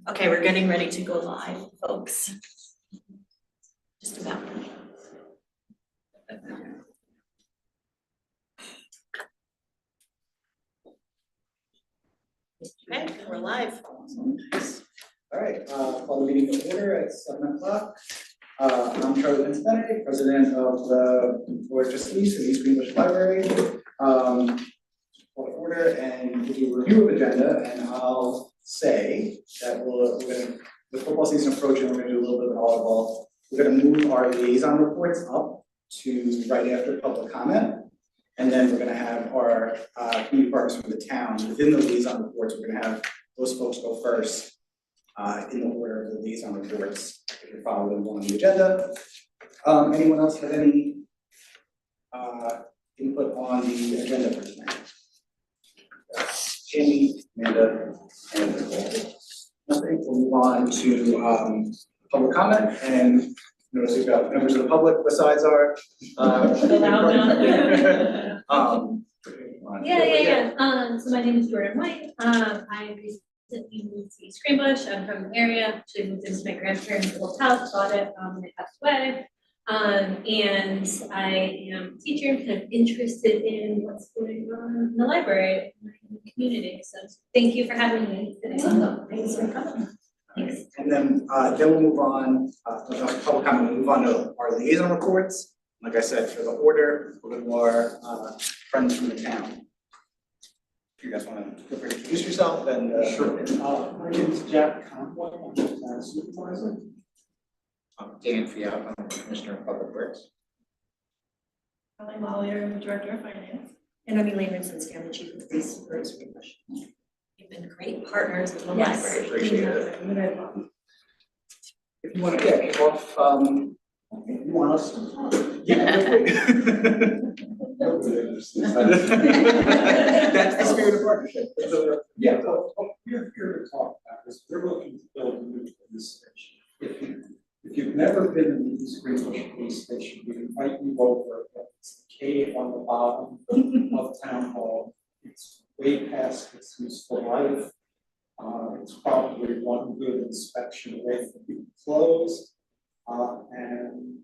Okay, we're getting ready to go live, folks. Just about. Okay, we're live. All right, call the meeting to order at 7 o'clock. I'm Charlie Vincent, President of the Board of Trustees of East Greenbush Library. Call to order and give you a review of agenda, and I'll say that we're gonna, with football season approaching, we're gonna do a little bit of an audible. We're gonna move our liaison reports up to right after public comment. And then we're gonna have our community partners from the town. Within the liaison reports, we're gonna have those folks go first in the order of the liaison reports, if you're following along the agenda. Anyone else have any input on the agenda for tonight? Jamie, Amanda, and Nicole. Nothing. We'll move on to public comment, and notice we've got members of the public besides our So my name is Jordan White. I recently moved to East Greenbush. I'm from the area. Actually moved into my grandparents' old house, bought it when they passed away. And I am a teacher and kind of interested in what's going on in the library in the community. So thank you for having me today. Thanks for coming. Thanks. And then we'll move on, public comment, we'll move on to our liaison reports. Like I said, for the order, we're going to our friends from the town. If you guys want to feel free to introduce yourself, and sure. My name is Jack Conway, I'm the town supervisor. I'm Dan Fiat, I'm the Commissioner of Public Works. I'm Mollier, I'm the Director of Finance. And I'm Elaine Rinsinski, I'm the Chief of Police for East Greenbush. You've been great partners in the Yes. library. Appreciate it. If you want to kick off, You want us to? yeah. That's the spirit of partnership. Yeah, well, we're here to talk about this. We're looking to build a new police station. If you've never been in the East Greenbush Police Station, we invite you over. It's the cave on the bottom of Town Hall. It's way past its useful life. It's probably one good inspection away from being closed. And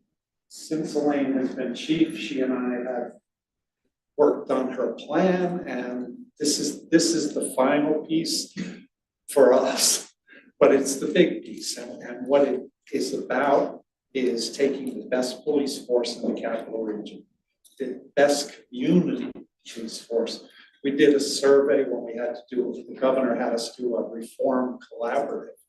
since Elaine has been chief, she and I have worked on her plan, and this is the final piece for us, but it's the big piece, and what it is about is taking the best police force in the capital region, the best community police force. We did a survey when we had to do it, the governor had us do a reform collaborative,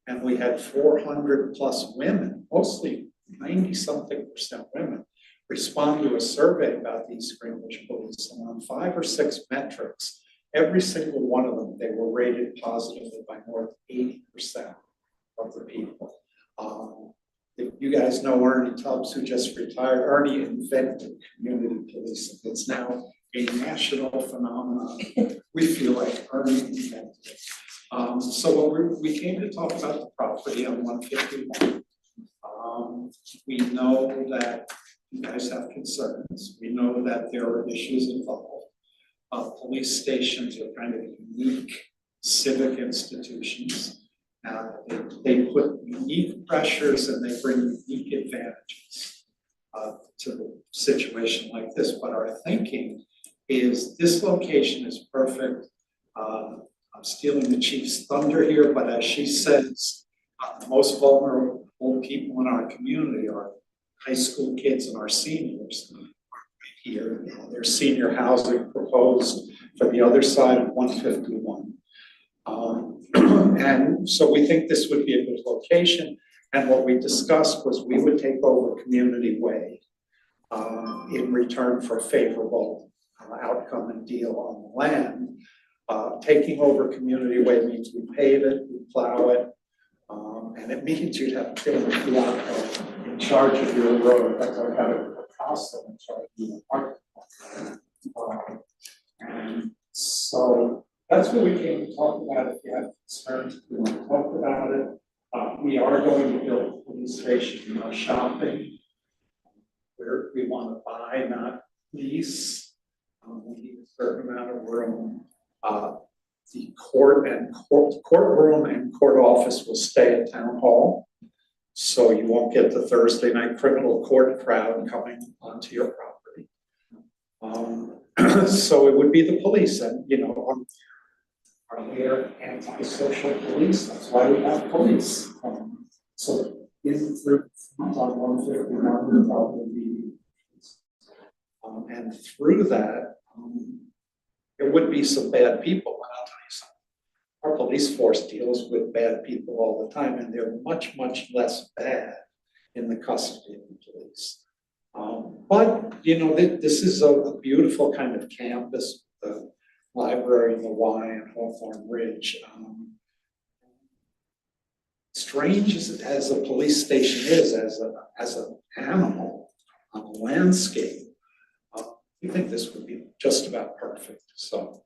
and we had 400 plus women, mostly 90-something% women, respond to a survey about the East Greenbush police, and on 5 or 6 metrics, every single one of them, they were rated positively by more than 80% of the people. If you guys know Ernie Tubbs, who just retired, Ernie invented community policing. It's now a national phenomenon. We feel like Ernie invented it. So when we came to talk about the property on 151, we know that you guys have concerns. We know that there are issues involved. Police stations are kind of unique civic institutions. They put unique pressures and they bring unique advantages to the situation like this. But our thinking is this location is perfect. I'm stealing the chief's thunder here, but as she says, the most vulnerable people in our community are high school kids and our seniors here. There's senior housing proposed for the other side of 151. And so we think this would be a good location. And what we discussed was we would take over Community Way in return for a favorable outcome and deal on the land. Taking over Community Way means we pave it, we plow it, and it means you'd have Dan Fiat in charge of your road. That's our kind of Picasso in charge of your park. And so that's what we came to talk about. If you have concerns, we want to talk about it. We are going to build a police station in our shopping, where we want to buy, not lease. We need a certain amount of room. the courtroom and court office will stay at town hall. So you won't get the Thursday night criminal court crowd coming onto your property. So it would be the police, and are there antisocial police? That's why we have police. So in through on 151 would probably be, and through that, there would be some bad people. And I'll tell you something. Our police force deals with bad people all the time, and they're much, much less bad in the custody of the police. But this is a beautiful kind of campus, the library, the Y, and Hawthorne Ridge. Strange as a police station is, as an animal on a landscape, we think this would be just about perfect. So.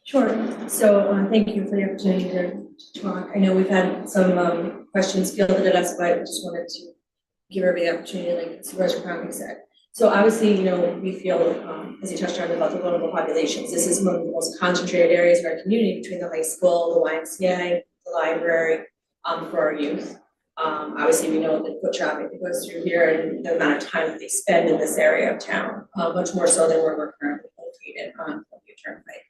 Sure. So thank you for the opportunity to talk. I know we've had some questions fielded at us, but I just wanted to give everybody the opportunity, like Supervisor Crown said. So obviously, we feel, as you touched on, about the vulnerable populations. This is one of the most concentrated areas of our community between the high school, the YMCA, the library, for our youth. Obviously, we know the foot traffic that goes through here and the amount of time that they spend in this area of town, much more so than where we're currently located on Columbia Turnpike.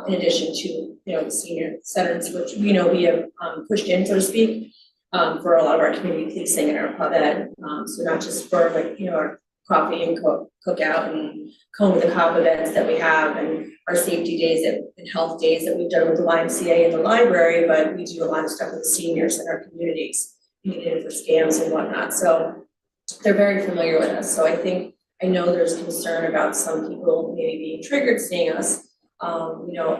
In addition to, the senior centers, which we have pushed in, so to speak, for a lot of our community policing and our pub ed. So not just for our coffee and cookout and comb with the cop events that we have, and our safety days and health days that we've done with the YMCA and the library, but we do a lot of stuff with the seniors in our communities, in for scams and whatnot. So they're very familiar with us. So I know there's concern about some people maybe being triggered seeing us,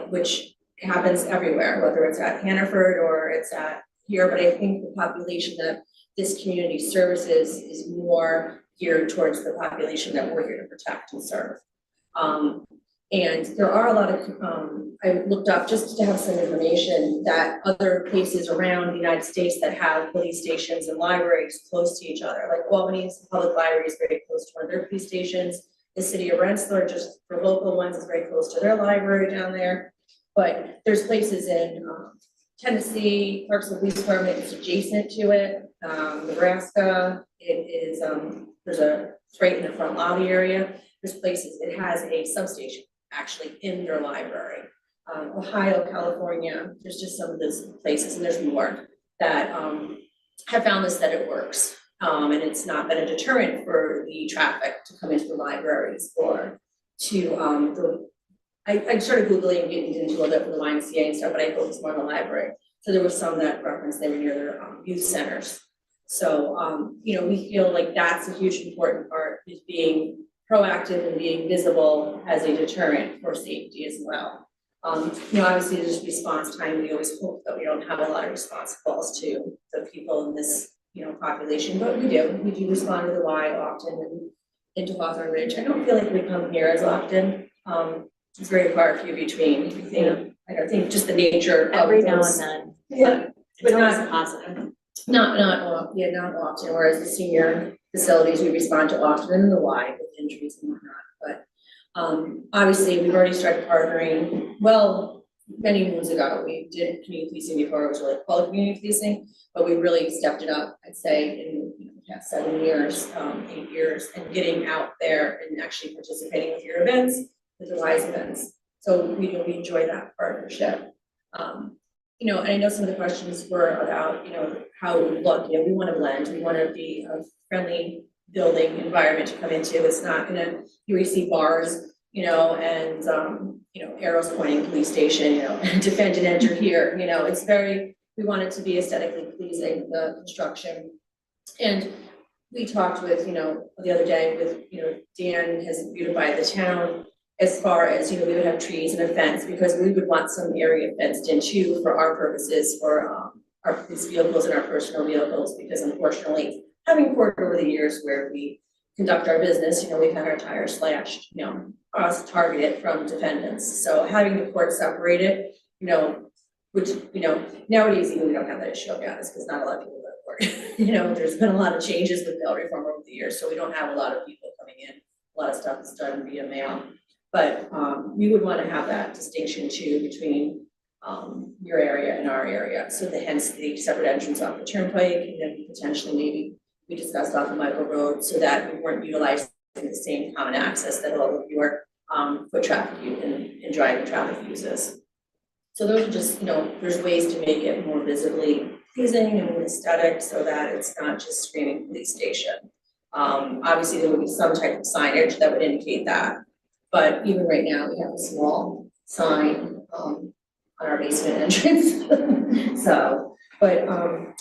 which happens everywhere, whether it's at Hannaford or it's at here. But I think the population that this community services is more geared towards the population that we're here to protect and serve. And there are a lot of, I looked up just to have some information that other places around the United States that have police stations and libraries close to each other, like Albany's Public Library is very close to one of their police stations. The city of Rensselaer, just for local ones, is very close to their library down there. But there's places in Tennessee, Clarksville Police Department is adjacent to it. Nebraska, it is, it's right in the front lobby area. There's places, it has a substation actually in their library. Ohio, California, there's just some of those places, and there's more that have found this, that it works. And it's not been a deterrent for the traffic to come into the libraries or to, I started Googling and getting into a little bit for the YMCA and stuff, but I focused more on the library. So there was some that referenced they were near their youth centers. So, we feel like that's a huge important part, is being proactive and being visible as a deterrent for safety as well. Obviously there's response time. We always hope that we don't have a lot of response calls to the people in this, population, but we do respond to the Y often and into Hawthorne Ridge. I don't feel like we come here as often. It's very far few between. I don't think just the nature of Every now those, and then. yeah, It's but always not positive. not often. Whereas the senior facilities we respond to often in the Y with injuries and whatnot. But obviously we've already started partnering. Well, many moons ago we did community policing before it was really called community policing, but we really stepped it up, I'd say, in the past 7 years, 8 years, and getting out there and actually participating with your events, with the WISE events. So we enjoy that partnership. And I know some of the questions were about, how we look. We want to blend. We want to be a friendly building environment to come into. It's not gonna, you see bars, and arrows pointing police station, defend and enter here. It's very, we want it to be aesthetically pleasing, the construction. And we talked with, the other day with, Dan has beautified the town as far as, we would have trees and a fence, because we would want some area fenced in too for our purposes, for our police vehicles and our personal vehicles, because unfortunately, having court over the years where we conduct our business, we've had our tires slashed, us targeted from defendants. So having the court separated, which, nowadays even we don't have that issue, I'll be honest, because not a lot of people go to court. There's been a lot of changes with bail reform over the years, so we don't have a lot of people coming in. A lot of stuff is done via mail. But, we would wanna have that distinction too between, your area and our area. So hence the separate entrance off the turnpike, and then potentially maybe we discussed off the Michael Road, so that we weren't utilizing the same common access that all of your, foot traffic and driving traffic uses. So those are just, there's ways to make it more visibly pleasing and more aesthetic so that it's not just screaming police station. Obviously, there would be some type of signage that would indicate that, but even right now, we have a small sign, on our basement entrance. So, but,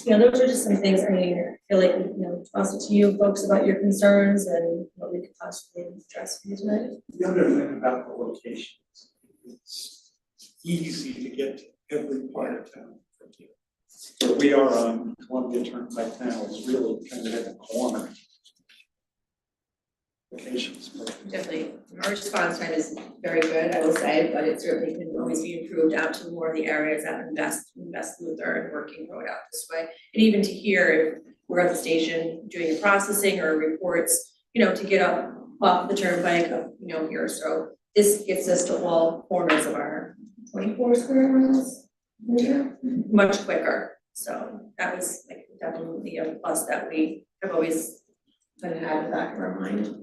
those are just some things, I mean, I feel like, toss it to you folks about your concerns and what we could possibly address for you tonight. The other thing about the location is it's easy to get to every part of town from here. Where we are on Columbia Turnpike now is really kind of at the corner. Locations. Definitely, our response time is very good, I will say, but it certainly can always be improved out to more of the areas that invest Luther and working road out this way. And even to hear if we're at the station doing the processing or reports, to get up off the turnpike of, here, so this gets us to all corners of our 24 square miles, much quicker. So that was like definitely a plus that we have always kind of had in the back of our mind.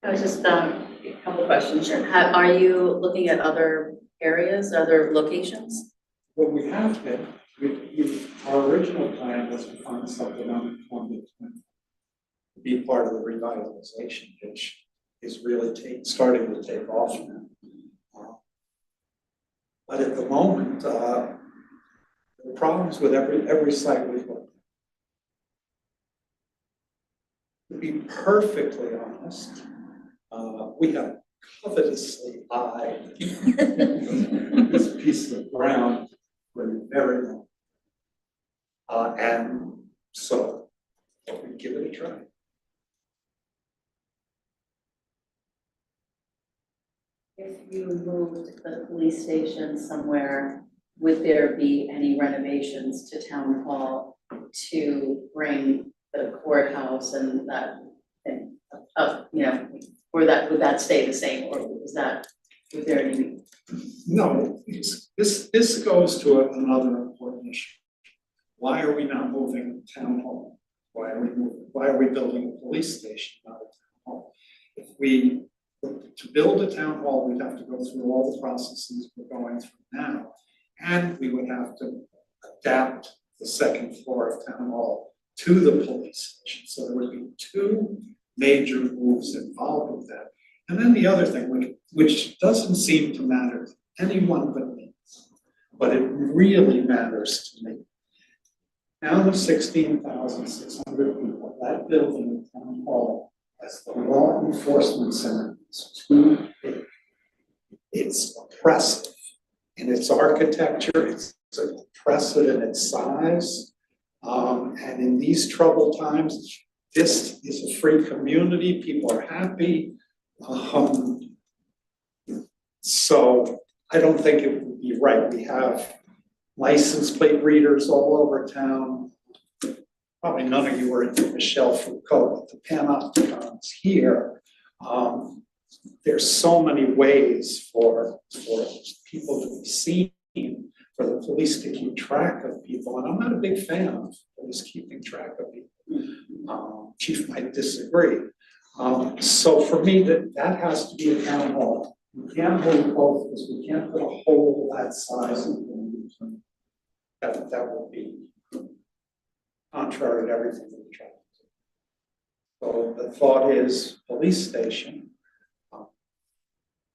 I was just, a couple questions. Are you looking at other areas, other locations? What we have been, our original plan was to find something on Columbia to be part of the revitalization, which is really starting to take off now. But at the moment, there are problems with every site we look at. To be perfectly honest, we have covetously eyed this piece of ground for very long. And so we give it a try. If you moved the police station somewhere, would there be any renovations to town hall to bring the courthouse and that thing up, or would that stay the same, or would there any? No, this goes to another important issue. Why are we not moving the town hall? Why are we building a police station, not a town hall? If we to build a town hall, we'd have to go through all the processes we're going through now, and we would have to adapt the second floor of town hall to the police station. So there would be two major moves involved with that. And then the other thing, which doesn't seem to matter to anyone but me, but it really matters to me. Town of 16,600 people, that building at town hall as the law enforcement center is too big. It's oppressive in its architecture, it's oppressive in its size. And in these troubled times, this is a free community, people are happy. So I don't think it would be right. We have license plate readers all over town. Probably none of you are into Michelle Foucault, but the panopticons here. There's so many ways for people to be seen, for the police to keep track of people, and I'm not a big fan of police keeping track of people. Chief might disagree. So for me, that has to be a town hall. We can't hold both because we can't put a hole that size in them. That would be contrary to everything that we try to do. So the thought is police station.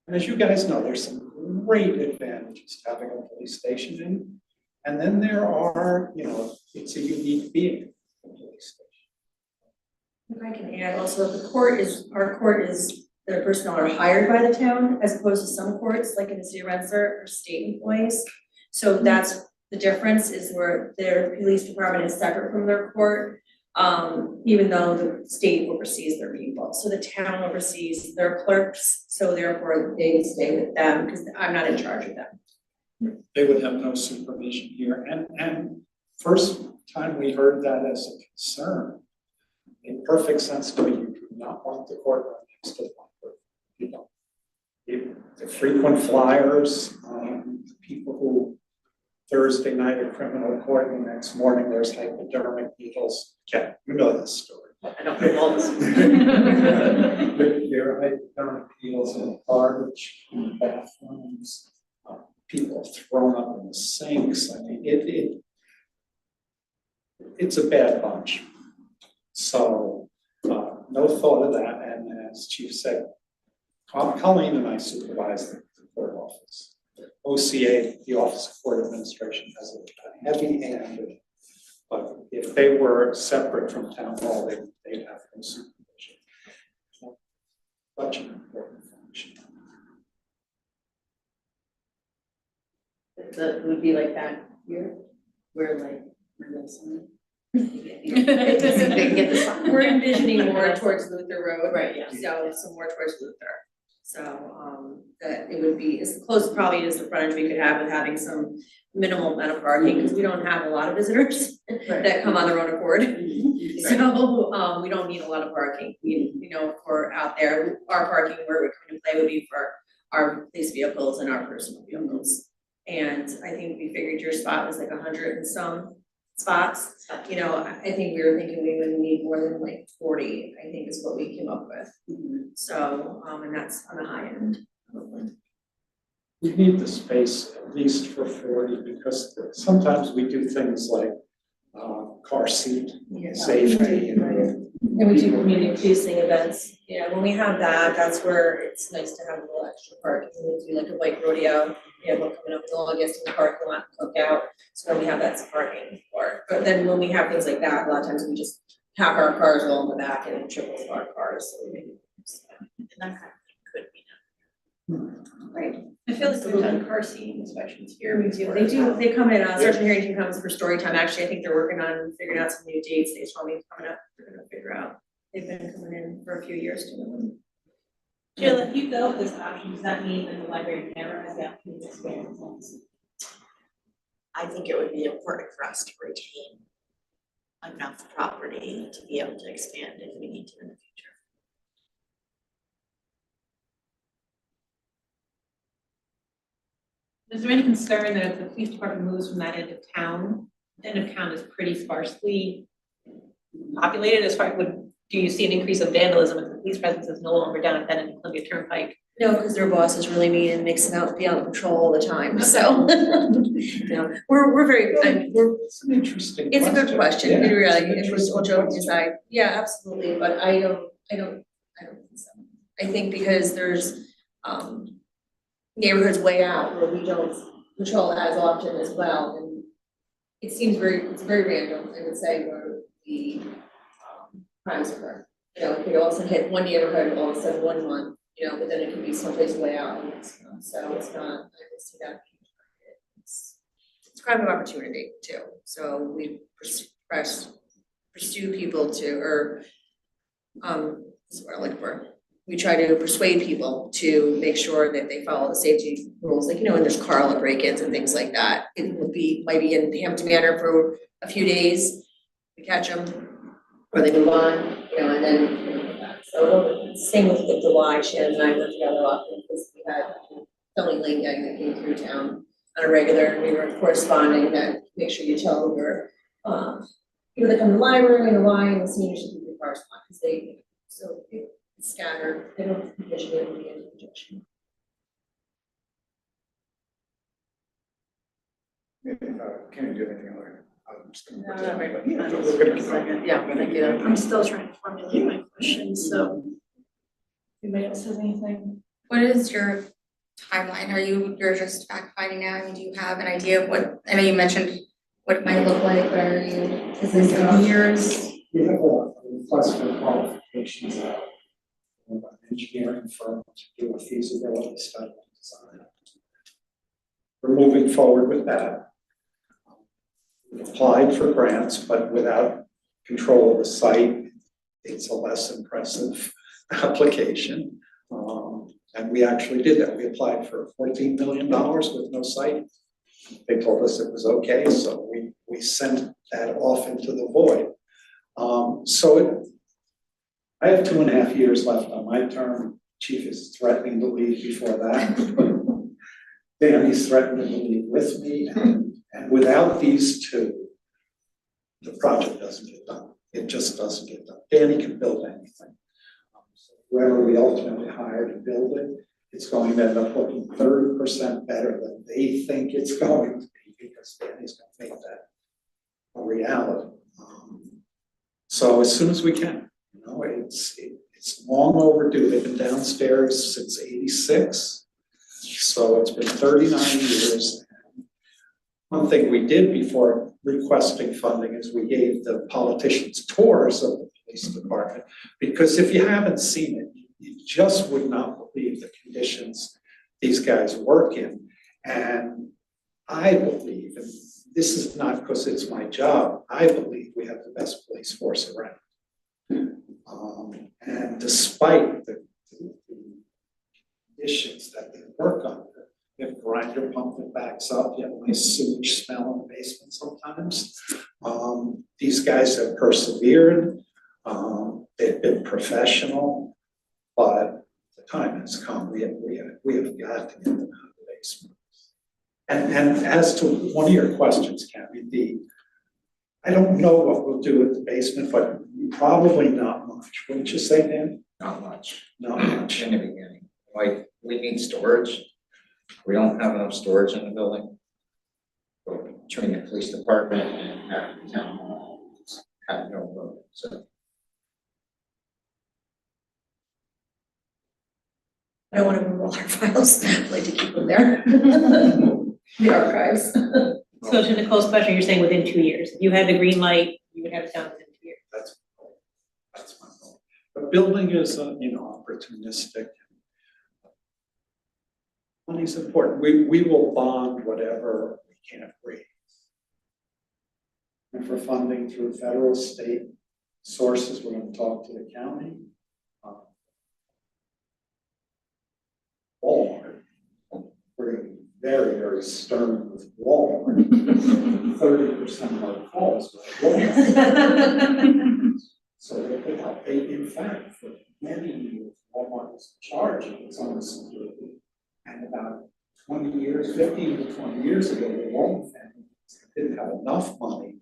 And as you guys know, there's some great advantages to having a police station in. And then there are, it's a unique being, a police station. If I can add also, our court is, their personnel are hired by the town as opposed to some courts, like in the city of Rensselaer, are state employees. So that's the difference, is where their police department is separate from their court, even though the state oversees their people. So the town oversees their clerks, so therefore they stay with them because I'm not in charge of them. They would have no supervision here. And first time we heard that as a concern, made perfect sense to me. not want the courtroom next to the library. You know, the frequent flyers, people who Thursday night at criminal court, and the next morning there's hypodermic needles. Yeah, you know this story. I don't know all this. There are hypodermic needles in garbage, in bathrooms, people thrown up in the sinks. I mean, it's a bad bunch. So, no thought of that, and as Chief said, Colleen and I supervise the court office. OCA, the Office of Court Administration, has a heavy hand in it. But if they were separate from town hall, they'd have no supervision. Such an important function. It would be like that here, where like, we're listening. We're envisioning more towards Luther Road. Right, yeah. So more towards Luther. So, that it would be as close probably as the frontage we could have with having some minimal amount of parking, because we don't have a lot of visitors that come on their own accord. So, we don't need a lot of parking. You know, if we're out there, our parking where we come to play would be for our police vehicles and our personal vehicles. And I think we figured your spot was like 100 and some spots. You know, I think we were thinking we would need more than like 40, I think is what we came up with. So, and that's on the high end, probably. We need the space at least for 40, because sometimes we do things like car seat safety. And we do community facing events. Yeah, when we have that, that's where it's nice to have a little extra parking. We do like a bike rodeo. We have one coming up in August in the parking lot, cookout. So then we have that parking for it. But then when we have things like that, a lot of times we just have our cars all in the back and triple our cars. So we make That kind of could be done. Right. I feel like we've done car seat inspections here. We do. They come in, Sergeant Harrington comes for story time. Actually, I think they're working on figuring out some new dates. They told me coming up, they're gonna figure out. They've been coming in for a few years doing them. Jill, if you go with this option, does that mean that the library never has the opportunity to expand? I think it would be important for us to retain enough property to be able to expand if we need to in the future. Is there any concern that if the police department moves from that end of town, the end of town is pretty sparsely populated as far, do you see an increase of vandalism if the police presence is no longer down at that end of Columbia Turnpike? No, because their boss is really mean and makes them be out of control all the time, so. No, we're very, It's an interesting it's a good question, Yeah, it really, it's an if we're still interesting joking question. aside, yeah, absolutely, but I don't think so. I think because there's, neighborhoods way out where we don't patrol as often as well, and it's very random, I would say, where the, crimes occur. You know, it could also hit one neighborhood all of a sudden 1 month, you know, but then it could be someplace way out in the next month, so it's not, I don't see that. It's crime of opportunity too, so we pursue people to, or, this is what I look for. We try to persuade people to make sure that they follow the safety rules, like, you know, when there's car break-ins and things like that. It might be in Hampton Manor for a few days, we catch them, or they move on, you know, and then, so same with the July, Shannon and I worked together a lot, because we had Filling Lane gang that came through town on a regular, and we were corresponding that, make sure you tell them your, people that come to the library and the Y and the seniors should be correspond, because they, so it's scattered, they don't vision it in the end of the injection. Can you do anything other? I'm just gonna. No, not right. We're gonna keep Yeah, thank you. I'm still trying to formulate my question, so. Anybody else has anything? What is your timeline? You're just fact finding now, and do you have an idea of what, I know you mentioned what it might look like, but are you, is this years? We have a request for qualifications out from an engineering firm to do a feasibility study design. We're moving forward with that. We've applied for grants, but without control of the site, it's a less impressive application. And we actually did that. We applied for $14 million with no site. They told us it was okay, so we sent that off into the void. So I have 2.5 years left on my term. Chief is threatening to leave before that. Danny's threatening to leave with me, and without these two, the project doesn't get done. It just doesn't get done. Danny can build anything. So whoever we ultimately hire to build it, it's going to end up looking 30% better than they think it's going to be, because Danny's going to make that a reality. So as soon as we can, it's long overdue. They've been downstairs since '86, so it's been 39 years. One thing we did before requesting funding is we gave the politicians tours of the police department, because if you haven't seen it, you just would not believe the conditions these guys work in. And I believe, and this is not because it's my job, I believe we have the best police force around. And despite the conditions that they work under, you have a grinder pump that backs up, you have a nice sewage smell in the basement sometimes. These guys have persevered, they've been professional, but the time has come. We have got to get them out of the basement. And as to one of your questions, Kathy, I don't know what we'll do with the basement, but probably not much. Wouldn't you say, Dan? Not much. Not much. In the beginning, like, we need storage. We don't have enough storage in the building. Between the police department and the town hall, have no room, so. I don't want to move all our files, I like to keep them there. The archives. So to Nicole's question, you're saying within 2 years, if you had the green light, you would have it done within 2 years. That's my goal. That's my goal. But building is, opportunistic. Money's important. We will bond whatever we can't raise. And for funding through federal, state sources, we're going to talk to the county. Walmart. We're going to be very, very stern with Walmart. 30% of our calls are Walmart. So they could help. In fact, for many years, Walmart was charging its own security. And about 20 years, 15 to 20 years ago, the Walmart family didn't have enough money,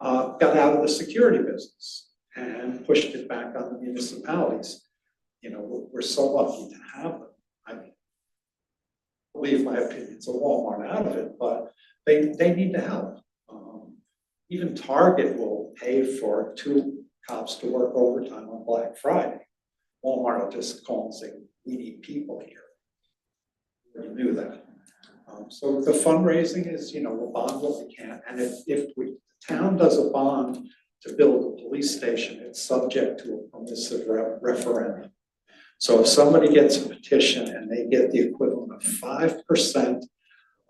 got out of the security business and pushed it back on the municipalities. We're so lucky to have them. I believe my opinion's a Walmart out of it, but they need the help. Even Target will pay for 2 cops to work overtime on Black Friday. Walmart will just call and say, we need people here. You knew that. So the fundraising is, we'll bond what we can. And if the town does a bond to build a police station, it's subject to a permissive referendum. So if somebody gets a petition and they get the equivalent of 5%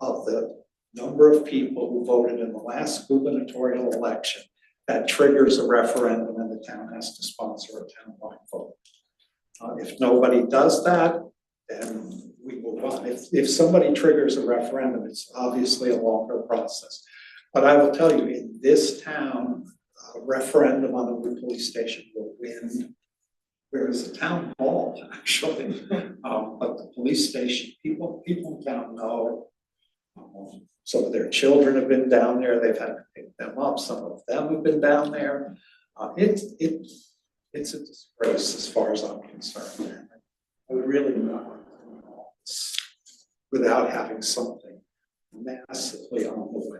of the number of people who voted in the last gubernatorial election, that triggers a referendum and the town has to sponsor a townwide vote. If nobody does that, then we move on. If somebody triggers a referendum, it's obviously a longer process. But I will tell you, in this town, a referendum on a new police station will win. There is a town hall, actually, but the police station, people in town know. Some of their children have been down there. They've had to pick them up. Some of them have been down there. It's a disgrace as far as I'm concerned. I would really not want to do all this without having something massively on the way.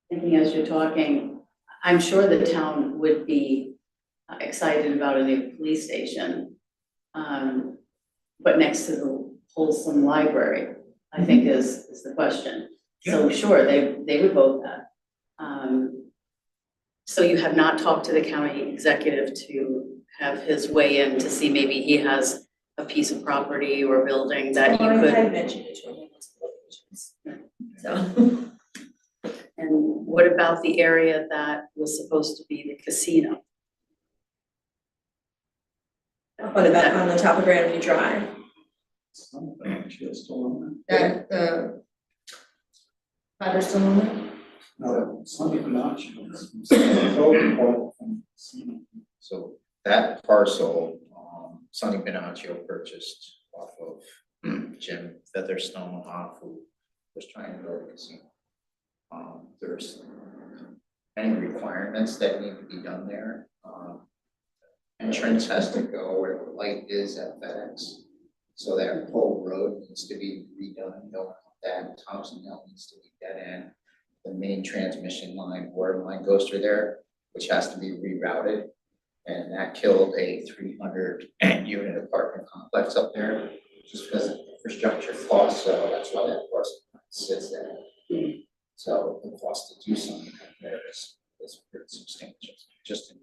Thinking as you're talking, I'm sure the town would be excited about a new police station. But next to the wholesome library, I think is the question. So sure, they would vote that. So you have not talked to the county executive to have his weigh in to see maybe he has a piece of property or building that you could. I mentioned it to him on multiple occasions. So. And what about the area that was supposed to be the casino? On the top of Grandview Drive. Something, she is still on That the fiber still on there? No, Sonny Benacci was from casino. So that parcel, Sonny Benaccio purchased off of Jim Featherstone off, who was trying to build a casino. There's any requirements that need to be done there. Entrance has to go where the light is at FedEx. So that whole road needs to be redone, don't want that, Thompson Hill needs to be dead end. The main transmission line, water line goes through there, which has to be rerouted. And that killed a 300 unit apartment complex up there, just because of infrastructure costs, so that's why that parcel sits there. So the cost to do something up there is pretty substantial, just in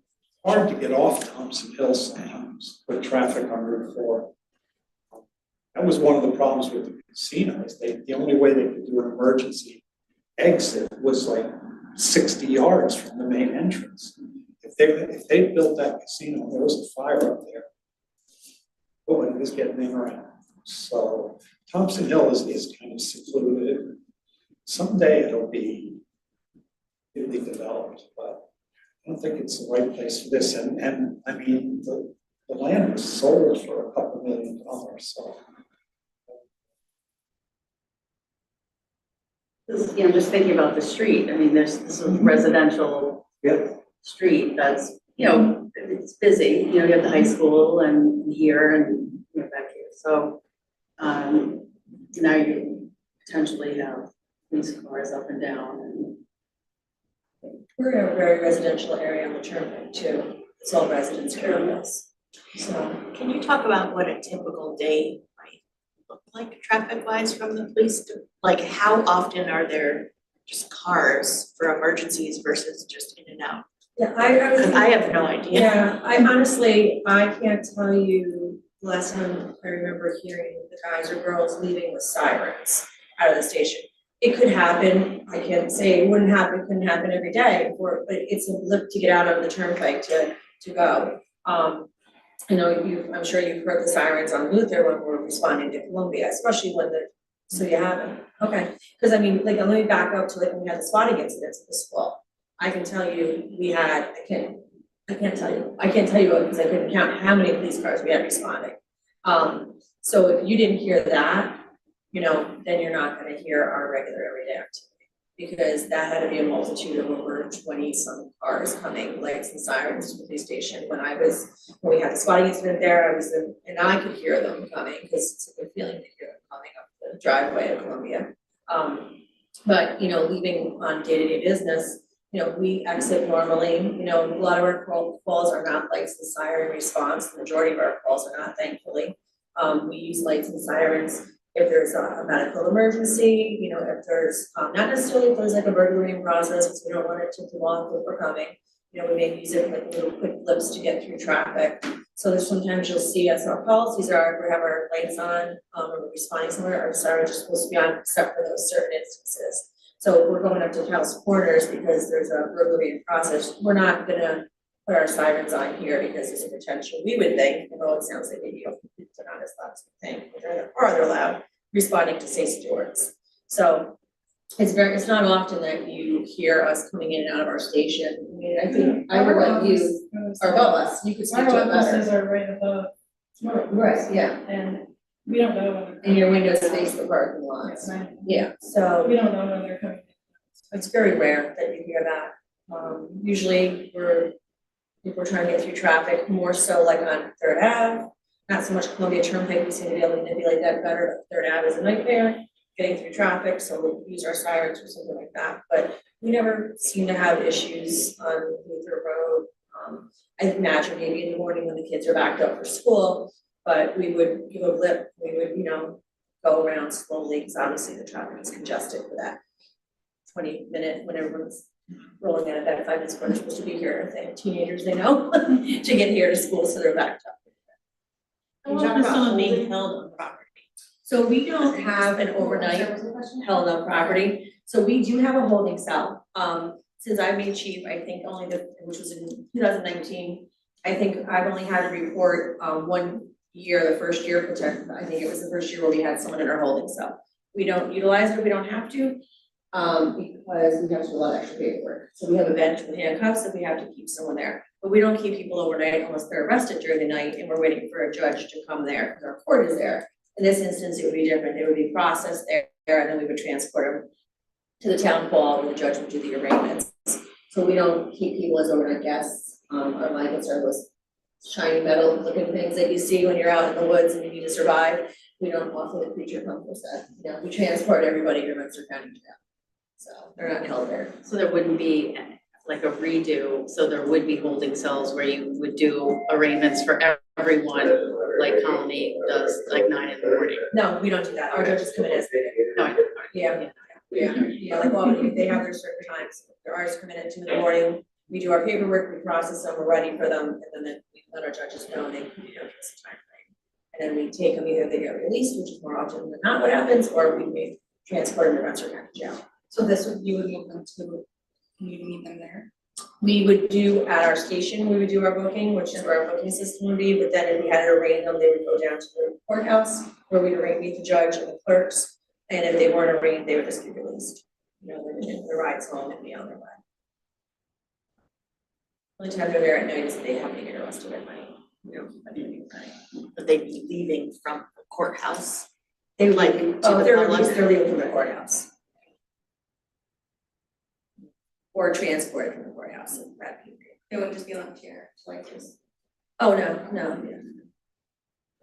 Hard to get off Thompson Hill sometimes with traffic on Route 4. That was one of the problems with the casinos. The only way they could do an emergency exit was like 60 yards from the main entrance. If they built that casino, there was a fire up there. Nobody was getting in or out. So Thompson Hill is kind of secluded. Someday it'll be developed, but I don't think it's the right place for this. And I mean, the land was sold for a couple $1 million, so. You know, just thinking about the street, I mean, this is a residential Yeah. street that's, you know, it's busy, you know, you have the high school and here and, you know, back here, so, now you potentially have police cars up and down and. We're in a very residential area on the turnpike too. It's all residents areas. So, Can you talk about what a typical day might look like traffic wise from the police? Like how often are there just cars for emergencies versus just in and out? yeah, I was. Cause I have no idea. Yeah, I honestly, I can't tell you the last time I remember hearing the guys or girls leaving with sirens out of the station. It could happen, I can't say it wouldn't happen, couldn't happen every day, but it's a blip to get out of the turnpike to go. I know I'm sure you've heard the sirens on Luther when we're responding to Columbia, especially when so you haven't, okay. Because I mean, like, let me back up to like when we had the spotting incidents at the school. I can tell you, we had, I can't tell you because I couldn't count how many police cars we had responding. So if you didn't hear that, you know, then you're not gonna hear our regular everyday activity. Because that had to be a multitude of over 20 some cars coming, lights and sirens to the police station. When we had the spotting incident there, and I could hear them coming, because it's a good feeling to hear them coming up the driveway of Columbia. But, you know, leaving on day-to-day business, you know, we exit normally, you know, a lot of our calls are not lights and siren response. The majority of our calls are not, thankfully. We use lights and sirens if there's a medical emergency, you know, if there's, not necessarily if there's like a burglary in process, because we don't want it to come off if we're coming. You know, we may use it like little quick blips to get through traffic. So there's sometimes you'll see us, our policies are, if we have our lights on, or we're responding somewhere, our sirens are supposed to be on except for those certain instances. So if we're going up to House Corners because there's a burglary in process, we're not gonna put our sirens on here because there's a potential, we would think, although it sounds like maybe they're not as loud as we think, but they're loud, responding to say stewards. So it's not often that you hear us coming in and out of our station. I mean, I think I would let you, or above us, you could speak to it Our offices better. are right above, Right, yeah, and we don't know when they're and coming. your windows face the parking lots. Right. Yeah, so We don't know when they're coming. it's very rare that you hear that. Usually if we're trying to get through traffic, more so like on Third Ave, not so much Columbia Turnpike, we seem to be able to manipulate that better. Third Ave is a nightmare, getting through traffic, so we'll use our sirens or something like that, but we never seem to have issues on Luther Road. I imagine maybe in the morning when the kids are backed up for school, but we would give a blip, we would, you know, go around slowly, because obviously the traffic is congested for that 20-minute when everyone's rolling out of bed 5 minutes before they're supposed to be here. If they have teenagers, they know to get here to school, so they're backed up. Can you talk about someone being held on property? So we don't have an overnight held on property, so we do have a holding cell. Since I made chief, I think only which was in 2019, I think I've only had to report 1 year, the first year, I think it was the first year where we had someone in our holding cell. We don't utilize it, we don't have to. because we have to do a lot of extra paperwork. So we have a bench with handcuffs if we have to keep someone there. But we don't keep people overnight unless they're arrested during the night and we're waiting for a judge to come there because our court is there. In this instance, it would be different. They would be processed there and then we would transport them to the town hall where the judge would do the arraignments. So we don't keep people as overnight guests. Our blankets are those shiny metal looking things that you see when you're out in the woods and you need to survive. We don't offer the creature comforts that, we transport everybody to Webster County jail. So they're not held there. So there wouldn't be like a redo, so there would be holding cells where you would do arraignments for everyone, like Colony does, like 9 in the morning. No, we don't do that. Our judges come in as needed. No, I- Yeah, like Albany, they have their certain times. Their ours come in at 2 in the morning. We do our paperwork, we process them, we're ready for them, and then we let our judges know and they give us a time frame. And then we take them, either they get released, which is more often than not what happens, or we may transport them to Webster County jail. So this would, you would move them to, you would meet them there? We would do at our station, we would do our booking, which is where our booking system would be, but then if we had to arraign them, they would go down to the courthouse where we'd meet the judge and the clerks. And if they weren't arraigned, they would just be released. The rides home and be on their way. Only time they're there at night is if they happen to get arrested at night. But they'd be leaving from the courthouse. They would, Like, leave- to the they're public? released, they're leaving from the courthouse. Or transported from the courthouse if that be. They wouldn't just be left here, like just. Oh, no.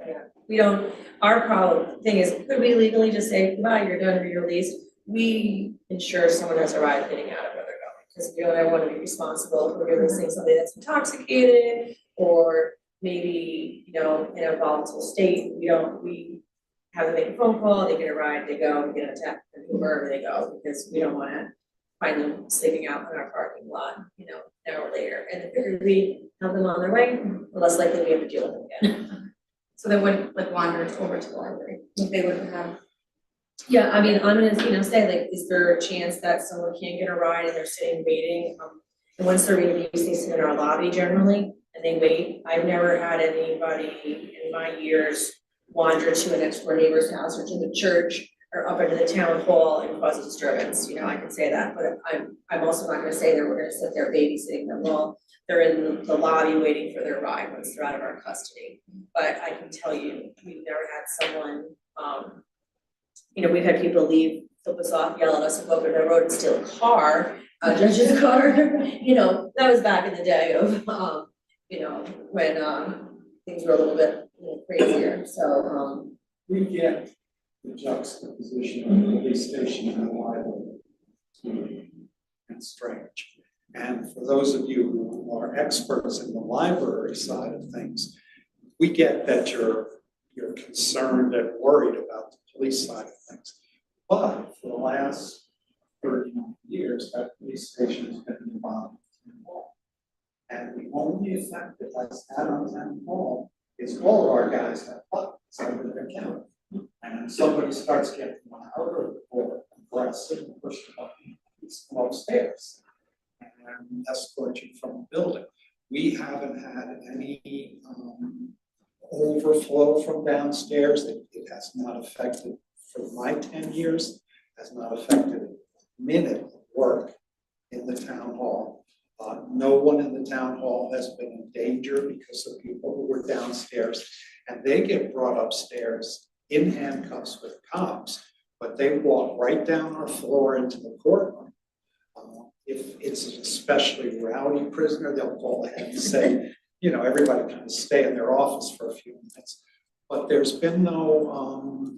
Yeah, we don't, our problem, thing is, could we legally just say, goodbye, you're done, or you're released? We ensure someone has arrived getting out of where they're going, because we don't ever want to be responsible for releasing somebody that's intoxicated, or maybe, in a volatile state. We have them make a phone call, they get a ride, they go, we get a tap, wherever they go, because we don't want to find them sleeping out in our parking lot, an hour later. And the quicker we have them on their way, the less likely we have to deal with them again. So they wouldn't like wander over to the library, they wouldn't have. Yeah, I mean, I'm gonna, say, like, is there a chance that someone can't get a ride and they're sitting waiting? And once they're released, they sit in our lobby generally, and they wait. I've never had anybody in my years wander to a next door neighbor's house or to the church or up into the town hall and cause a disturbance, I can say that, but I'm also not gonna say that we're gonna sit there babysitting them while they're in the lobby waiting for their ride once they're out of our custody. But I can tell you, we've never had someone, we've had people leave, flip us off, yell at us, and go over the road and steal a car, a judge's car. That was back in the day of, when things were a little bit crazier, so, We get the juxtaposition of the police station and the library. And strange. And for those of you who are experts in the library side of things, we get that you're concerned and worried about the police side of things. But for the last 39 years, that police station has been involved in the hall. And the only effect that that's had on town hall is all of our guys have buttons under their counter. And somebody starts getting louder or aggressive and push the button, please come upstairs and escort you from the building. We haven't had any overflow from downstairs. It has not affected, for my 10 years, has not affected a minute of work in the town hall. No one in the town hall has been in danger because of people who were downstairs, and they get brought upstairs in handcuffs with cops, but they walk right down our floor into the courtroom. If it's an especially rowdy prisoner, they'll call ahead and say, everybody kind of stay in their office for a few minutes. But there's been no,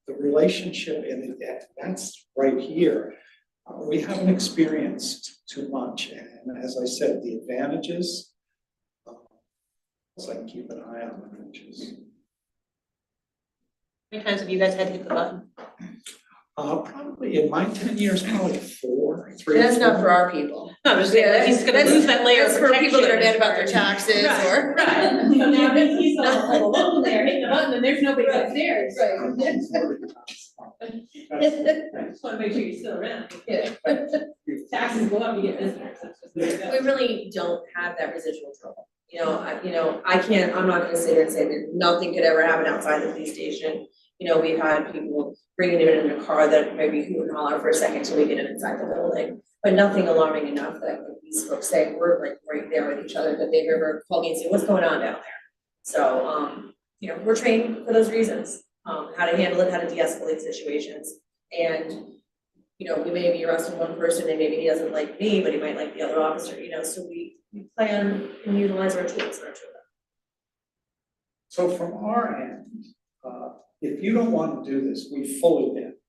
the relationship in it, that's right here. We haven't experienced too much. And as I said, the advantages, it's like keep an eye on the riches. How many times have you guys had to hit the button? Probably in my 10 years, probably 4, 3. that's not for our people. No, I'm just saying, he's gonna lose that layer of That's for people that are mad protection. about their taxes or. Right. So now if he's all alone there, hitting the button, and there's nobody upstairs. Just wanna make sure you're still around. Yeah. Taxes go up, you get visitors, that's just the way it We goes. really don't have that residual trouble. I'm not gonna sit here and say that nothing could ever happen outside the police station. You know, we've had people bringing it in a car that maybe who would holler for a second till we get it inside the building. But nothing alarming enough that like, these folks say we're like right there with each other, that they've ever called me and said, what's going on down there? So, you know, we're trained for those reasons, how to handle it, how to de-escalate situations. And, you know, we may be arresting one person and maybe he doesn't like me, but he might like the other officer, you know, so we plan and utilize our tools in our toolbox. So from our end, if you don't want to do this, we fully get,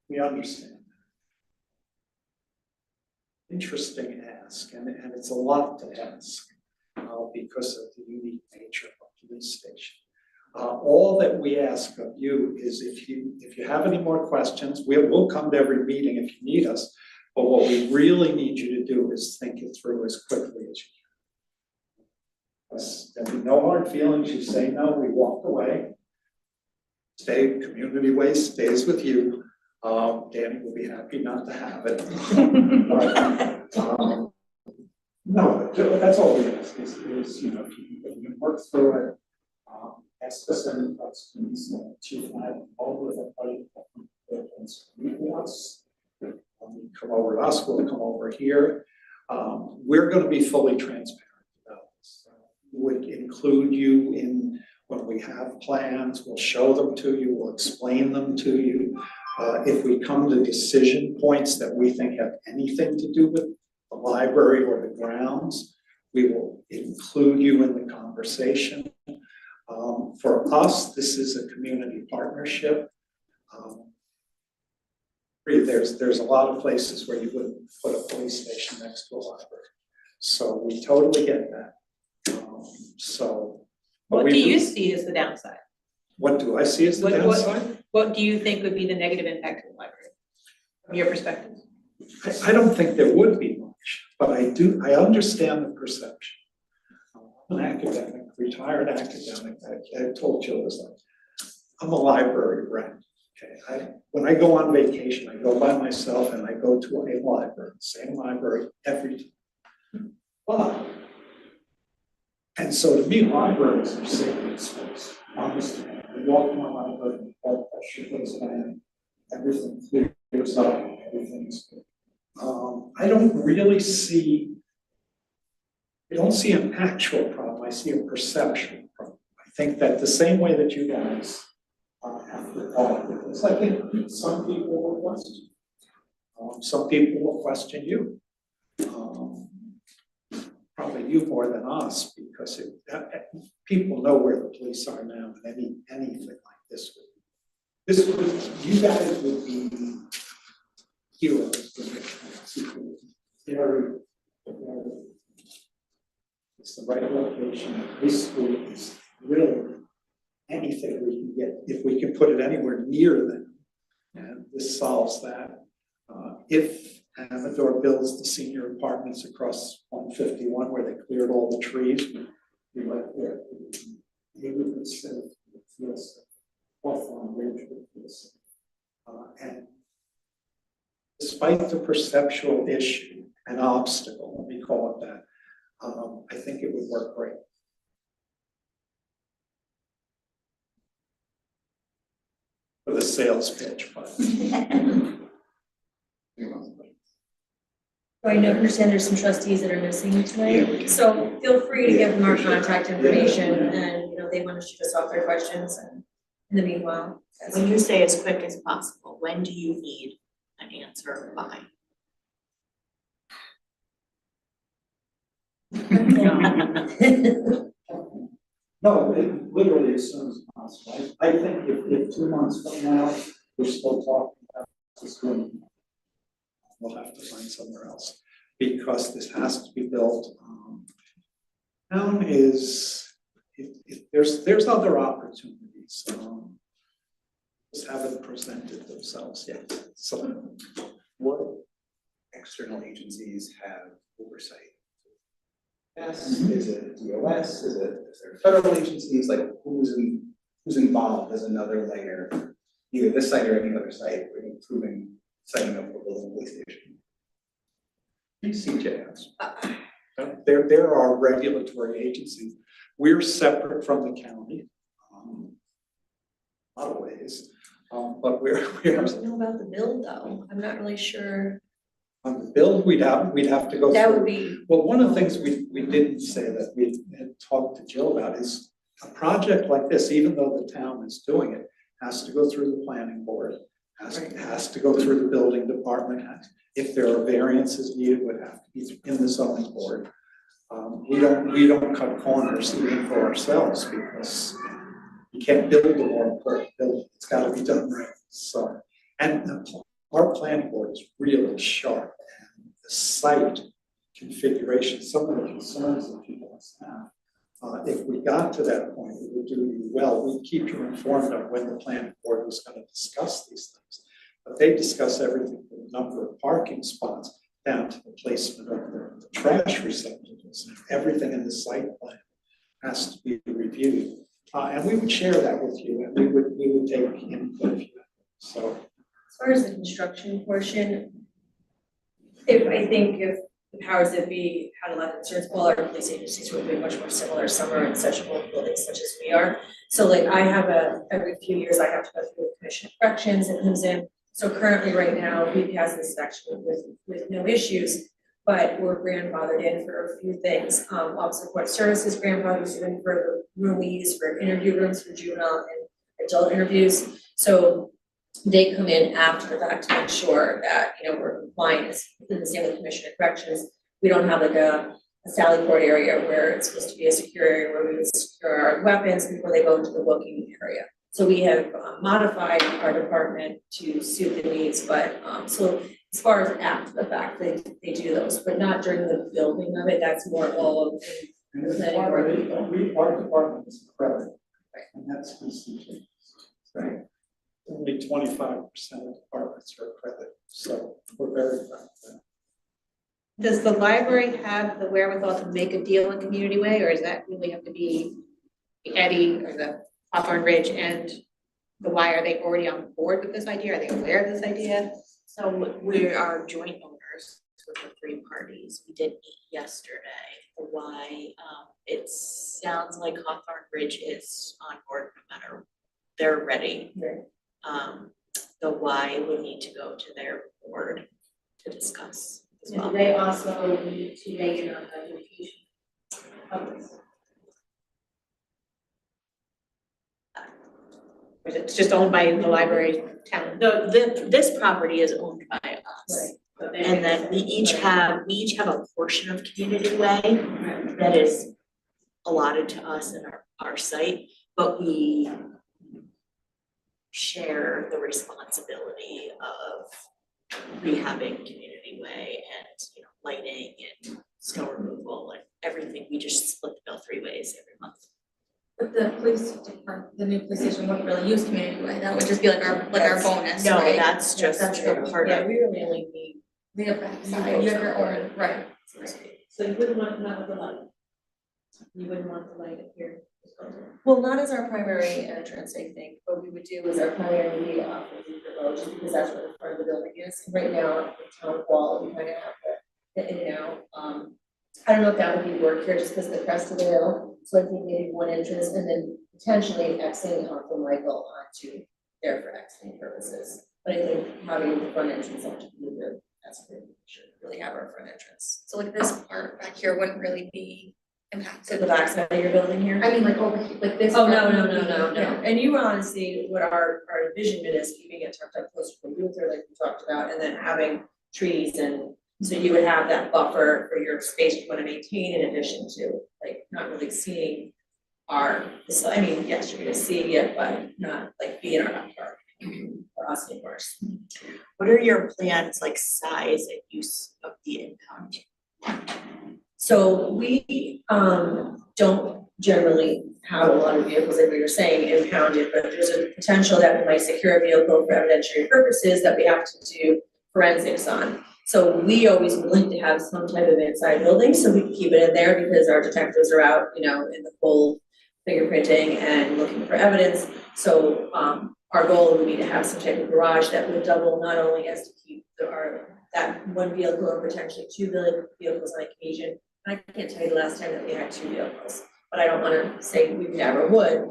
we understand. Interesting ask, and it's a lot to ask, because of the unique nature of a police station. All that we ask of you is if you have any more questions, we'll come to every meeting if you need us, but what we really need you to do is think it through as quickly as you can. There'll be no hard feelings, you say no, we walk away. Community waste stays with you. Danny will be happy not to have it. But, no, that's all we ask is you know, if you can work through it, ask us any questions, Chief and I have all with everybody wants to meet with us. Come over to us, we'll come over here. We're going to be fully transparent about this. Would include you in when we have plans, we'll show them to you, we'll explain them to you. If we come to decision points that we think have anything to do with the library or the grounds, we will include you in the conversation. For us, this is a community partnership. There's a lot of places where you wouldn't put a police station next to a library. So we totally get that. What do you see as the downside? What do I see as the downside? What do you think would be the negative impact of the library, from your perspective? I don't think there would be much, but I understand the perception. I'm an academic, retired academic. I told Jill this, I'm a library rat. Okay, when I go on vacation, I go by myself and I go to a library, same library every time. But, and so to me, libraries are sacred space. Honestly, I walk in my library, all pressure goes down, everything clears up, everything's good. I don't really see, I don't see an actual problem, I see a perceptual problem. I think that the same way that you guys have to talk with this, I think some people will question. Some people will question you. Probably you more than us, because people know where the police are now, and anything like this would, you guys would be heroes. It's the right location. This school is really anything we can get, if we can put it anywhere near them, and this solves that. If Amador builds the senior apartments across 151 where they cleared all the trees, we like there. Maybe instead of this Hawthorne Ridge with this. And despite the perceptual issue, an obstacle, let me call it that, I think it would work great. For the sales pitch, but. I understand there's some trustees that are missing tonight, so feel free to give them our contact information and, you know, they want to shoot us off their questions and in the meanwhile. When you say as quick as possible, when do you need an answer by? No, literally as soon as possible. I think if 2 months from now, we're still talking about this going, we'll have to find somewhere else, because this has to be built. Town is, there's other opportunities, just haven't presented themselves yet, so. What external agencies have oversight? Yes, is it DOS, is there federal agencies, like who's involved as another layer, either this site or any other site, for improving setting up a building police station? PCJS. There are regulatory agencies. We're separate from the county, a lot of ways. But we're, I don't know about the bill though, I'm not really sure, on the build, we'd have to go through. that would be, Well, one of the things we didn't say that we had talked to Jill about is a project like this, even though the town is doing it, has to go through the planning board, has to go through the building department. If there are variances needed, would have to be in the zoning board. We don't cut corners even for ourselves because you can't build the more important building. It's gotta be done right. So, and our planning board is really sharp. And the site configuration, some of the concerns that people have. If we got to that point, it would do you well. We'd keep you informed of when the planning board was gonna discuss these things. But they discuss everything from the number of parking spots down to the placement of the trash receptacles. Everything in the site plan has to be reviewed. And we would share that with you, and we would take input if you have. So as far as the construction portion, I think if the powers that be had a lot of concerns, well, our police agencies would be much more similar, some are in such old buildings such as we are. So like I have every few years I have to go through the commission of corrections that comes in. So currently right now, we pass inspection with no issues, but we're grandfathered in for a few things. Officer Court Services grandfathers in for the room we use for interview rooms for juvenile and adult interviews. So they come in after the fact to make sure that, we're compliant. In the same with Commission of Corrections. We don't have like a Sally Port area where it's supposed to be a secure area where we would secure our weapons before they go into the booking area. So we have modified our department to suit the needs, but so as far as after the fact, they do those, but not during the building of it. That's more all of the planning board people. Our department is accredited, and that's BCG. Right. Only 25% of departments are accredited, so we're very proud of that. Does the library have the wherewithal to make a deal in Community Way, or does that really have to be the Eddie or the Hawthorne Ridge and the Y? Are they already on board with this idea? Are they aware of this idea? So we are joint owners with the three parties. We did meet yesterday. The Y, it sounds like Hawthorne Ridge is on board no matter, they're ready. Right. The Y would need to go to their board to discuss as well. And they also need to make an identification of this. Or is it just owned by the library town? This property is owned by us. Right. But they And make then the we same. each have a portion of Community Way that is allotted to us in our site, but we share the responsibility of rehabbing Community Way and, lighting and snow removal and everything. We just split the bill 3 ways every month. But the police department, the new police station wouldn't really use Community Way, that would just be like our bonus, No, right? that's just That's a part Yeah, of. we really only need. The other side, you have your own, right. So you wouldn't want to come out with the light. You wouldn't want the light up here. Well, not as our primary entrance, I think. What we would do is our primary would be off of the road, just because that's where the front of the building is. And right now, at the town hall, we kind of have the in and out. I don't know if that would be work here, just because the crest of the hill. So I think maybe one entrance and then potentially exiting off from Michael onto there for exiting purposes. But I think having the front entrance up to be good, that's where we should really have our front entrance. So like this part back here wouldn't really be So impacted. the back side of your building here? I mean, like over here, like this. Oh, part no. would be- yeah. And you honestly, what our vision is keeping it tucked up closer to Luther, like we talked about, and then having trees and so you would have that buffer for your space you want to maintain in addition to like not really seeing so I mean, yes, you're gonna see it, but not like be in our backyard for us of course. What are your plans, like size and use of the impound? So we don't generally have a lot of vehicles, like we were saying, impounded, but there's a potential that we might secure a vehicle for evidentiary purposes that we have to do forensics on. So we always would like to have some type of inside building, so we can keep it in there because our detectives are out, in the cold fingerprinting and looking for evidence. So our goal would be to have some type of garage that would double not only as to keep that one vehicle or potentially 2 vehicles on occasion. And I can't tell you the last time that we had 2 vehicles, but I don't wanna say we never would.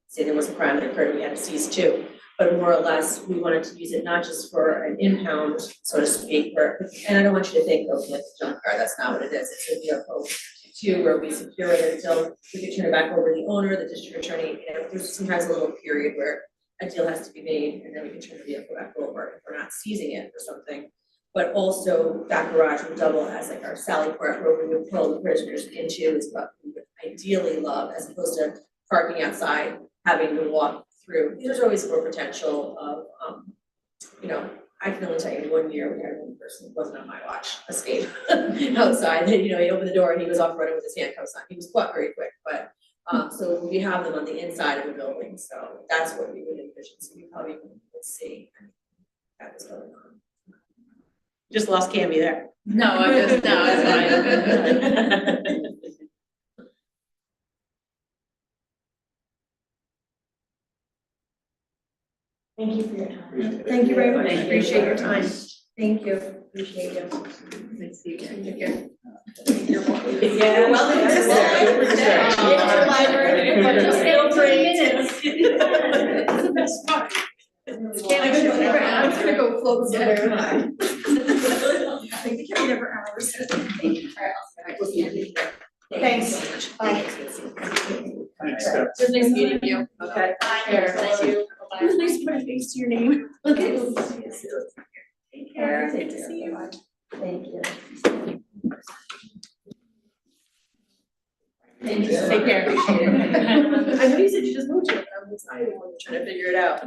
say there was a crime that occurred, we had to seize two. But more or less, we wanted to use it not just for an impound, so to speak, and I don't want you to think of like a junk car, that's not what it is, it's a vehicle too, where we secure it until we can turn it back over to the owner, the district attorney, there's sometimes a little period where a deal has to be made, and then we can turn the vehicle back over if we're not seizing it or something. But also that garage would double as like our sally port where we would pull the prisoners into is what we would ideally love, as opposed to parking outside, having to walk through. There's always more potential of, I can only tell you 1 year we had one person, it wasn't on my watch, escape outside, and he opened the door and he was off running with his handcuffs on. He was caught very quick, but so we have them on the inside of the building, so that's what we would envision, so you probably would see that was going on. Just lost Cammy there. No, it's fine. Thank you for your time. Thank you very much, Thank you. appreciate your time, thank you, appreciate you. Nice to see you again. Take care. Yeah, well, It's the best part. I'm gonna go float somewhere high. I think I'll be there for hours. Thanks. Bye. Thanks, It was nice meeting you. Okay. Thank you. It was nice to put a face to your name. Okay. Take care. Good to see you. Thank you. Thank you. Take care. Appreciate it. I know you said you just moved here, but I'm excited when you're trying to figure it out.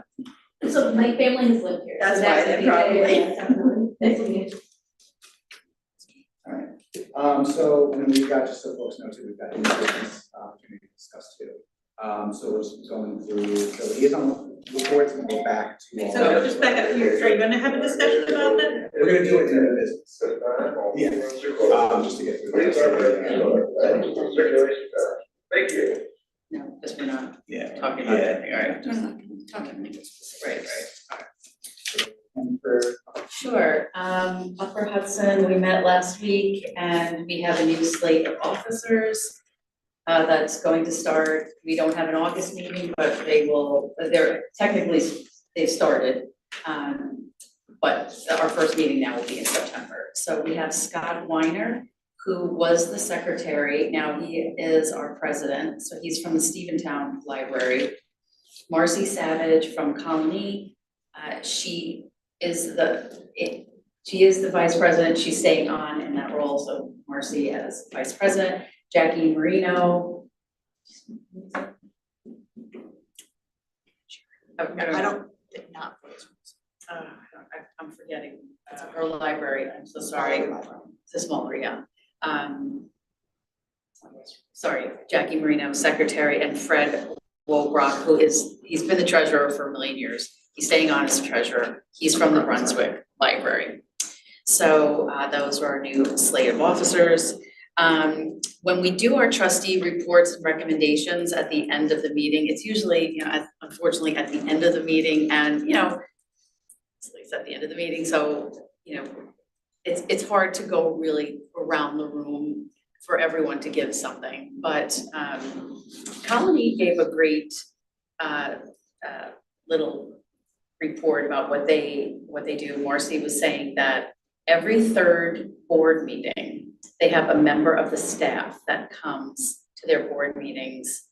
So my family has lived here. That's so why then probably. Nice to meet you. So, and we've got, just so folks know too, we've got business opportunity to discuss too. So we're just going through, so liaison reports and go back to. So just back up here, are you gonna have a discussion about that? We're gonna do it in the business. Yeah, just to get through this. Thank you. No, because we're not Yeah. talking about anything, all right? Right. And for, Sure, Upper Hudson, we met last week and we have a new slate of officers that's going to start. We don't have an August meeting, but they're technically, they've started. But our first meeting now will be in September. So we have Scott Weiner, who was the secretary, now he is our president, so he's from the Steventown Library. Marcy Savage from Colony, she is the vice president, she's staying on in that role, so Marcy as vice president. Jackie Marino. I don't, not. I'm forgetting, her library, I'm so sorry. It's a smaller, yeah. Sorry, Jackie Marino, secretary, and Fred Wolbrock, he's been the treasurer for a million years. He's staying on as treasurer. He's from the Brunswick Library. So those are our new slate of officers. When we do our trustee reports and recommendations at the end of the meeting, it's usually, unfortunately at the end of the meeting, and it's at the end of the meeting, so it's hard to go really around the room for everyone to give something, but Colony gave a great little report about what they do. Marcy was saying that every third board meeting, they have a member of the staff that comes to their board meetings,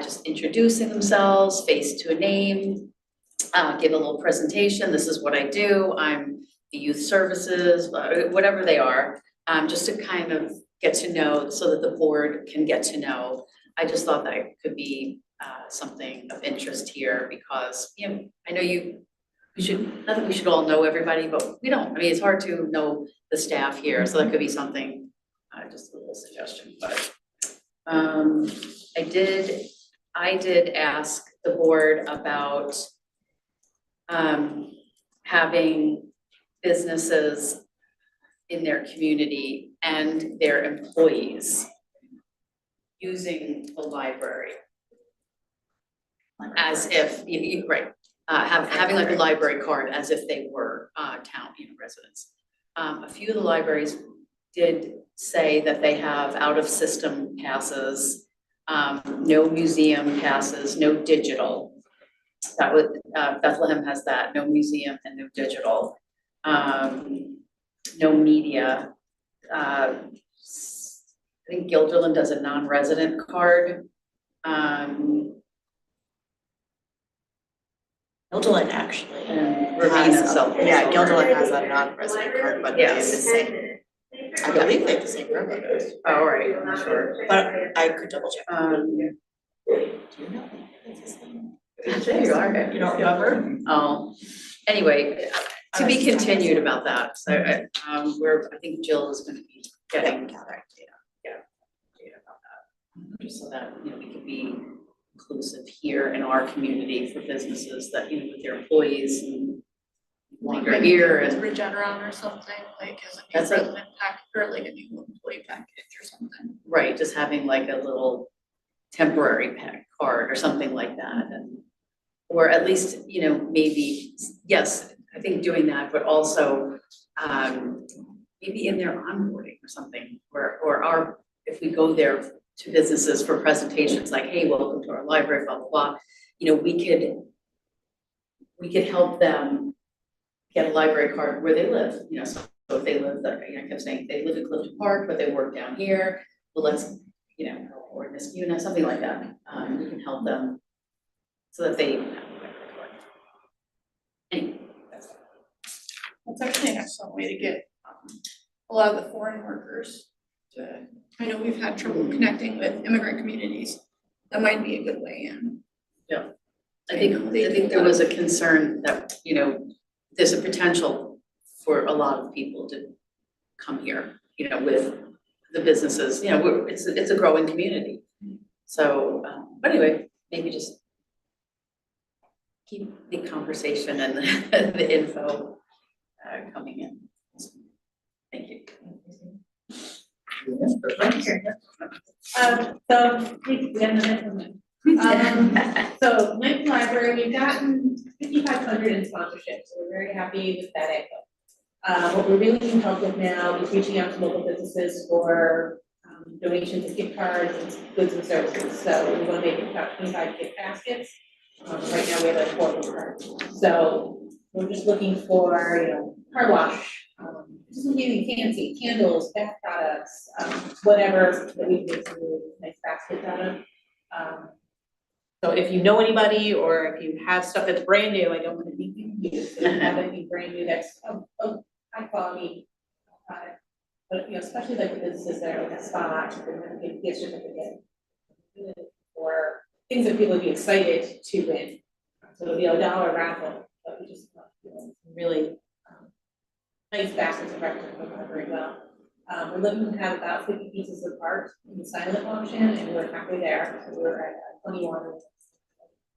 just introducing themselves, face to a name, give a little presentation. This is what I do. I'm the youth services, whatever they are, just to kind of get to know, so that the board can get to know. I just thought that could be something of interest here because, I know not that we should all know everybody, but we don't. I mean, it's hard to know the staff here, so that could be something, just a little suggestion, but I did ask the board about having businesses in their community and their employees using the library as if, right, having like a library card as if they were town residents. A few of the libraries did say that they have out-of-system passes No museum passes, no digital. That would, Bethlehem has that, no museum and no digital. No media. I think Guilderland does a non-resident card. Gilderland actually. And Ravenna self. Yeah, Gilderland has a non-resident card, but they have the Yes. same, I believe they have the same promoters, Oh, all right, I'm not sure. but I could double check. Do Do you know? What's his name? There you are. You don't remember? Oh, anyway, to be continued about that, so, I think Jill is gonna be getting data about that. Just so that, you know, we can be inclusive here in our community for businesses that, you know, with their employees and longer here It's and. Regeneron or something, like as a That's new a- resident pack, or like a new employee package or something. Right, just having like a little temporary pack card or something like that, and, or at least, you know, maybe, yes, I think doing that, but also, maybe in their onboarding or something, or our, if we go there to businesses for presentations, like, hey, welcome to our library, blah, blah, blah, you know, we could help them get a library card where they live, you know, so if they live there, you know, I kept saying, they live in Clifton Park, but they work down here, well, let's, you know, or Niskuna, something like that, we can help them so that they have a library card. Anyway, that's it. That's actually an excellent way to get a lot of the foreign workers to, I know we've had trouble connecting with immigrant communities. That might be a good way in. I think there was a concern that, you know, there's a potential for a lot of people to come here, you know, with the businesses, you know, it's a growing community. So, but anyway, maybe just keep the conversation and the info coming in. Thank you. So, please, we have the next one. So, Lincoln Library, we've gotten 5,500 in sponsorship, so we're very happy with that echo. What we really need help with now is reaching out to local businesses for donations of gift cards and goods and services. So we want to make it about 25 gift baskets. Right now we have like 4 gift cards. So we're just looking for, you know, car wash, just anything fancy, candles, bath products, whatever that we can make some really nice baskets out of. So if you know anybody, or if you have stuff that's brand new, I don't want to be confused, if you have anything brand new that's of high quality product. But, you know, especially like the businesses that are like a spa, and then give gift certificate, or things that people would be excited to win. So it'll be a $1 raffle, but we just, you know, really nice baskets of records very well. We're looking to have about 50 pieces of art in the silent auction, and we're halfway there, so we're at 21.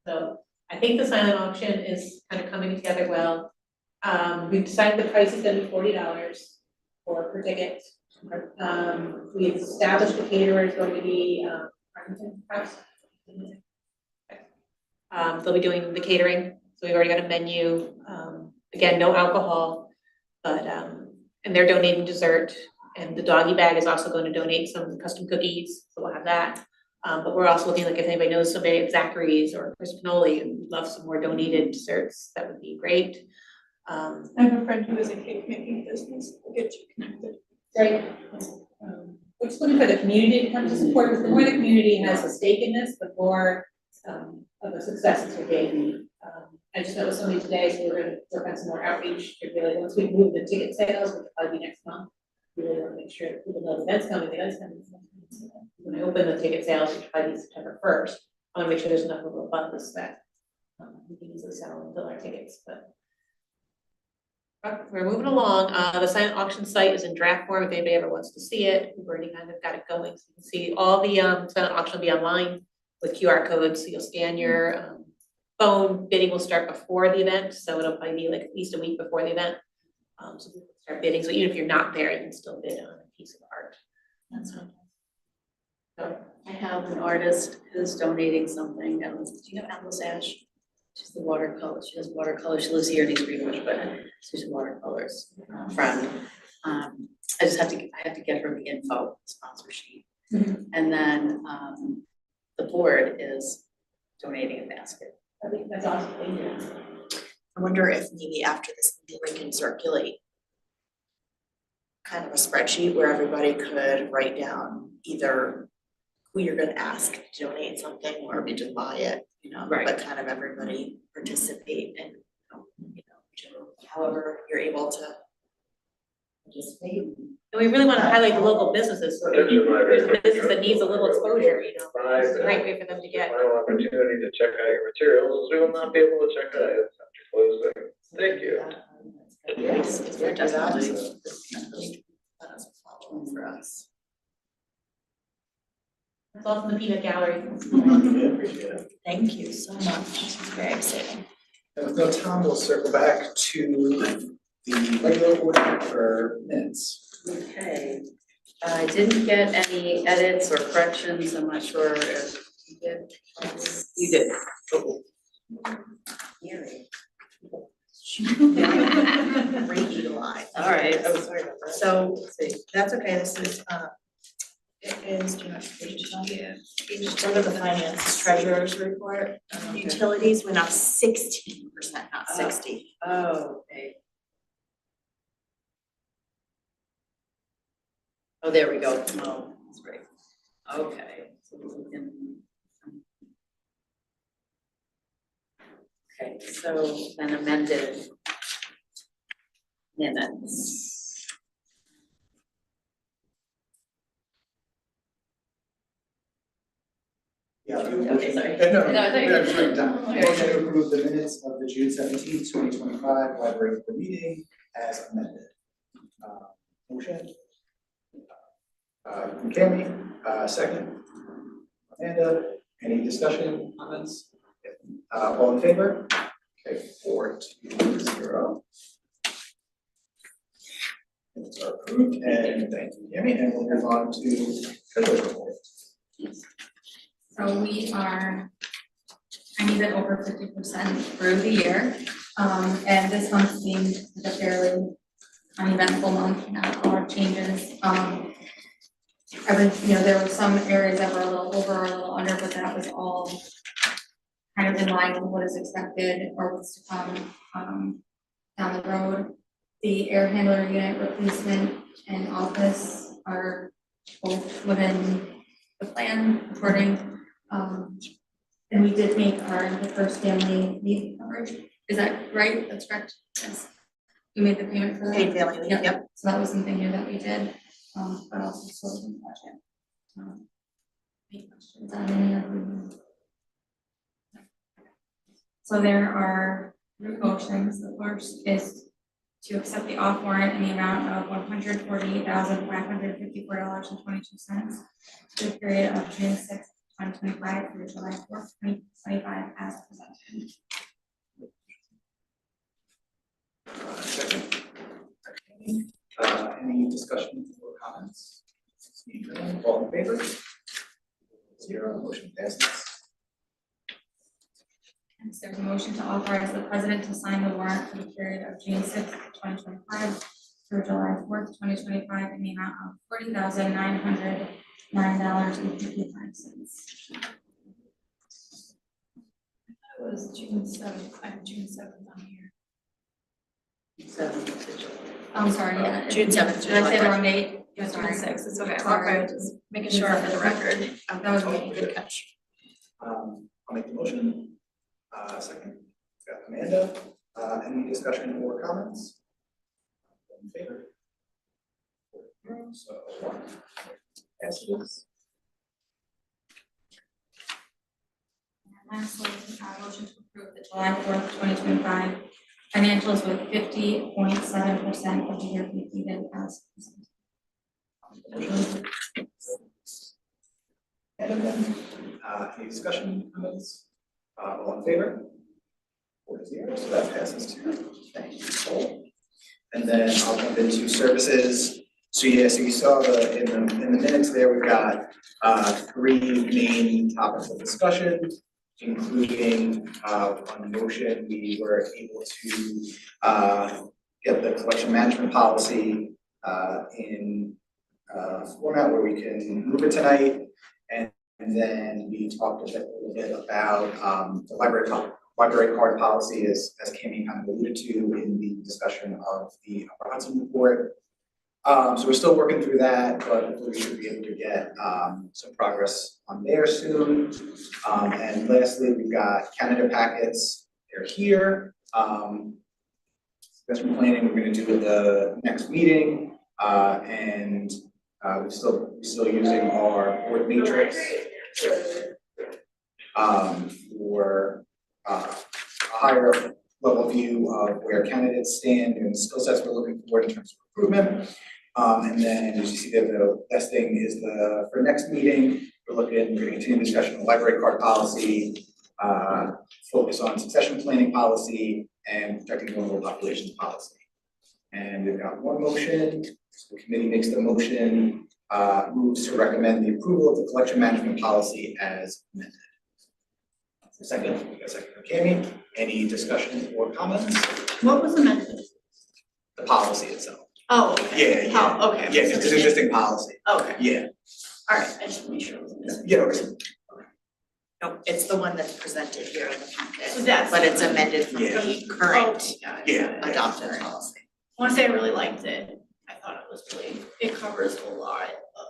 So I think the silent auction is kind of coming together well. We've decided the price is gonna be $40 per ticket. We've established the caterer is going to be Arlington House. They'll be doing the catering, so we've already got a menu, again, no alcohol, but, and they're donating dessert, and the doggy bag is also going to donate some custom cookies, so we'll have that. But we're also looking, like, if anybody knows somebody at Zachary's or Chris Pinoli and would love some more donated desserts, that would be great. I have a friend who has a cake making business, we'll get you connected. Great. We're just looking for the community to come to support, because the more the community has a stake in this, the more of a success it's going to be. I just met with somebody today, so we're gonna work on some more outreach to really, once we move the ticket sales, which will probably be next month, we really want to make sure that people know the event's coming, the event's coming. When I open the ticket sales, which probably be September 1st, I want to make sure there's enough of a buzz that we can easily sell and fill our tickets, but we're moving along. The silent auction site is in draft form. If anybody ever wants to see it, we've already kind of got it going. So you can see all the silent auction will be online with QR codes. So you'll scan your phone. Bidding will start before the event, so it'll probably be like at least a week before the event. So people start bidding. So even if you're not there, you can still bid on a piece of art. That's fantastic. So I have an artist who's donating something. Do you know Alice Ash? She's the watercolor. She does watercolor. She lives here in East Greenwich, but she's a watercolors friend. I have to get her the info sponsor sheet, and then the board is donating a basket. I think that's awesome, thank you. I wonder if maybe after this meeting we can circulate kind of a spreadsheet where everybody could write down either who you're gonna ask to donate something or we just buy it, you know, Right. but kind of everybody participate and, whichever, however you're able to participate. And we really wanna highlight the local businesses, so if there's a business that needs a little exposure, you know, it's a great way for them to get. Final opportunity to check out your materials, we will not be able to check it out after closing. Thank you. Yes, if you're definitely, that is a problem for us. It's also the peanut gallery. Appreciate it. Thank you so much, it's very exciting. And with no time, we'll circle back to the regular order for minutes. Okay, I didn't get any edits or corrections, I'm not sure if you did. You did. Oh. Mary. Great eagle eye. All right, Oh, sorry about that. So, that's okay, this is, it is, do you know what page it's on? It's under the finance treasurer's report. Utilities went up 16%, not 60. Oh, okay. Oh, there we go. Oh, that's great. Okay. So we can. Okay, so then amended minutes. Yeah. Okay, sorry. No, No, I thought you were- just writing down. Okay. Motion to approve the minutes of the June 17th, 2025 library board meeting as amended. Motion. Kami, second. Amanda, any discussion, comments? All in favor? Okay, 4-0. Minutes are approved, and thank you, Kami, and we'll move on to treasurer's report. So we are tiny bit over 50% through the year. And this month seemed like a fairly uneventful month, not a lot of changes. I would, there were some areas that were a little over or a little under, but that was all kind of in line with what is expected or what's to come, down the road. The air handler unit replacement and office are both within the plan according. And we did make the first family leave coverage, is that right? That's correct, yes. We made the payment for that. Paid family leave, yep. So that was something new that we did, but also still in the budget. Any questions on any of them? So there are three motions. The first is to accept the off warrant in the amount of $148,554.22 for the period of June 6th, 2025 through July 4th, 2025 as presented. Second. Any discussion or comments? All in favor? 0, motion passes. Next, there's a motion to authorize the president to sign the warrant for the period of June 6th, 2025 through July 4th, 2025 in the amount of $40,909.55. It was June 7th, I have June 7th on here. I'm sorry, yeah. June 7th to Did I say the July wrong date? Yeah, June Sorry. 6th, it's okay, Sorry. I'm just making sure for the record. That was me. Good catch. I'll make the motion. Second. Got Amanda. Any discussion or comments? All in favor? 4-0, so passes. And lastly, motion to approve the July 4th, 2025 financials with 50.7% of the year completed as presented. And then, any discussion, comments? All in favor? 4-0, so that passes too. Thank you, Nicole. And then I'll jump into services. So yeah, so you saw in the minutes there, we've got three main topics of discussion, including on the motion, we were able to get the collection management policy in format where we can move it tonight. And And then we talked a little bit about the library card policy, as Kimmy kind of alluded to in the discussion of the Upper Hudson report. So we're still working through that, but we should be able to get some progress on there soon. And lastly, we've got candidate packets. They're here. Discussion planning we're going to do at the next meeting, and we're still using our board matrix for a higher level view of where candidates stand and skill sets we're looking for in terms of improvement. And then as you see there, the last thing is for next meeting, we're going to continue discussion on library card policy, focus on succession planning policy, and protecting vulnerable populations policy. And we've got one motion. So the committee makes the motion, moves to recommend the approval of the collection management policy as amended. Second, we got a second from Kami. Any discussion or comments? What was amended? The policy itself. Oh, okay. Yeah. Oh, okay. Yeah, it's an existing policy. Okay, Yeah. all right, I just want to make sure it was missing. Yeah, okay. No, it's the one that's presented here in the packet. So that's- But it's amended from Yeah. the current Okay, got it, Yeah. got it. adopted policy. I want to say I really liked it. I thought it was it covers a lot of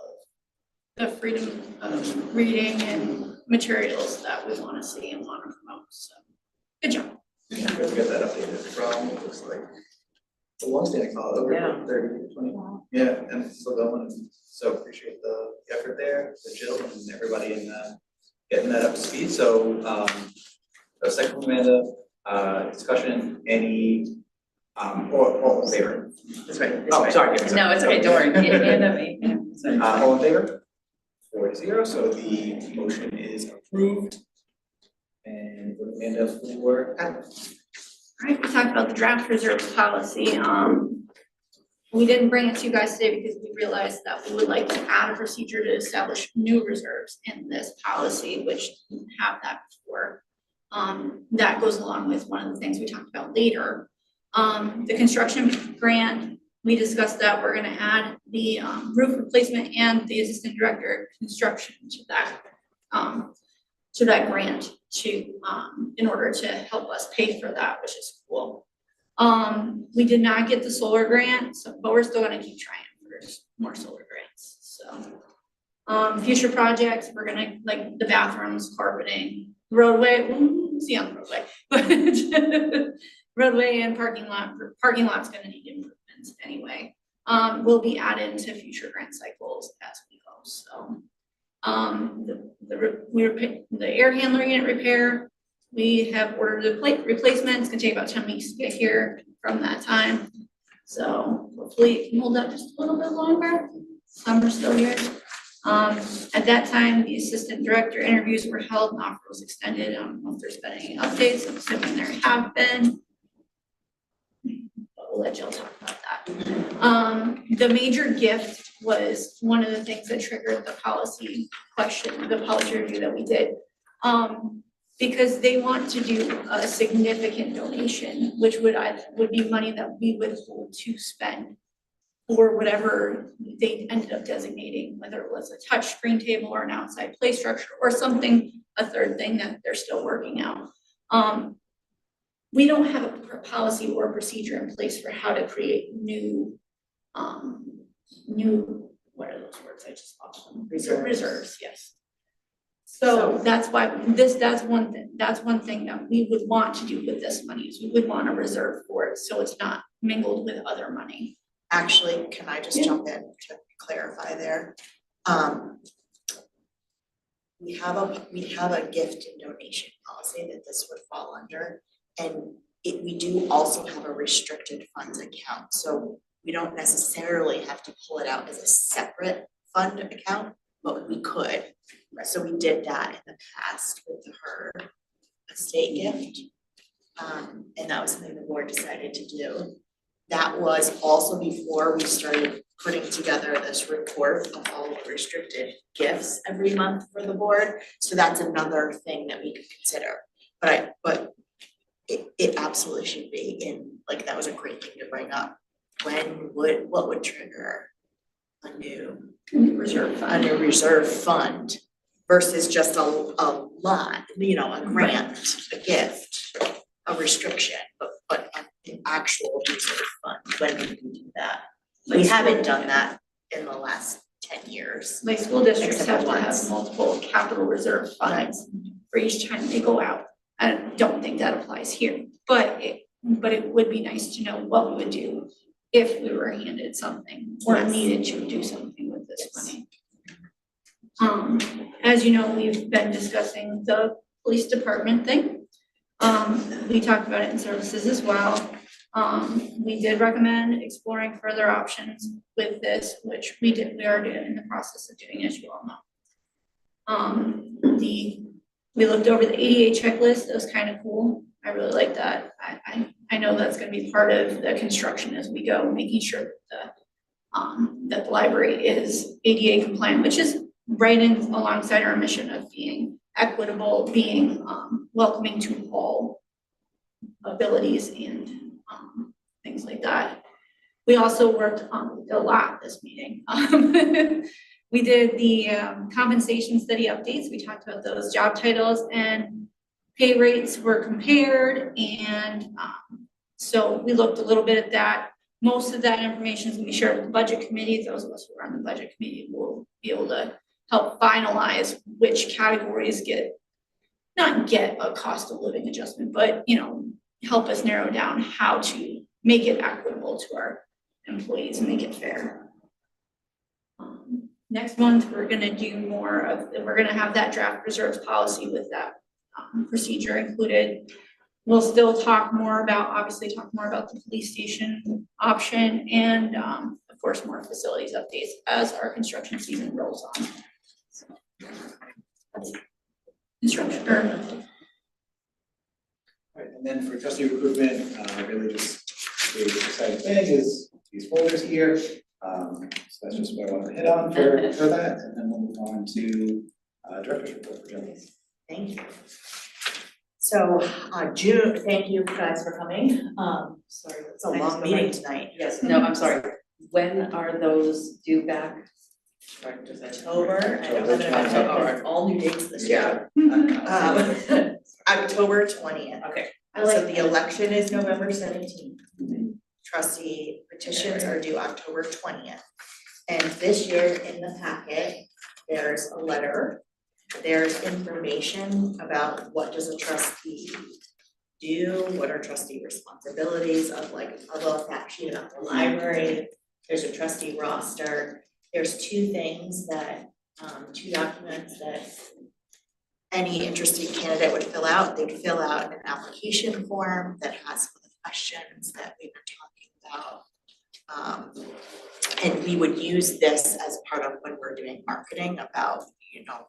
the freedom of reading and materials that we want to see and want to promote, so, good job. We'll get that updated from, it looks like, a long-standing follow, over Yeah. 30, 20. Yeah, and it's still going, and so appreciate the effort there, the Jill and everybody in getting that up to speed. So, a second from Amanda, discussion, any, all in favor? That's right. Oh, sorry. Kim, No, it's okay, don't worry. Hand up me. All in favor? 4-0, so the motion is approved. And Amanda for Adam. All right, we talked about the draft reserves policy. We didn't bring it to you guys today because we realized that we would like to add a procedure to establish new reserves in this policy, which didn't have that before. That goes along with one of the things we talked about later. The construction grant, we discussed that we're gonna add the roof replacement and the assistant director of construction to that grant in order to help us pay for that, which is cool. We did not get the solar grant, but we're still gonna keep trying for more solar grants, so. Future projects, we're gonna, like the bathrooms, carpeting, roadway, we'll see on the roadway, but roadway and parking lot's gonna need improvements anyway. Will be added to future grant cycles as we go, so. The air handler unit repair, we have ordered the plate replacement. It's gonna take about 10 weeks to get here from that time. So hopefully it can hold up just a little bit longer. Summer's still here. At that time, the assistant director interviews were held and offer was extended. I don't know if there's been any updates, I'm assuming there have been. But we'll let Jill talk about that. The major gift was one of the things that triggered the policy question, the policy review that we did. Because they want to do a significant donation, which would be money that we would hold to spend for whatever they ended up designating, whether it was a touch screen table or an outside play structure or something, a third thing that they're still working out. We don't have a policy or a procedure in place for how to create new, what are those words? I just lost them. Reserves, yes. So that's why that's one thing that we would want to do with this money is we would want to reserve for it, so it's not mingled with other money. Actually, can I just jump in to clarify there? We have a gift and donation policy that this would fall under. And we do also have a restricted funds account, so we don't necessarily have to pull it out as a separate fund account, but we could. So we did that in the past with her estate gift. And that was something the board decided to do. That was also before we started putting together this report of all the restricted gifts every month for the board. So that's another thing that we could consider. But it absolutely should be in, like, that was a great thing to bring up. What would trigger a new reserve fund versus just a lot, you know, a grant, a gift, a restriction, but an actual reserve fund, when we can do that. We haven't done that in the last 10 years. Like school districts Except have for to have once. multiple capital reserve funds for each time they go out. I don't think that applies here, but it would be nice to know what we would do if we were handed something or Yes. needed to do something with this money. As you know, we've been discussing the police department thing. We talked about it in services as well. We did recommend exploring further options with this, which we are in the process of doing, as you all know. We looked over the ADA checklist. It was kind of cool. I really like that. I know that's gonna be part of the construction as we go, making sure that the library is ADA compliant, which is right in alongside our mission of being equitable, being welcoming to all abilities and things like that. We also worked on a lot this meeting. We did the compensation study updates. We talked about those job titles and pay rates were compared, and so we looked a little bit at that. Most of that information is gonna be shared with the budget committee. Those of us who are on the budget committee will be able to help finalize which categories not get a cost of living adjustment, but, you know, help us narrow down how to make it equitable to our employees and make it fair. Next month, we're gonna have that draft reserves policy with that procedure included. We'll still talk more about the police station option and, of course, more facilities updates as our construction season rolls on. So, that's construction, Right, and then for trustee recruitment, really just the exciting thing is these folders here. So that's just what I wanted to hit on for that, and then we'll move on to director's report for Jen. Thank you. So, June, thank you guys for coming. Sorry. It's a long meeting tonight. Yes, no, I'm sorry. When are those due back? October, I don't have it in my October. all right, all new dates this year. October 20th. Okay. So the election is November 17th. Trustee petitions are due October 20th. And this year in the packet, there's a letter, there's information about what does a trustee do, what are trustee responsibilities of like a little fact sheet about the library. There's a trustee roster. There's two documents that any interested candidate would fill out. They'd fill out an application form that has some of the questions that we've been talking about. And we would use this as part of when we're doing marketing about, you know,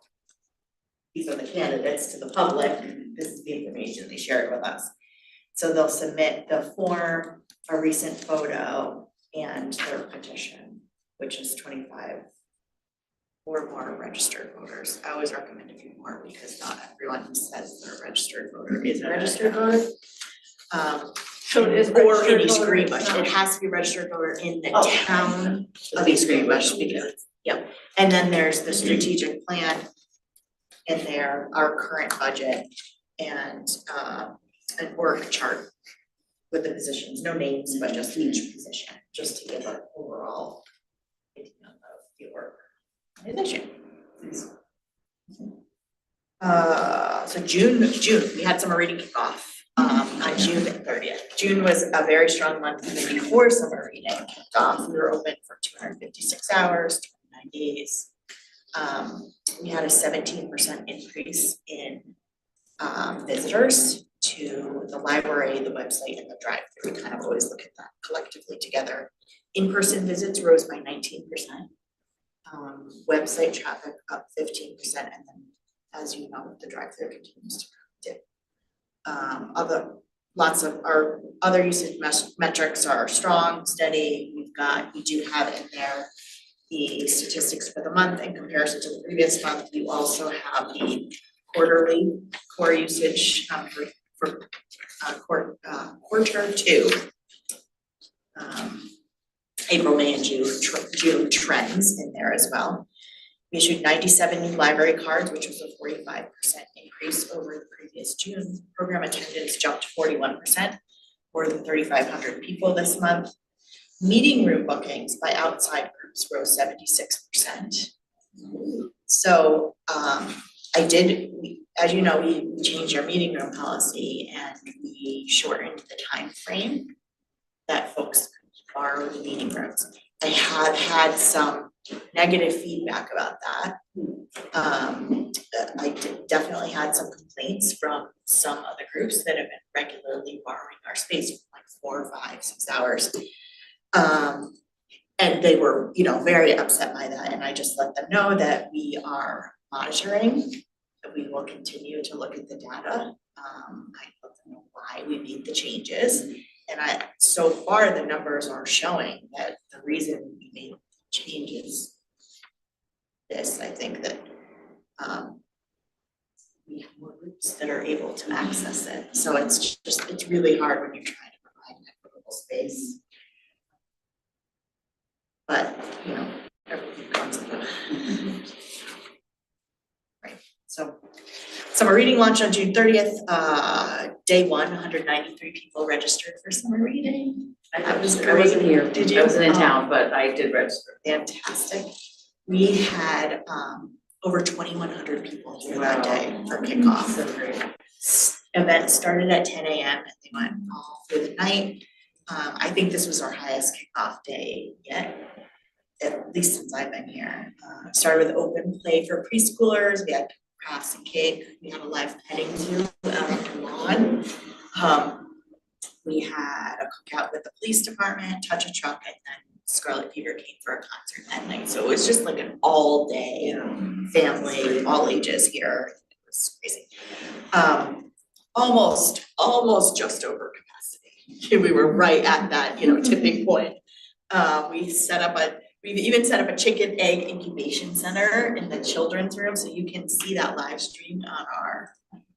these are the candidates to the public, this is the information they shared with us. So they'll submit the form, a recent photo, and their petition, which is 25 or more registered voters. I always recommend a few more because not everyone who says they're a registered voter is a registered voter. So it is or in registered East voter, Greenbush, it's not- it has to be registered voter in the town of East Greenbush because, yep. And then there's the strategic plan in there, our current budget, and an org chart with the positions, no names, but just each position, just to give an overall idea of the org organization. So June, we had summer reading kickoff on June 30th. June was a very strong month even before summer reading kicked off. We were open for 256 hours, 29 days. We had a 17% increase in visitors to the library, the website, and the drive-thru. We kind of always look at that collectively together. In-person visits rose by 19%. Website traffic up 15%, and then, as you know, the drive-thru continues to dip. Lots of our other usage metrics are strong, steady. We do have in there the statistics for the month in comparison to the previous month. You also have the quarterly core usage for quarter two. April, May, and June trends in there as well. We issued 97 new library cards, which was a 45% increase over the previous June. Program attendance jumped 41%, more than 3,500 people this month. Meeting room bookings by outside groups rose 76%. So as you know, we changed our meeting room policy and we shortened the time frame that folks could borrow the meeting rooms. I have had some negative feedback about that. Definitely had some complaints from some other groups that have been regularly borrowing our space for like 4, 5, 6 hours. And they were, very upset by that, and I just let them know that we are monitoring, that we will continue to look at the data. I let them know why we made the changes, and so far the numbers are showing that the reason we made changes this, I think that we have more groups that are able to access it. So it's really hard when you're trying to provide an equitable space. But, everything comes with it. Right, so summer reading launched on June 30th. Day 193 people registered for summer reading. That was great. I wasn't here. Did you? I wasn't in town, but I did register. Fantastic. We had over 2,100 people here that day for kickoff. So great. Event started at 10 a.m. and they went all through the night. I think this was our highest kickoff day yet, at least since I've been here. Started with open play for preschoolers. We had crafts and cake. We had a live petting zoo out on the lawn. We had a cookout with the police department, touch a truck, and then Scarlet Fever came for a concert that night. So it was just like an all day family, all ages here. It was crazy. Almost just over capacity. We were right at that, tipping point. We've even set up a chicken egg incubation center in the children's room, so you can see that live stream on our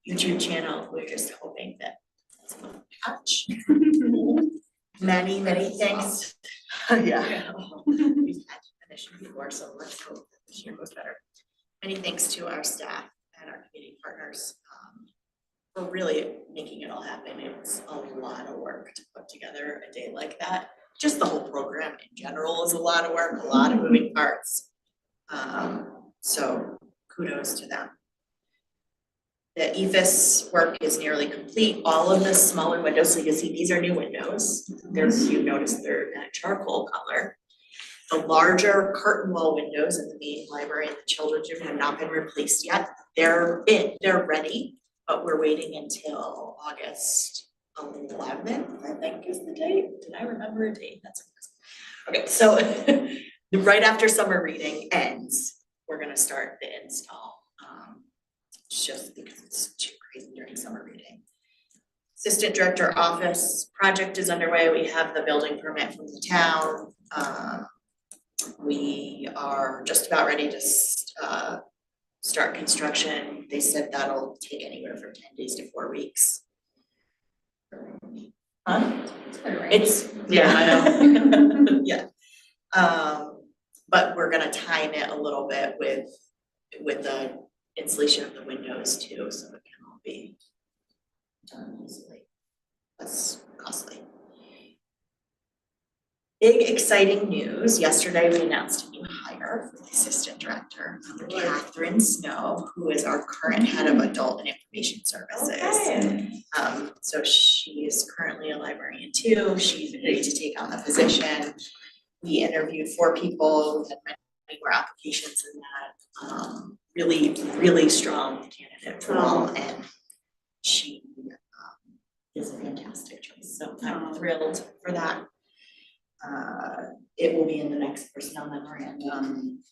YouTube channel. We're just hoping that it's a little catch. Many thanks. Yeah. We've had an issue before, so let's hope that this year goes better. Many thanks to our staff and our community partners for really making it all happen. It's a lot of work to put together a day like that. Just the whole program in general is a lot of work, a lot of moving parts. So kudos to them. The EFS work is nearly complete. All of the smaller windows, so you can see these are new windows. You notice they're that charcoal color. The larger curtain wall windows in the main library and the children's room have not been replaced yet. They're ready, but we're waiting until August 11th, I think is the date. Did I remember a date? That's okay. So right after summer reading ends, we're gonna start the install. Just because it's too crazy during summer reading. Assistant Director Office project is underway. We have the building permit from the town. We are just about ready to start construction. They said that'll take anywhere from 10 days to 4 weeks. Huh? It's, yeah, I know. Yeah. But we're gonna time it a little bit with the installation of the windows too, so it can all be done easily, less costly. Big exciting news. Yesterday we announced a new hire for the assistant director, Catherine Snow, who is our current head of adult and information services. Okay. So she is currently a librarian too. She's agreed to take on the position. We interviewed 4 people. We had many more applications than that. Really strong candidate for all, and she is a fantastic choice. So I'm thrilled for that. It will be in the next personnel memorandum.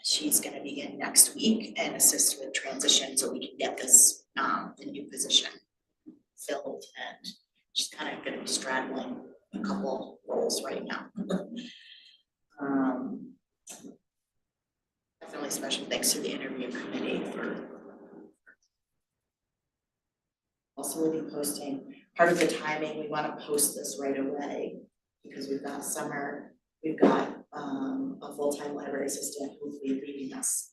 She's going to begin next week and assist with transition so we can get this the new position filled, and she's kind of going to be straddling a couple roles right now. Definitely special thanks to the interview committee for also we'll be posting. Part of the timing, we want to post this right away because we've got summer, we've got a full-time library assistant who will be leaving us,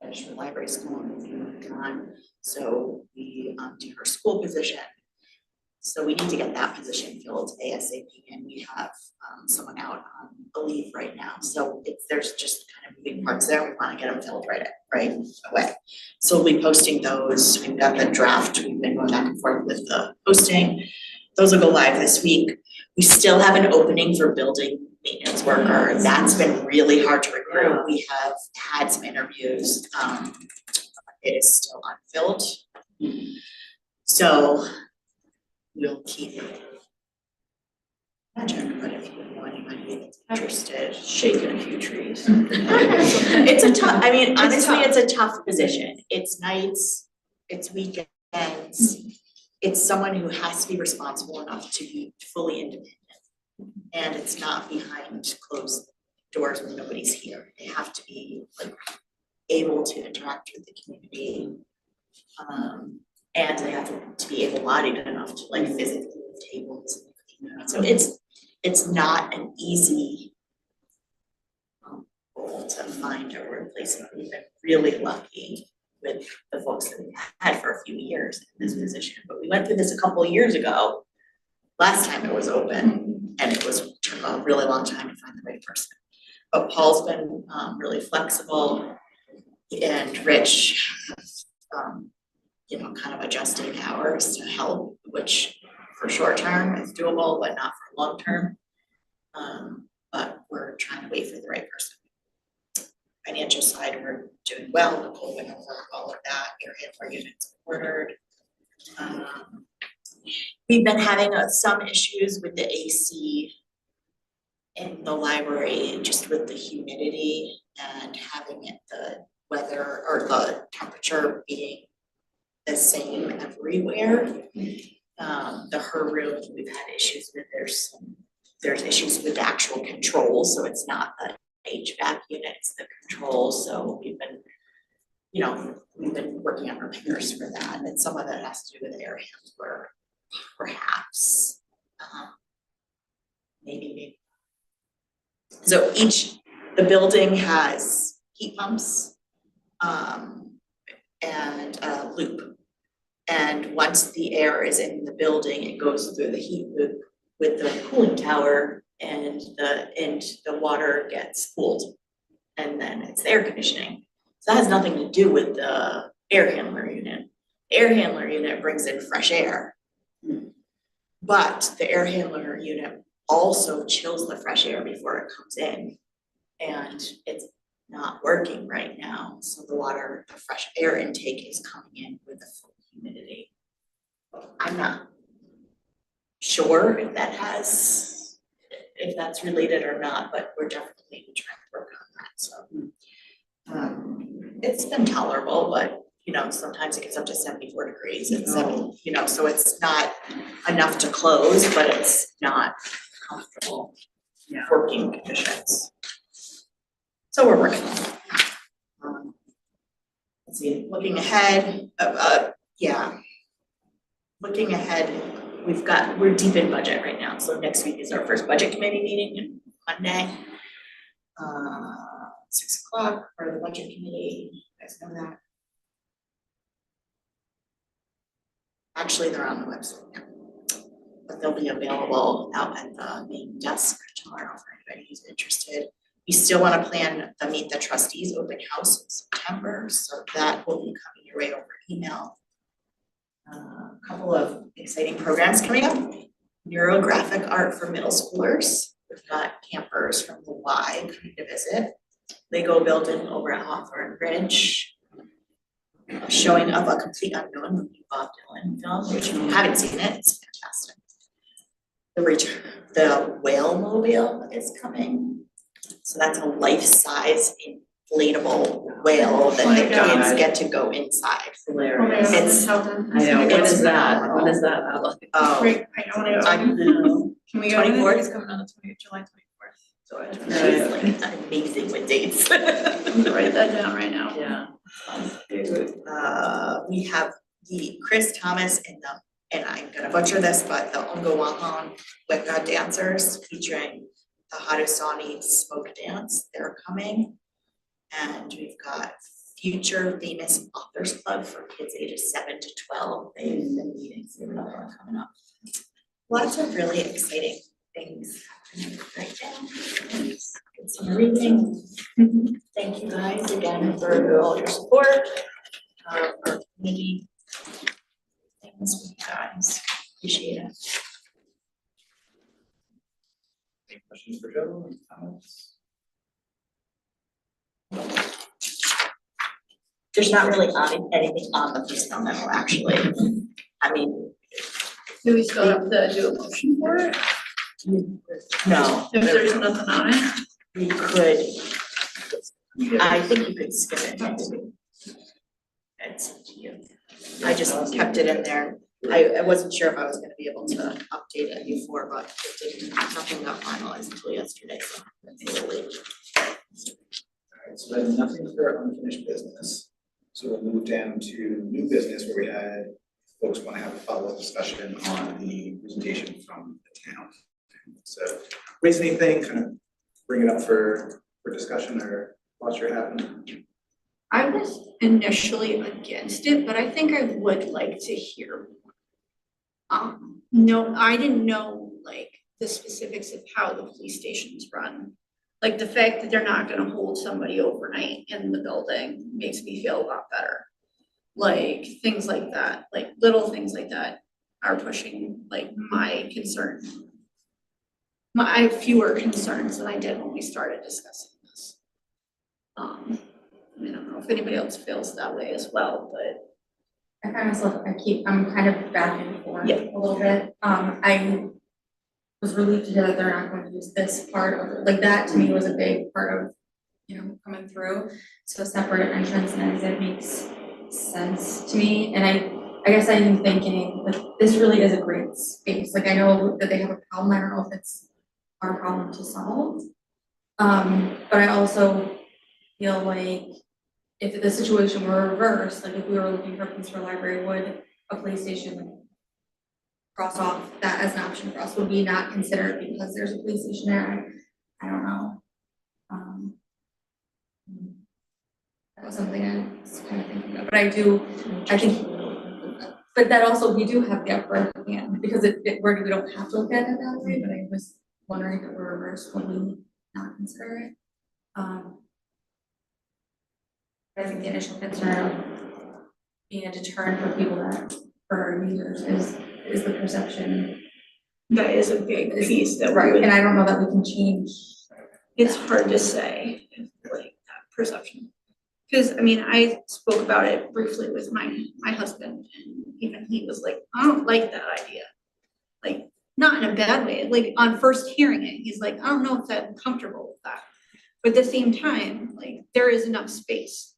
finish her library school and be gone. So we do her school position. So we need to get that position filled ASAP, and we have someone out on a leave right now. So there's just kind of moving parts there. We want to get them filled right away. So we'll be posting those. We've got the draft. We've been going back and forth with the posting. Those will go live this week. We still have an opening for building maintenance worker. That's been really hard to recruit. We have had some interviews. It is still unfilled. So we'll keep magic, but if you know anybody that's interested, Shaking a few trees. it's a tough, I mean, honestly, it's a tough position. It's nights, it's weekends. It's someone who has to be responsible enough to be fully independent. And it's not behind closed doors when nobody's here. They have to be like able to interact with the community. And they have to be able-bodied enough to like physically move tables and everything. So it's not an easy goal to find or replace. We've been really lucky with the folks that we've had for a few years in this position. But we went through this a couple of years ago, last time it was open, and it took a really long time to find the right person. But Paul's been really flexible, and Rich kind of adjusting hours to help, which for short term is doable, but not for long term. But we're trying to wait for the right person. Financial side, we're doing well. Nicole went over all of that. Air handler units ordered. We've been having some issues with the AC in the library, just with the humidity and having the weather or the temperature being the same everywhere. Her room, we've had issues with, there's issues with the actual controls, so it's not the HVAC unit, it's the controls. So we've been working on repairs for that, and some of that has to do with air handler, perhaps. Maybe. So the building has heat pumps and a loop. And once the air is in the building, it goes through the heat loop with the cooling tower, and the water gets cooled, and then it's the air conditioning. So that has nothing to do with the air handler unit. The air handler unit brings in fresh air, but the air handler unit also chills the fresh air before it comes in, and it's not working right now. So the fresh air intake is coming in with the full humidity. I'm not sure if that's related or not, but we're definitely trying to work on that. So it's been tolerable, but sometimes it gets up to 74 degrees. It's so it's not enough to close, but it's not comfortable working conditions. So we're working on it. Let's see, looking ahead, we're deep in budget right now. So next week is our first budget committee meeting on Monday. 6 o'clock for the budget committee. You guys know that. Actually, they're on the website now, but they'll be available out at the main desk tomorrow for anybody who's interested. We still want to plan the Meet the Trustees open house in September, so that will be coming your way over email. A couple of exciting programs coming up. Neurographic art for middle schoolers. We've got campers from the Y coming to visit. Lego building over at Hawthorne Ridge. Showing of A Complete Unknown, the Bob Dylan film, which if you haven't seen it, it's fantastic. The whale mobile is coming. So that's a life-size inflatable whale that the kids get to go inside. Hilarious. It's, I know, when is that? When is that? oh, Great, I wanna go. I know. Can we go? 24th? It's coming on the July 24th. So I just She's like amazing with dates. I'm gonna write that down right now. Yeah. We have the Chris Thomas and I'm gonna butcher this, but the Ongo Wahon Wicca dancers featuring the Haudenosaunee Smoke Dance, they're coming. And we've got Future Famous Authors Club for kids ages 7 to 12. They've been meeting, so we have another one coming up. Lots of really exciting things happening right now. It's reading. Thank you guys again for all your support, our community. Things with you guys, appreciate it. Any questions for Joe? Any comments? There's not really anything on the personnel memo, actually. I mean, Do we still have to do a motion for it? no, If there's nothing on it? we could, I think you could skip it. It's up to you. I just kept it in there. I wasn't sure if I was gonna be able to update it before, but it didn't, nothing got finalized until yesterday, so that's a little late. Alright, so then nothing for unfinished business. So we'll move down to new business where we had folks want to have a follow-up discussion on the presentation from the town. So raise anything, kind of bring it up for discussion or thoughts you're having. I was initially against it, but I think I would like to hear more. No, I didn't know like the specifics of how the police stations run. Like the fact that they're not gonna hold somebody overnight in the building makes me feel a lot better. Like things like that, like little things like that are pushing like my concern. I have fewer concerns than I did when we started discussing this. I mean, I don't know if anybody else feels that way as well, but. I find myself, I'm kind of back and forth Yeah. a little bit. I was relieved to hear that they're not going to use this part of it. Like that to me was a big part of, you know, coming through. So separate entrance and exit makes sense to me. And I guess I'm thinking like this really is a great space. Like I know that they have a problem. I don't know if it's our problem to solve. But I also feel like if the situation were reversed, like if we were looking for a place for a library, would a police station cross off that as an option for us? Would we not consider it because there's a police station there? I don't know. That was something I was kind of thinking about, but I think, but that also, we do have the upper hand because we don't have to look at it that way, but I was wondering if it were reversed, would we not consider it? I think the initial concern of being a deterrent for people for our users is the perception. That is a big piece that Right, and I don't know that we can change. It's hard to say, like, that perception. Because, I mean, I spoke about it briefly with my husband, and even he was like, I don't like that idea. Like, not in a bad way, like, on first hearing it, he's like, I don't know if I'm comfortable with that. But at the same time, like, there is enough space.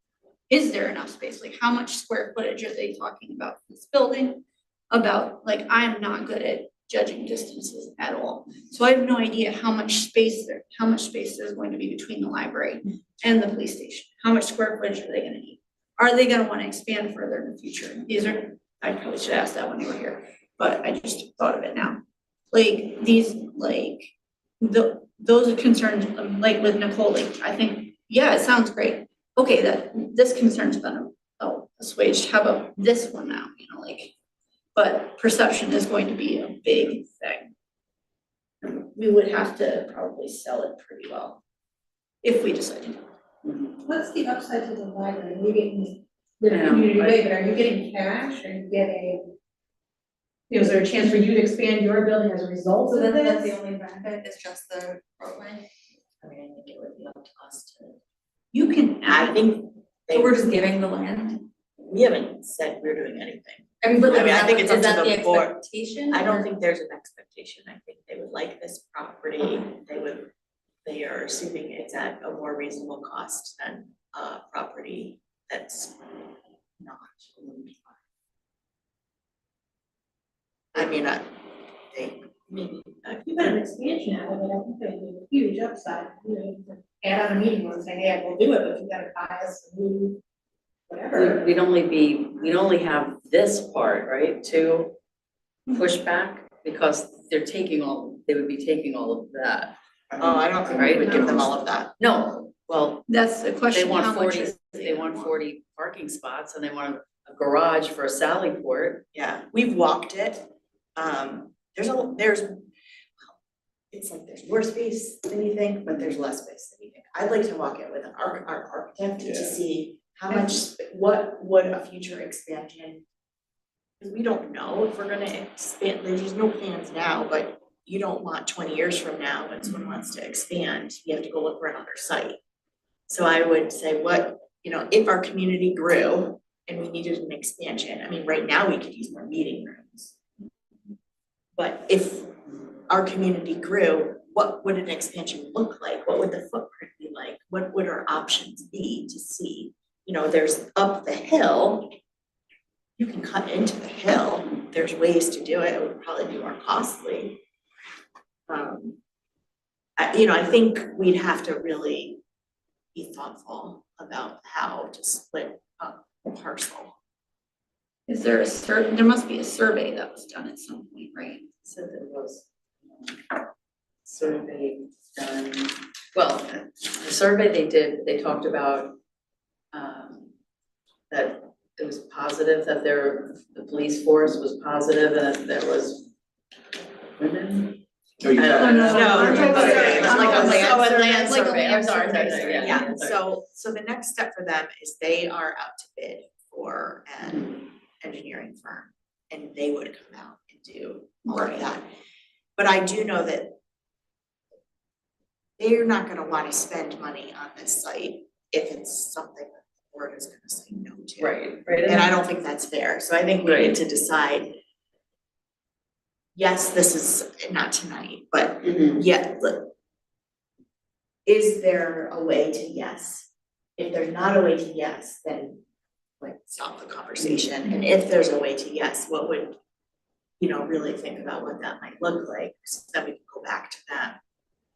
Is there enough space? Like, how much square footage are they talking about for this building? About, like, I'm not good at judging distances at all. So I have no idea how much space there's going to be between the library and the police station. How much square footage are they gonna need? Are they gonna wanna expand further in the future? I probably should ask that when you were here, but I just thought of it now. Like these, like, those are concerns, like with Nicole, like, I think, yeah, it sounds great. Okay, this concern's been assuaged. How about this one now, you know, like, but perception is going to be a big thing. We would have to probably sell it pretty well if we decided. What's the upside to the library? Are you getting the community way, but are you getting cash? Are you getting, you know, is there a chance for you to expand your building as a result So of that's this? the only benefit, is just the roadway. I mean, I think it would be up to us to, You can I add, think So we're just giving the land. we haven't said we're doing anything. I mean, but I mean, I think it's up is to that the the board. expectation? I don't or- think there's an expectation. I think they would like this property. They are assuming it's at a more reasonable cost than a property that's not. I mean, I think maybe. If you got an expansion out of it, I think there'd be a huge upside, you know, you can add on a meeting and say, hey, we'll do it, but you gotta buy us a new whatever. We'd only have this part, right, to push back, because they would be taking all of that. Oh, I don't think we would give them all of that. No, well, That's the they question, how want much 40, are they want 40 parking spots and they want a garage for a sally port. Yeah, we've walked it. It's like there's more space than you think, but there's less space than you think. I'd like to walk it with our architect to see how much, what would a future expansion. Because we don't know if we're gonna expand, there's no plans now, but you don't want 20 years from now when someone wants to expand, you have to go look for another site. So I would say if our community grew and we needed an expansion, I mean, right now we could use more meeting rooms. But if our community grew, what would an expansion look like? What would the footprint be like? What would our options be to see? There's up the hill, you can cut into the hill. There's ways to do it. It would probably be more costly. I think we'd have to really be thoughtful about how to split up a parcel. Is there there must be a survey that was done at some point, right? Said there was survey done, well, the survey they did, they talked about that it was positive that the police force was positive and that there was women. No, you- I don't know. No, I'm talking about it's like a land like a survey. land Sorry, survey. Yeah, sorry. so the next step for them is they are out to bid for an engineering firm. And they would come out and do all of that. But I do know that they're not gonna wanna spend money on this site if it's something that the board is gonna say no to. Right. And I don't think that's fair, so I think we need to decide. Yes, this is not tonight, but look. Is there a way to yes? If there's not a way to yes, then stop the conversation, and if there's a way to yes, what would, really think about what that might look like, so that we can go back to them.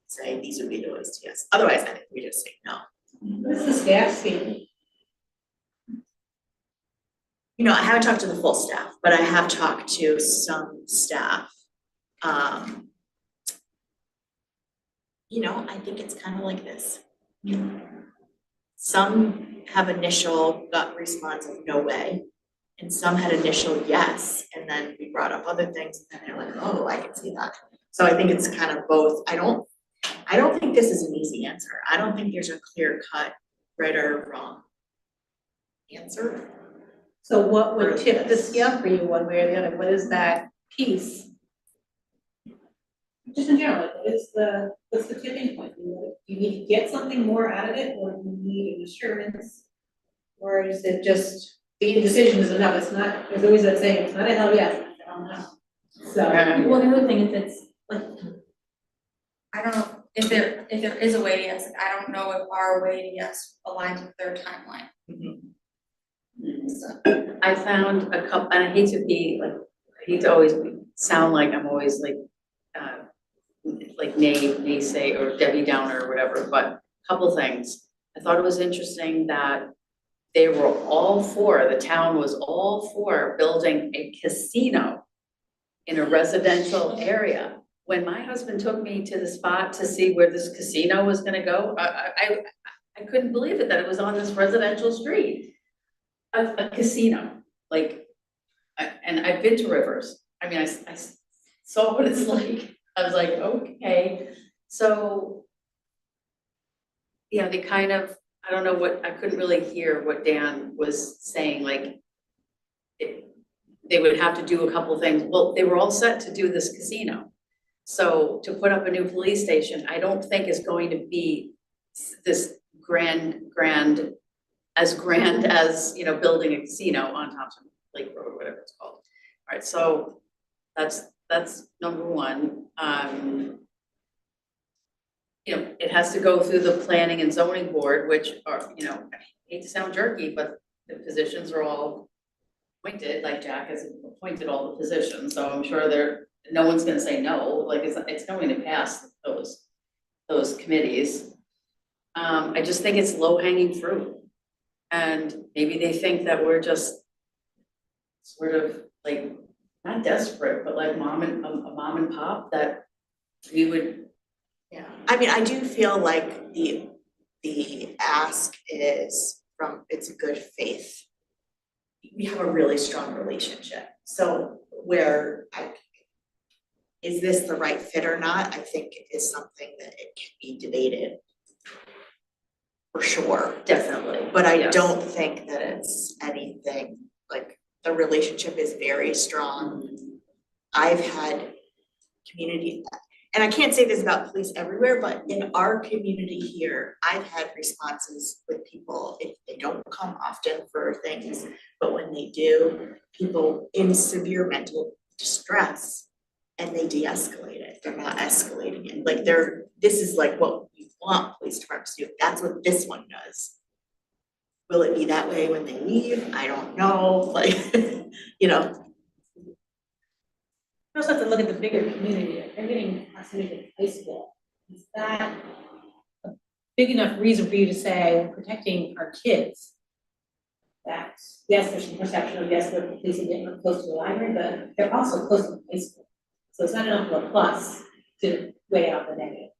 Say, these would be the ways to yes, otherwise I think we just say no. What's the staff speaking? I haven't talked to the full staff, but I have talked to some staff. I think it's kind of like this. Some have initial gut response of no way, and some had initial yes, and then we brought up other things, and then they're like, oh, I can see that. So I think it's kind of both. I don't think this is an easy answer. I don't think there's a clear cut right or wrong answer. So what would tip the scale for you one way or the other? What is that piece? Just in general, what's the tipping point? Do you need to get something more out of it, or do you need an assurance? Or is it just the decision is enough? It's not, there's always that saying, it's not a hell yes, it's a hell no. So. Well, the other thing is it's like, I don't know if there is a way to yes, I don't know if our way to yes aligns with their timeline. So. I found a couple, and I hate to always sound like I'm always naysay or Debbie Downer or whatever, but a couple things. I thought it was interesting that they were the town was all for building a casino in a residential area. When my husband took me to the spot to see where this casino was gonna go, I couldn't believe it that it was on this residential street. A casino, and I've been to Rivers. I mean, I saw what it's like. I was like, okay, so. Yeah, they kind of, I don't know I couldn't really hear what Dan was saying, they would have to do a couple things. Well, they were all set to do this casino. So to put up a new police station, I don't think is going to be this grand as building a casino on Thompson Lake Road, whatever it's called. All right, so that's number one. It has to go through the planning and zoning board, which are, I hate to sound jerky, but the positions are all appointed, like Jack has appointed all the positions, so I'm sure no one's gonna say no, it's going to pass those committees. I just think it's low hanging fruit. And maybe they think that we're just sort of not desperate, but like a mom and pop that we would I mean, I do feel like the ask is it's a good faith. We have a really strong relationship, so is this the right fit or not? I think it is something that it can be debated. For sure. Definitely. But I Yes. don't think that it's anything, like, the relationship is very strong. I've had community, and I can't say this about police everywhere, but in our community here, I've had responses with people, if they don't come often for things, but when they do, people in severe mental distress, and they de-escalate it, they're not escalating it, like this is like what we want police departments to do, that's what this one does. Will it be that way when they leave? I don't know, like, you know. You also have to look at the bigger community, if they're getting proximity to high school, is that a big enough reason for you to say, we're protecting our kids? That, yes, there's some perception of, yes, we're policing getting close to the library, but they're also close to the high school. So it's not enough of a plus to weigh out the negative.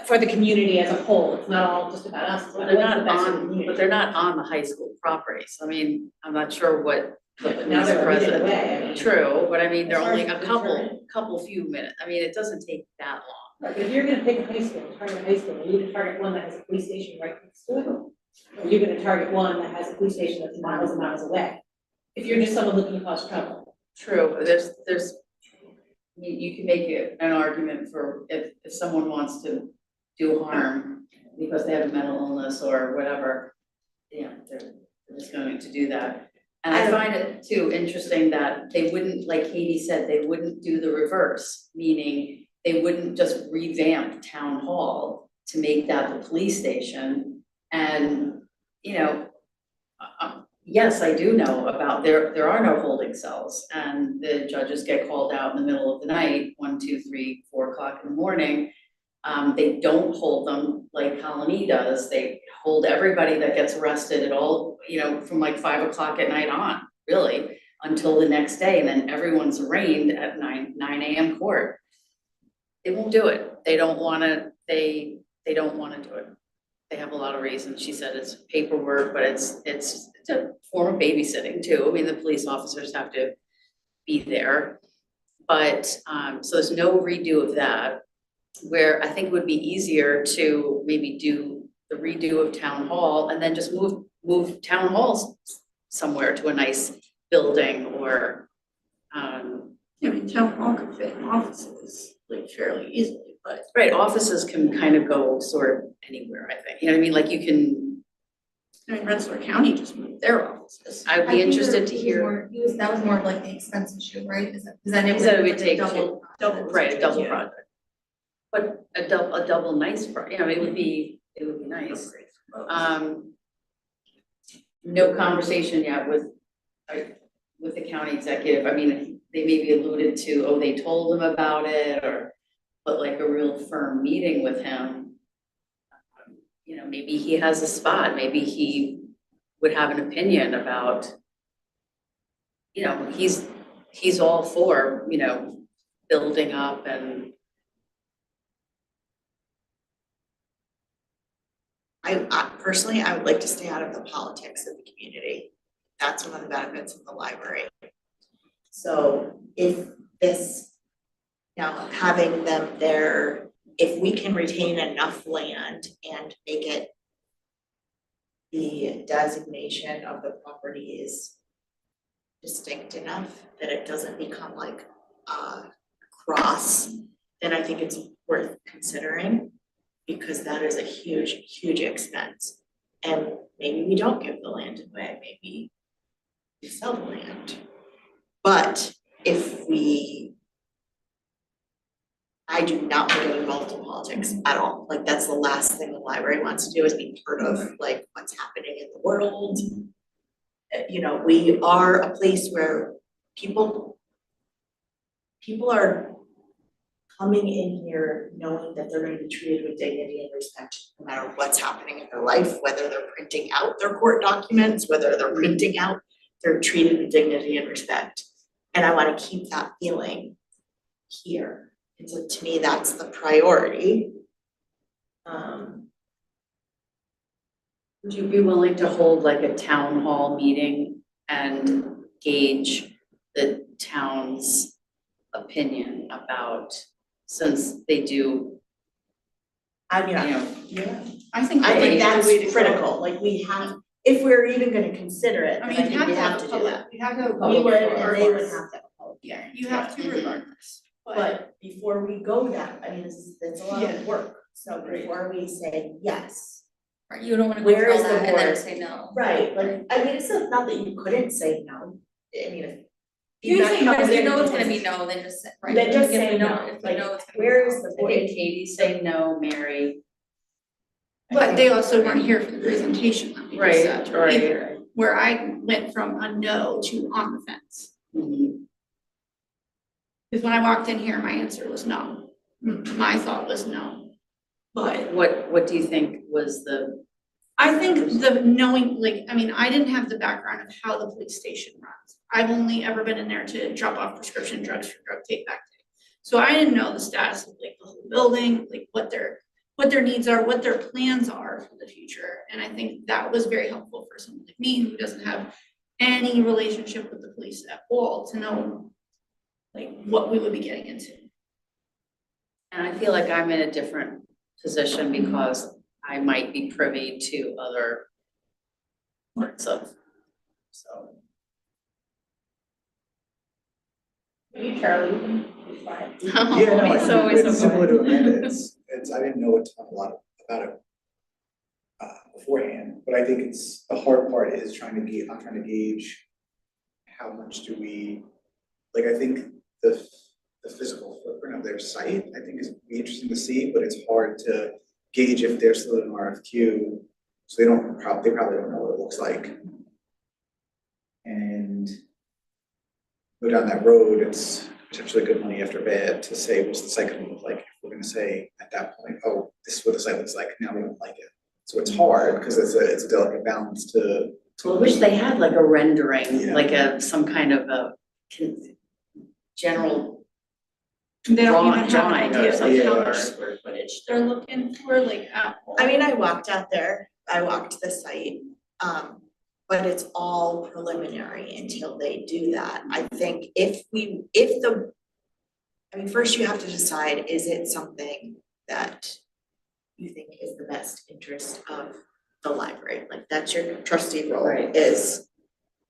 For the community as a whole, it's not all just about us, it's But about they're what's the not best for the on, community. but they're not on the high school property, so I mean, I'm not sure what the But now police they're a minute presence. away, I mean. True, but I mean, they're As far only as a deterrent. couple few minutes, I mean, it doesn't take that long. Right, but if you're gonna pick a high school, target a high school, you need to target one that has a police station right next to it. Or you're gonna target one that has a police station that's miles and miles away. If you're just someone looking to cause trouble. True, but you can make an argument for if someone wants to do harm because they have a mental illness or whatever, they're just going to do that. And I find it too interesting that they wouldn't, like Katie said, they wouldn't do the reverse, meaning they wouldn't just revamp town hall to make that the police station. And, yes, I do know about, there are no holding cells, and the judges get called out in the middle of the night, 1, 2, 3, 4 o'clock in the morning. They don't hold them like Colony does, they hold everybody that gets arrested at all, from like 5 o'clock at night on, really, until the next day, and then everyone's arraigned at 9 a.m. court. They won't do it, they don't wanna do it. They have a lot of reasons. She said it's paperwork, but it's a form of babysitting too. I mean, the police officers have to be there. But, so there's no redo of that, where I think it would be easier to maybe do the redo of town hall and then just move town halls somewhere to a nice building or, I mean, town hall could fit in offices like fairly easily, but. right, offices can kind of go sort of anywhere, I think. You know what I mean? Like you can, I mean, Rensselaer County just moved their offices. I'd be interested to hear. That was more of like the expense issue, right? Is that it He said it would like a take double right, a double Yeah. project. But a double nice, it would be nice. No conversation yet with the county executive. I mean, they maybe alluded to, oh, they told him about it, but like a real firm meeting with him. Maybe he has a spot, maybe he would have an opinion about, he's all for, building up and. I personally, I would like to stay out of the politics of the community. That's one of the benefits of the library. So if this, having them there, if we can retain enough land and make it the designation of the property is distinct enough that it doesn't become like a cross, then I think it's worth considering. Because that is a huge, huge expense. And maybe we don't give the land away, maybe we sell the land. But I do not want to get involved in politics at all. Like that's the last thing the library wants to do is be part of like what's happening in the world. We are a place where people are coming in here knowing that they're going to be treated with dignity and respect no matter what's happening in their life, whether they're printing out their court documents, whether they're printing out, they're treated with dignity and respect. And I want to keep that feeling here And so to me, that's the priority. Would you be willing to hold like a town hall meeting and gauge the town's opinion about, since they do, I mean, yeah. I think I think that's the way to that's go. critical, like we have, if we're even gonna consider it, I then mean, I you think have we to have have to a do public, that. you have to have a We public would, forum. and they would have to have a public Yeah, hearing. you have to regardless, but But before we go that, I mean, it's a lot Yeah. of work, so before we say yes. Right, you don't wanna go Where through all is the that and then board? say no. Right, like, I mean, it's not that you couldn't say no, I mean, if. You can say no, feedback if you comes know in, it's gonna be no, then just say, right. Then just If we say know- no, if we like, know it's gonna be where no. is the I board? think Katie say no, Mary. but they also weren't here for the presentation that we just said either, where I went from a no to on the fence. Mhm. Because when I walked in here, my answer was no. My thought was no. But What do you think was the, I think the knowing, like, I mean, I didn't have the background of how the police station runs. I've only ever been in there to drop off prescription drugs for drug take back day. So I didn't know the status of like the whole building, like what their needs are, what their plans are for the future. And I think that was very helpful for someone like me who doesn't have any relationship with the police at all to know like what we would be getting into. and I feel like I'm in a different position because I might be privy to other parts of, so. You, Charlie, you can be quiet. Yeah, no, It's always it's so similar fun. to Amanda, I didn't know a lot about it beforehand, but I think it's, the hard part is I'm trying to gauge how much do we, like, I think the physical footprint of their site, I think is be interesting to see, but it's hard to gauge if they're still in an RFQ, so they probably don't know what it looks like. And go down that road, it's potentially good money after bad to say what's the site gonna look like. If we're gonna say at that point, oh, this is what the site looks like, now we don't like it. So it's hard because it's a delicate balance to. I wish they had like a rendering, Yeah. like some kind of a general They don't even have an drawing or idea of like how something. much square footage they're looking for, like at all. I mean, I walked out there, I walked the site, but it's all preliminary until they do that. I think first you have to decide, is it something that you think is the best interest of the library? Like, that's your trustee role Right. is,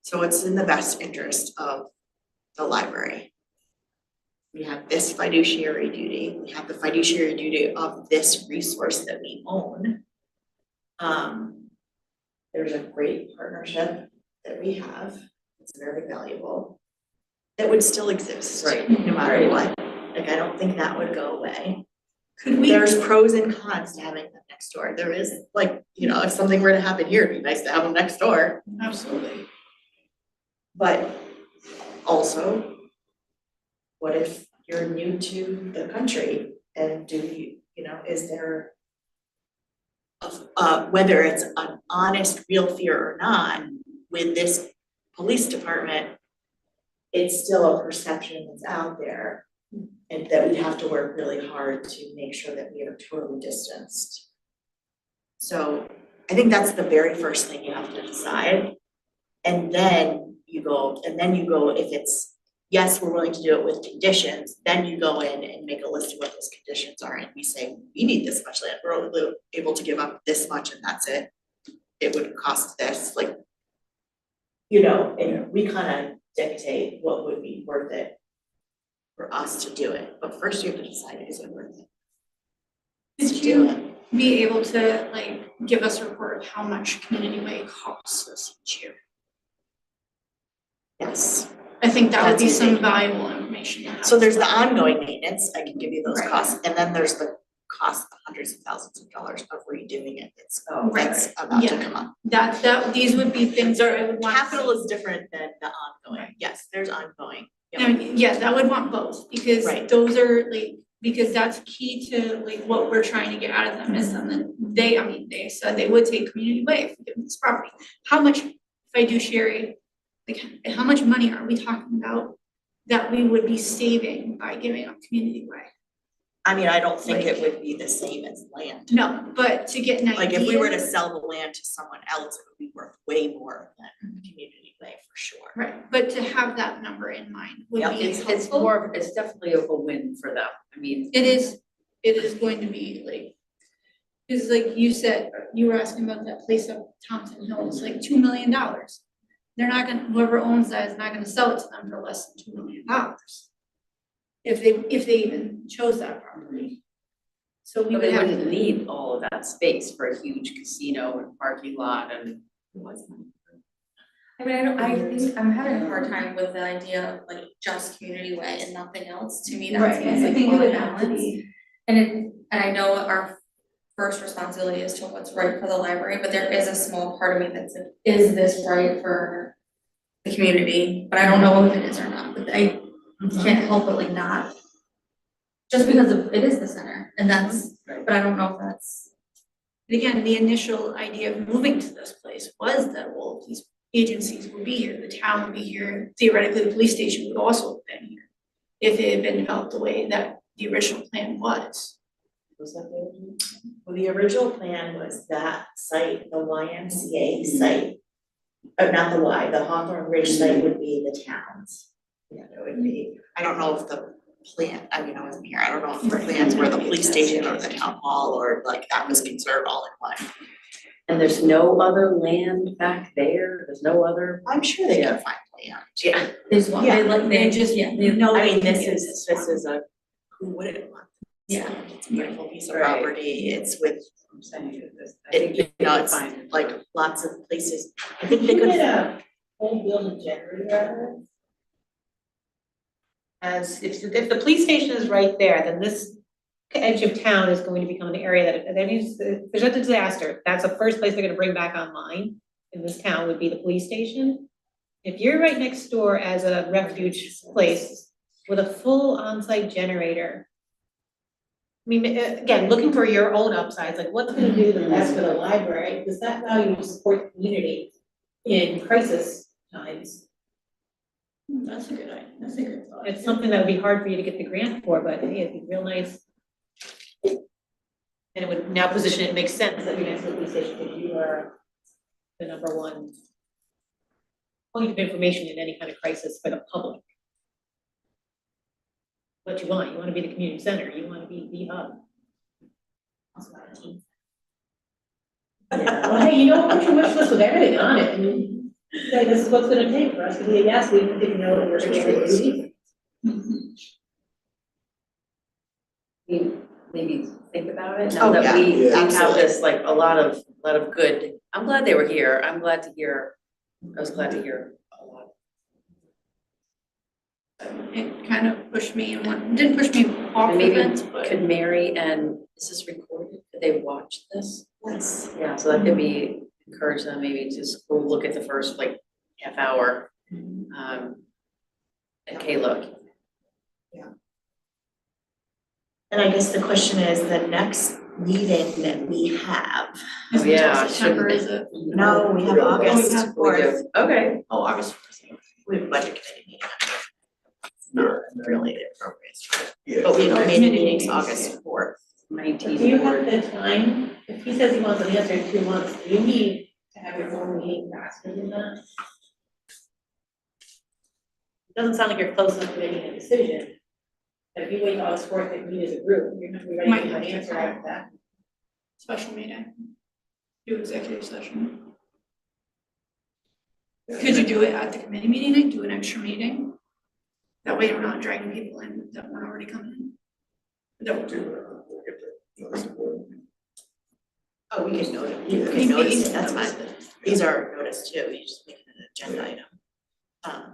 so it's in the best interest of the library. We have this fiduciary duty, we have the fiduciary duty of this resource that we own. There's a great partnership that we have, it's very valuable, that would still exist. Right. No matter Right. what, like, I don't think that would go away. Could we, There's pros and cons to having them next door, there is, like, if something were to happen here, it'd be nice to have them next door. absolutely, But also, what if you're new to the country and is there whether it's an honest, real fear or not, with this police department, it's still a perception that's out there, and that we have to work really hard to make sure that we are totally distanced. So I think that's the very first thing you have to decide. And then you go, if it's, yes, we're willing to do it with conditions, then you go in and make a list of what those conditions are, and we say, we need this much land, we're only able to give up this much and that's it. It would cost this, and we kind of dictate what would be worth it for us to do it, but first you have to decide, is it worth it? Did To do you it. be able to like give us a report of how much community way costs us each year? Yes. I think that would be That's some easy. valuable information to have. So there's the ongoing maintenance, I can give you those Right. costs, and then there's the cost of hundreds of thousands of dollars of redoing it, that's about to Yeah. come up. That, these would be things that I would want. Capital is different than the ongoing, yes, there's ongoing. Yep. I mean, yes, I would want both, because Right. those are like, because that's key to like what we're trying to get out of them is then they said they would take community way if we give them this property. How much fiduciary, like how much money are we talking about that we would be saving by giving up community way? I mean, I don't think it would be the same as land. No, but to get an idea. Like if we were to sell the land to someone else, it would be worth way more than the community way for sure. Right, but to have that number in mind would Yeah, be It's helpful. more, it's definitely a win for them. I mean, It is going to be like, because like you said, you were asking about that place up Thompson Hill, it's like $2 million. They're not gonna, whoever owns that is not gonna sell it to them for less than $2 million. If they even chose that property. So we but would they have wouldn't to, need all of that space for a huge casino and parking lot and. I mean, I think I'm having a hard time with the idea of like just community way and nothing else. To me, that right, seems I like think it more would have to balance. be. And I know our first responsibility is to what's right for the library, but there is a small part of me that's like, is this right for the community? But I don't know if it is or not, but I can't help but like not. Just because it is the center, and that's, but I don't know if that's. Again, the initial idea of moving to this place was that, well, these agencies would be here, the town would be here, theoretically, the police station would also have been here. If it had been developed the way that the original plan was. Was that the original? Well, the original plan was that site, the YMCA site, not the Y, the Hawthorne Ridge site would be the town's. Yeah, it would be, I don't know if the plan, I mean, I wasn't here, I don't know if the plans were the police station or the town hall or like that was conserved all in one. And there's no other land back there? There's no other? I'm sure they can find land. Yeah. There's one, Yeah, they like, they just, yeah, they No, I mean, they this can is a, who wouldn't want this? Yeah. It's a beautiful piece of Right. property, it's with, I'm saying this. I it, think you they know, could it's find it. like lots of places. I think they could. a whole building generator. As if the police station is right there, then this edge of town is going to become an area that if there's a disaster, that's the first place they're gonna bring back online in this town would be the police station. If you're right next door as a refuge place with a full on-site generator. I mean, again, looking for your own upsides, like what's gonna do the best for the library, because that value to support the community in crisis times. That's a good idea, that's a good thought. It's something that would be hard for you to get the grant for, but hey, it'd be real nice. And it would now position it makes sense that you're next to the police station, because you are the number one point of information in any kind of crisis for the public. What you wanna be the community center, you wanna be the hub. Yeah, well, hey, you don't put your wish list with everything on it, and say, this is what's gonna take for us to be a yes, we didn't know what we're doing. Maybe think about it, Oh, now that yeah, we have absolutely. this, like, a lot of good, I'm glad they were here, I was glad to hear a lot. It kind of pushed me in one, didn't push me off the Maybe fence, but. Could Mary and, is this recorded, could they watch this? Yes. Yeah, so that could be, encourage them maybe to just go look at the first like half hour. Okay, look, And I guess the question is, the next meeting that we have, Is it yeah, September, shouldn't is it? no, we have August have we fourth, do, okay. Oh, August first. we have budget committee meeting. It's not really the appropriate time, Yeah. but we have a Right. committee meetings August 4th. 19. Do you have the time, if he says he wants an answer in 2 months, do you need to have your own meeting faster than that? It doesn't sound like you're close enough to making a decision. But if you wait till August 4th to meet as a group, you're not gonna be ready Might to give have an to answer call. after that. Special meeting. Do executive session. Could you do it at the committee meeting, like do an extra meeting? That way we're not dragging people in that weren't already coming in. That Oh, we can notice, you Maybe can notice, it's- that's fine, these are noticed too, you just make it an agenda item.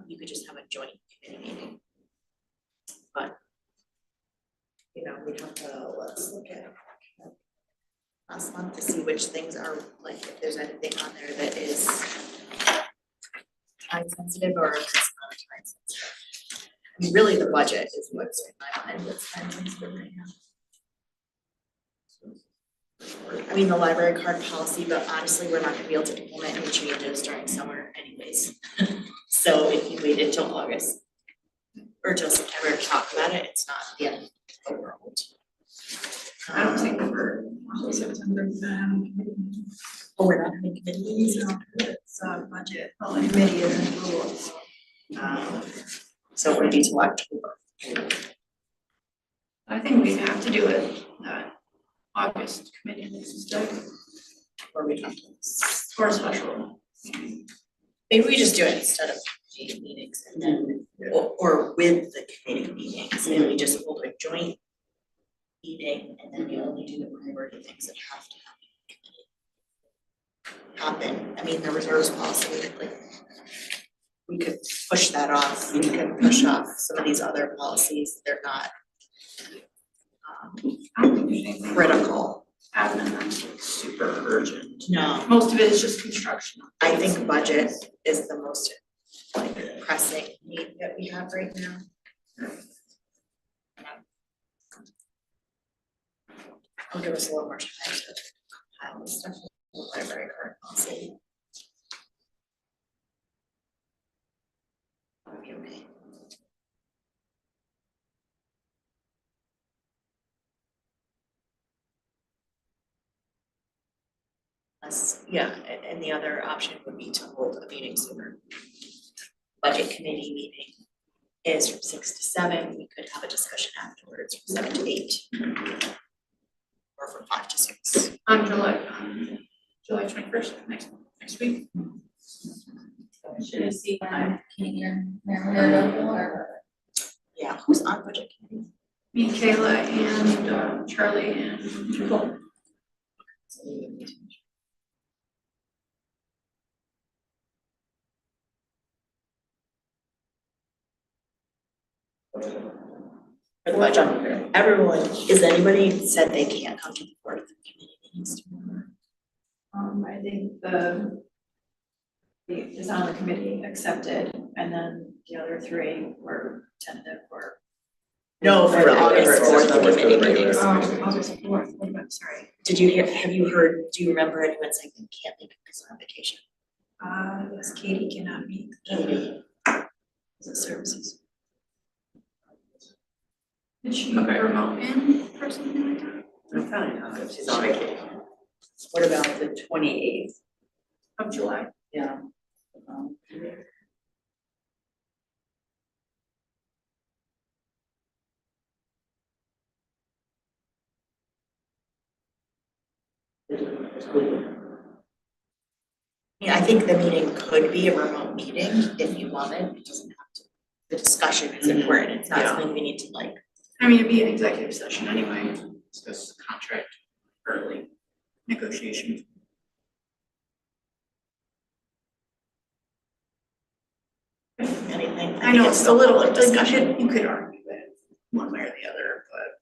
You could just have a joint committee meeting. But, you know, we have to, let's look at last month to see which things are, like, if there's anything on there that is time sensitive or if it's not time sensitive. I mean, really, the budget is what's in my mind, what's time sensitive right now. I mean, the library card policy, but honestly, we're not gonna be able to implement any changes during summer anyways. So if you waited till August or till September to talk about it, it's not the end of the world. I don't think we're until September, Oh, we're not having committee meetings. it's budget, committee and rules. So it would be till October. I think we have to do it August committee meetings instead, Or we don't. or special. Maybe we just do it instead of committee meetings and then, or with the committee meetings, and we just hold a joint meeting and then you only do the priority things that have to happen. I mean, the reserves policy, like, we could push that off, we could push off some of these other policies, they're not critical. Admin, super urgent. No, Most of it is just construction. I think budget is the most like pressing need that we have right now. I'll give us a little more time to compile this stuff in the library card policy. That'll be okay. Yeah, and the other option would be to hold a meeting sooner. Budget committee meeting is from 6 to 7, we could have a discussion afterwards from 7 to 8. Or from 5 to 6. On July 21st, next week. Should I see Katie or Marilyn or? Yeah, who's on budget committee? Me, Kayla, and Charlie and Nicole. For the budget, everyone, is anybody said they can't come to the board of the committee meetings tomorrow? I think the is on the committee accepted, and then the other 3 were tentative or. No, for August August 4th, the 4th, committee the regular. meetings. August 4th, what about, sorry. Have you heard, do you remember anyone saying they can't make it because they're on vacation? Yes, Katie cannot meet. Katie. Is it services? Did she remote in or something like that? I'm fine, she's on vacation. What about the 28th? Of July? Yeah. Yeah, I think the meeting could be a remote meeting if you wanted, it doesn't have to. The discussion is important, it's not something we need to like. I mean, it'd be an executive session anyway, discuss contract early negotiations. Anything. I know think it's a still little, public like, discussion. you could argue it one way or the other, but.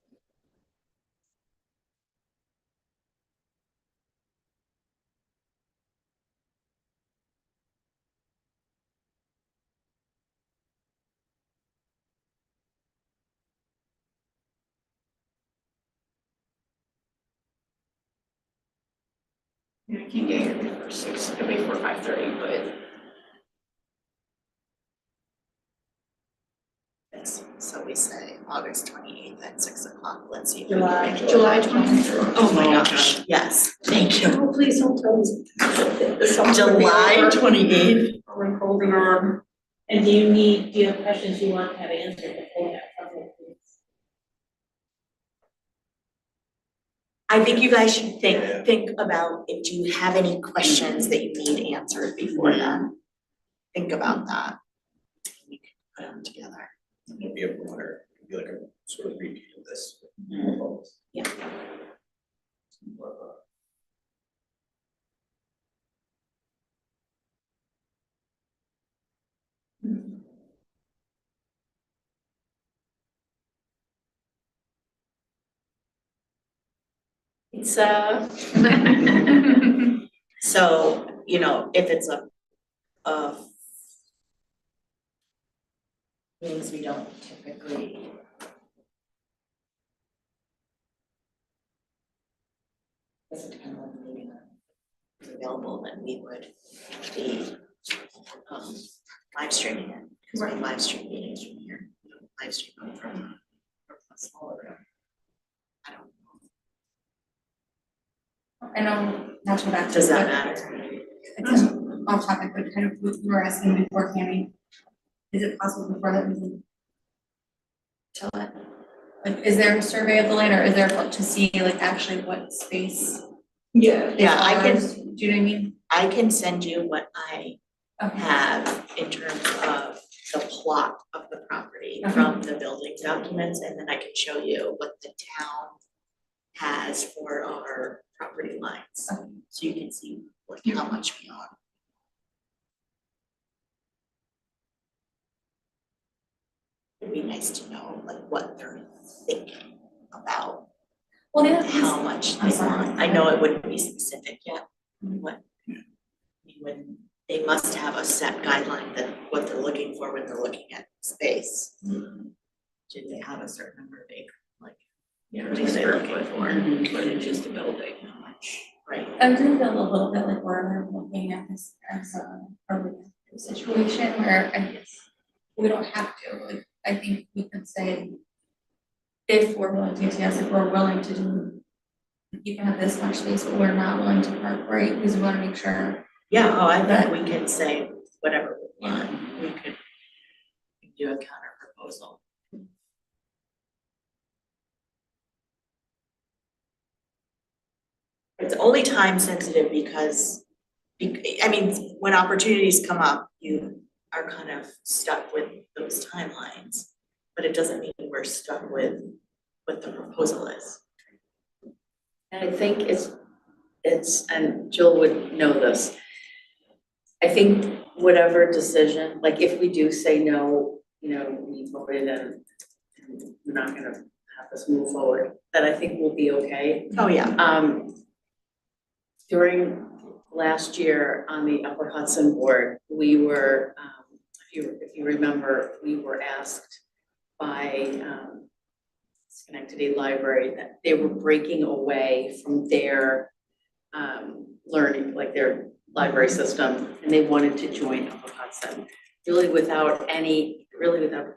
I can't get here before 6, before 5:30, but. Yes, so we say August 28th at 6 o'clock, let's see. if we July. can make it. July 23rd. Oh my gosh, yes, thank you. Oh, please don't tell us. July 28th. We're holding on. And do you have questions you want to have answered before that? I think you guys should think about if you have any questions that you need answered before then. Think about that. We can put them together. It'll be a broader, it'll be like a sort of repeat of this. Yeah. It's so, you know, if it's a meetings we don't typically doesn't depend on the meeting is available, then we would be live streaming it, because we live stream meetings from here, live stream them from a smaller room. I don't know I know, not to go back to Does that but matter? it's off topic, but kind of what you were asking before, Tammy. Is it possible before that we can tell it? Like, is there a survey of the land, or is there to see like actually what space? Yeah, I can, ours? Do you know what I mean? I can send you what I Okay. have in terms of the plot of the property from the building documents, and then I can show you what the town has for our property lines. So you can see like how much we own. It'd be nice to know like what they're thinking about, Well, the other how piece, much I'm they sorry. want. I know it wouldn't be specific yet, when they must have a set guideline that what they're looking for when they're looking at space. Do they have a certain number of acres, like, what are they looking for? What is just a building, how much, right? I do feel a little bit like we're looking at this as a reactive situation where I guess we don't have to, like, I think we could say if we're willing to, yes, if we're willing to do, you can have this much space, but we're not willing to park, right, because we wanna make sure. Yeah, oh, I think we can say whatever we want, we could do a counter proposal. It's only time sensitive because, I mean, when opportunities come up, you are kind of stuck with those timelines. But it doesn't mean we're stuck with what the proposal is. And I think it's, and Jill would know this. I think whatever decision, like if we do say no, you know, we voted and we're not gonna have this move forward, then I think we'll be okay. Oh, yeah. During last year on the Upper Hudson board, we were, if you remember, we were asked by Schenectady Library that they were breaking away from their learning, like their library system, and they wanted to join Upper Hudson, really without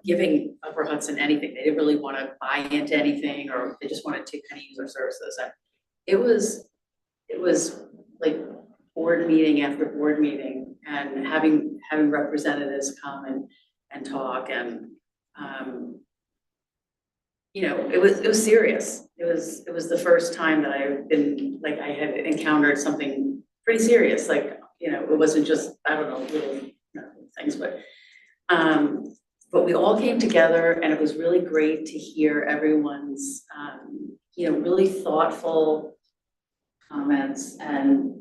giving Upper Hudson anything. They didn't really want to buy into anything, or they just wanted to kind of use our services. And it was like board meeting after board meeting, and having representatives come and talk, and you know, it was serious. It was the first time that I've been, like, I had encountered something pretty serious. Like, you know, it wasn't just, I don't know, little things, but we all came together, and it was really great to hear everyone's you know, really thoughtful comments and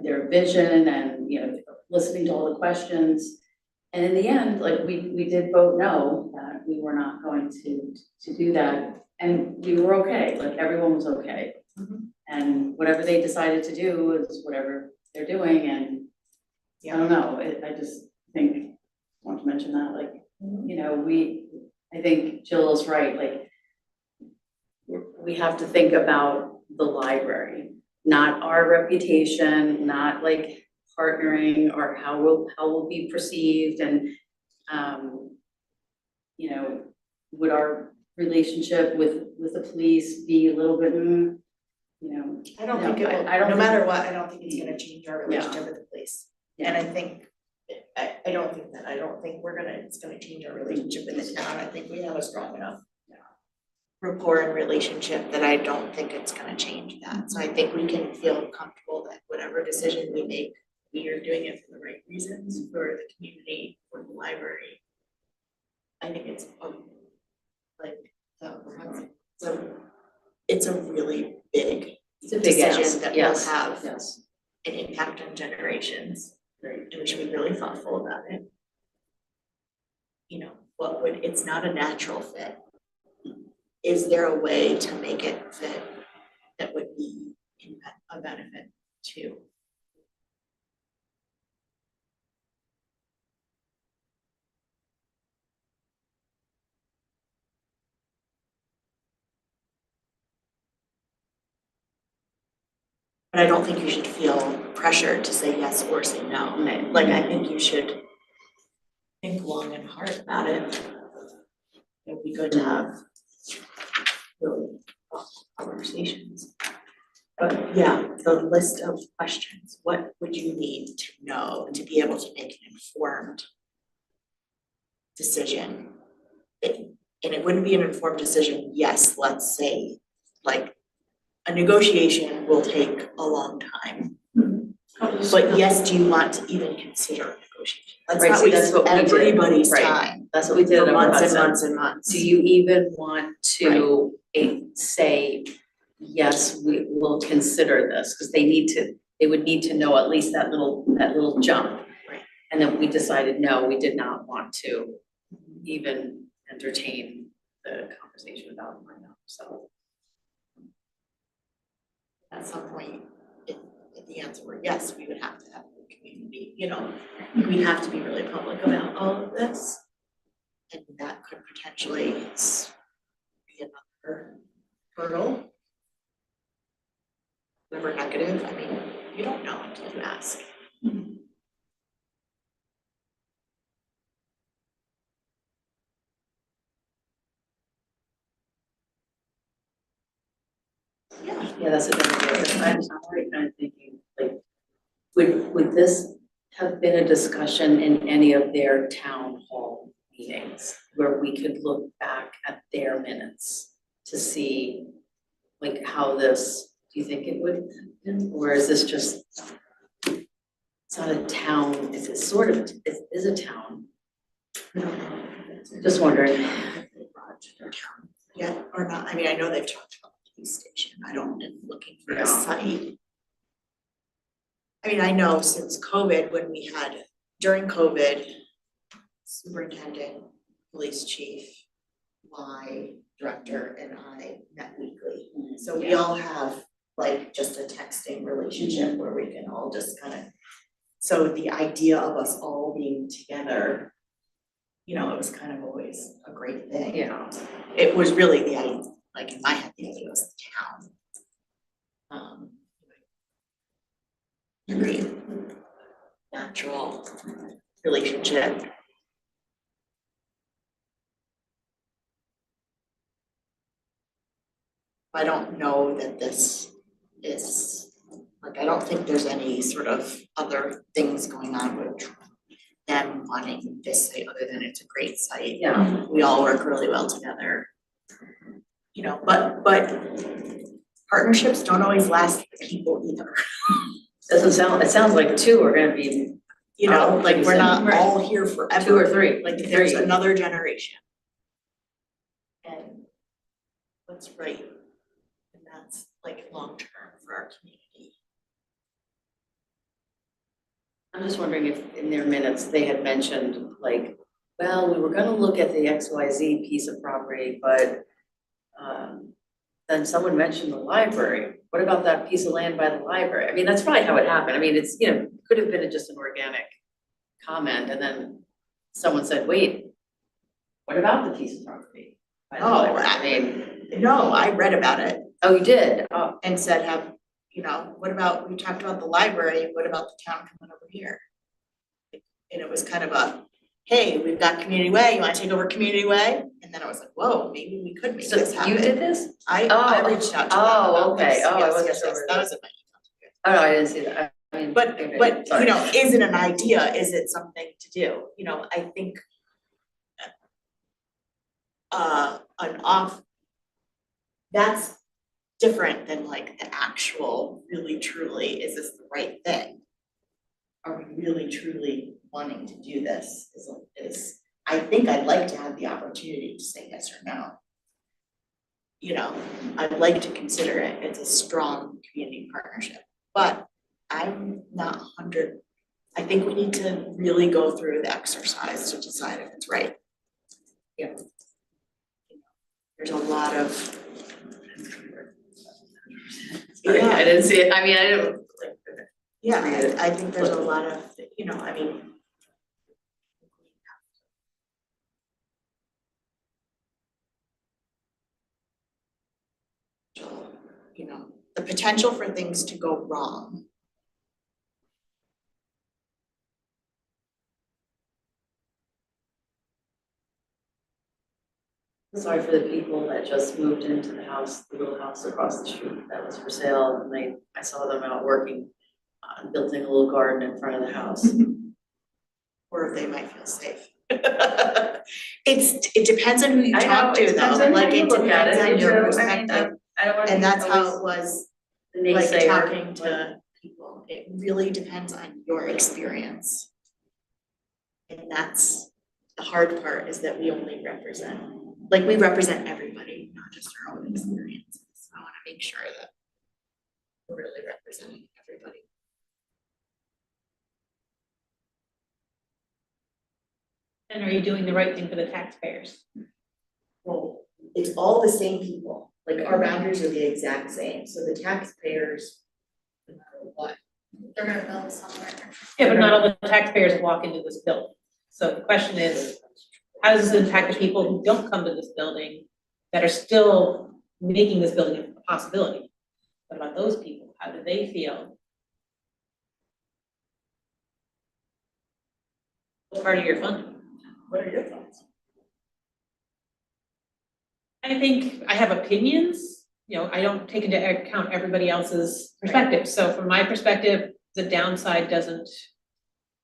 their vision, and you know, listening to all the questions. And in the end, like, we did vote no, that we were not going to do that, and we were okay, like everyone was okay. And whatever they decided to do is whatever they're doing, and I don't know, I just think, want to mention that, like, you know, I think Jill is right, like, we have to think about the library, not our reputation, not like partnering, or how we'll be perceived, and you know, would our relationship with the police be a little bit, you know? I don't think it will, I don't no think- matter what, I don't think it's gonna change our relationship with the police. Yeah. And I think, I don't think that, I don't think it's gonna change our relationship with the town. I think we have a strong enough rapport and relationship that I don't think it's gonna change that. So I think we can feel comfortable that whatever decision we make, we are doing it for the right reasons, for the community, for the library. I think it's it's a really big It's a big decision ask, that will yes, have yes. an impact on generations. And we should be really thoughtful about it. You know, it's not a natural fit. Is there a way to make it fit that would be a benefit to? But I don't think you should feel pressured to say yes or say no. Like, I think you should think long and hard about it. It'd be good to have really thoughtful conversations. But yeah, the list of questions, what would you need to know to be able to make an informed decision? And it wouldn't be an informed decision, yes, let's say, like, a negotiation will take a long time. But yes, do you want to even consider a negotiation? Let's Right, not see, that's waste what we did, everybody's right. time That's what we did for at months and Hudson. months and months. Do you even want to say, yes, we will consider this, because they would need to know at least that little jump. Right. And then we decided, no, we did not want to even entertain the conversation about it right now, so. At some point, if the answer were yes, we would have to have the community, we have to be really public about all of this. And that could potentially be another hurdle. Never negative, I mean, you don't know until you ask. Yeah, that's a good idea. I'm already kind of thinking, like, would this have been a discussion in any of their town hall meetings where we could look back at their minutes to see, like, how this, do you think it would have been, or is this just, it's not a town, it's a sort of, it is a town. I don't know. Just wondering. Yeah, or not, I mean, I know they've talked about the police station, I don't, am looking for Yeah. a site. I mean, I know since COVID, during COVID, superintendent, police chief, my director and I met weekly. So we all have like just a texting relationship where we can all just kind of, so the idea of us all being together, it was kind of always a great thing. Yeah. It was really the idea, like in my head, the idea was the town. Great, natural relationship. I don't know that this is, like, I don't think there's any sort of other things going on with them wanting this site other than it's a great site. Yeah. We all work really well together. But partnerships don't always last for people either. It sounds like two are gonna be, Like we're not all here forever. 2 or 3. Like there's another generation. And what's right, and that's like long-term for our community. I'm just wondering if in their minutes, they had mentioned like, well, we were gonna look at the XYZ piece of property, but then someone mentioned the library. What about that piece of land by the library? I mean, that's probably how it happened. I mean, it's, could have been just an organic comment, and then someone said, wait, what about the piece of property by the library? I mean, No, I read about it oh, you did? Oh, and said, what about, we talked about the library, what about the town coming over here? And it was kind of hey, we've got Community Way, you wanna take over Community Way? And then I was like, whoa, maybe we could make this happen. You did this? I reached out to them Oh, about okay. this. Oh, I Yes, wasn't yes, sure. yes, that was in my Oh, no, I didn't see that. I mean, But, okay, but, sorry. is it an idea? Is it something to do? I think that's different than like the actual, really truly, is this the right thing? Are we really truly wanting to do this? I think I'd like to have the opportunity to say yes or no. I'd like to consider it. It's a strong community partnership, but I'm not 100. I think we need to really go through the exercise to decide if it's right. Yeah. There's a lot of. Sorry, I didn't see it. I mean, I didn't. Yeah, I think there's a lot of, I mean. The potential for things to go wrong. Sorry for the people that just moved into the house, the little house across the street that was for sale, and I saw them out working, building a little garden in front of the house. Or they might feel safe. It depends on who you I know, talk to it depends though, on how like you it look at depends it, on you your know, I mean, perspective. I don't wanna And be that's how always it was, the like naysayer, talking but- to people, it really depends on your experience. And that's, the hard part is that we only represent, like we represent everybody, not just our own experiences. I wanna make sure that we're really representing everybody. And are you doing the right thing for the taxpayers? Well, it's all the same people, like our boundaries are the exact same, so the taxpayers, no matter what. They're gonna build somewhere. Yeah, but not all the taxpayers walk into this building. So the question is, how does this impact the people who don't come to this building that are still making this building a possibility? What about those people? How do they feel? What part of your funding? What are your thoughts? I think I have opinions, you know, I don't take into account everybody else's perspective. So from my perspective, the downside doesn't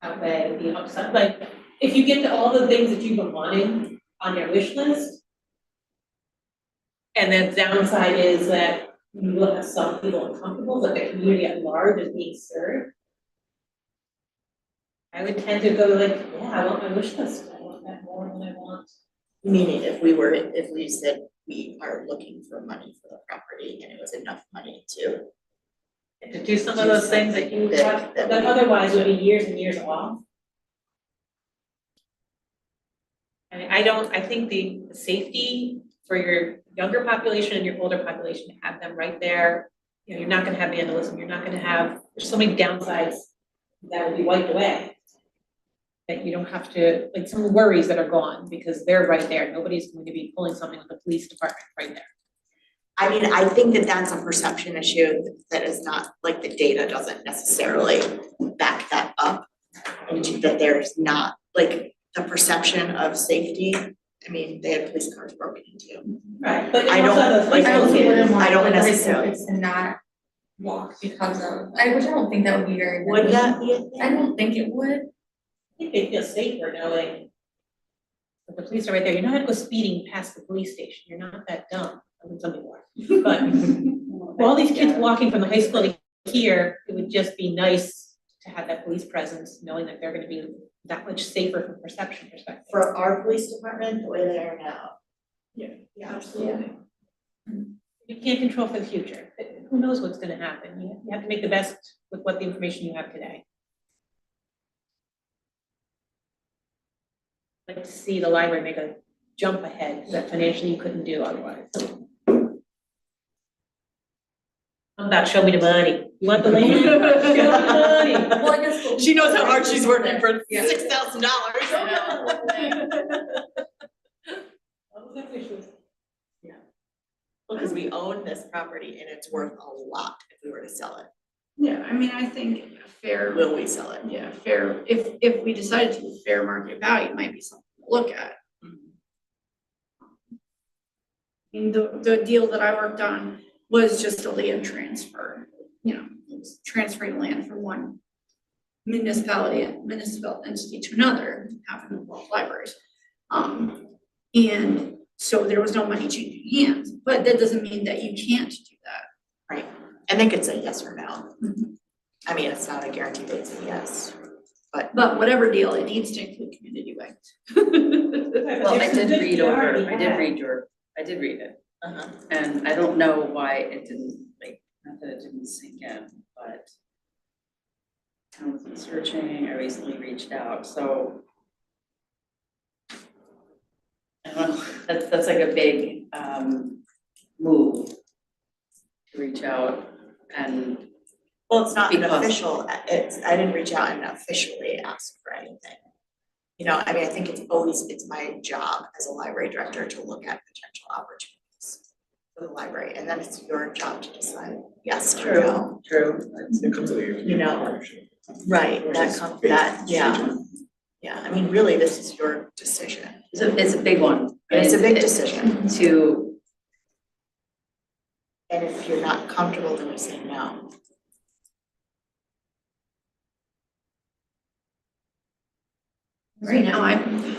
outweigh the upside. Like, if you get to all the things that you've been wanting on your wish list, and the downside is that you will have some people uncomfortable, but the community at large is being served, I would tend to go like, yeah, I want my wish list, I want that more than I want. Meaning if we said we are looking for money for the property and it was enough money to. To do some of those things that you have, that that we- otherwise would be years and years off. I think the safety for your younger population and your older population, to have them right there, you know, you're not gonna have vandalism, you're not gonna have, there's so many downsides that will be wiped away. That you don't have to, like some worries that are gone because they're right there, nobody's going to be pulling something with the police department right there. I mean, I think that that's a perception issue that is not, like the data doesn't necessarily back that up. And that there's not, like, the perception of safety, I mean, they had police cars broken into. Right, but I don't like I also wouldn't want I don't the high school necessarily. kids to not walk because of, which I don't think that would be very. Would that be a I thing? don't think it would. I think they feel safer knowing that the police are right there, you're not gonna go speeding past the police station, you're not that dumb, I mean, some people are. But all these kids walking from the high school to here, it would just be nice to have that police presence, knowing that they're gonna be that much safer from perception perspective. For our police department, the way they are now. Yeah. Yeah, absolutely. You can't control for the future, who knows what's gonna happen, you have to make the best with what the information you have today. I'd like to see the library make a jump ahead that financially you couldn't do otherwise. How about show me the money? You want the land? Show me the money. Well, I guess what we- She knows how hard she's working for Yeah. $6,000. Because we own this property and it's worth a lot if we were to sell it. Yeah, I mean, I think fair. Will we sell it? Yeah, fair, if we decided to, fair market value might be something to look at. And the deal that I worked on was just a land transfer, you know, it was transferring land from one municipal entity to another, having involved libraries. And so there was no money changing hands, but that doesn't mean that you can't do that. Right, and they could say yes or no. I mean, it's not a guarantee they'd say yes, But whatever deal, it needs to include community way. Well, I did read it, uh-huh. and I don't know why it didn't, like, not that it didn't sink in, but towns been searching, I recently reached out, so I don't know, that's like a big move to reach out and Well, it's not an Because- official, I didn't reach out and officially ask for anything. You know, I mean, I think it's my job as a library director to look at potential opportunities for the library, and then it's your job to decide yes or no. True. It comes with You know, right, Which that is comes, big. yeah. Yeah, I mean, really, this is your decision. It's a big one. And it's a big decision, To, and if you're not comfortable, then we say no. Right now, I'm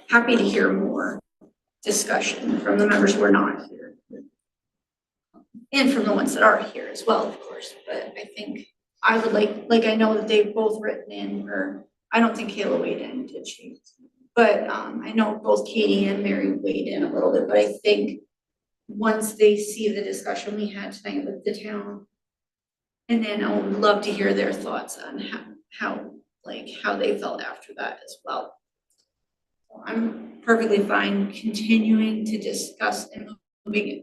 happy to hear more discussion from the members who are not here. And from the ones that are here as well, of course, but I think I would like I know that they've both written in, or I don't think Kayla weighed in, did she? But I know both Katie and Mary weighed in a little bit, but I think once they see the discussion we had tonight with the town, and then I would love to hear their thoughts on how they felt after that as well. So I'm perfectly fine continuing to discuss and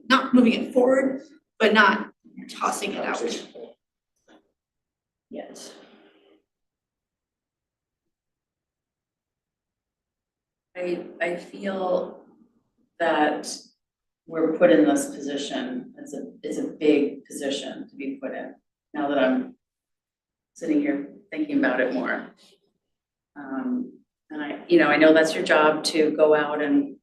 not moving it forward, but not tossing it out yet. I feel that we're put in this position, it's a big position to be put in, now that I'm sitting here thinking about it more. And I know that's your job to go out and,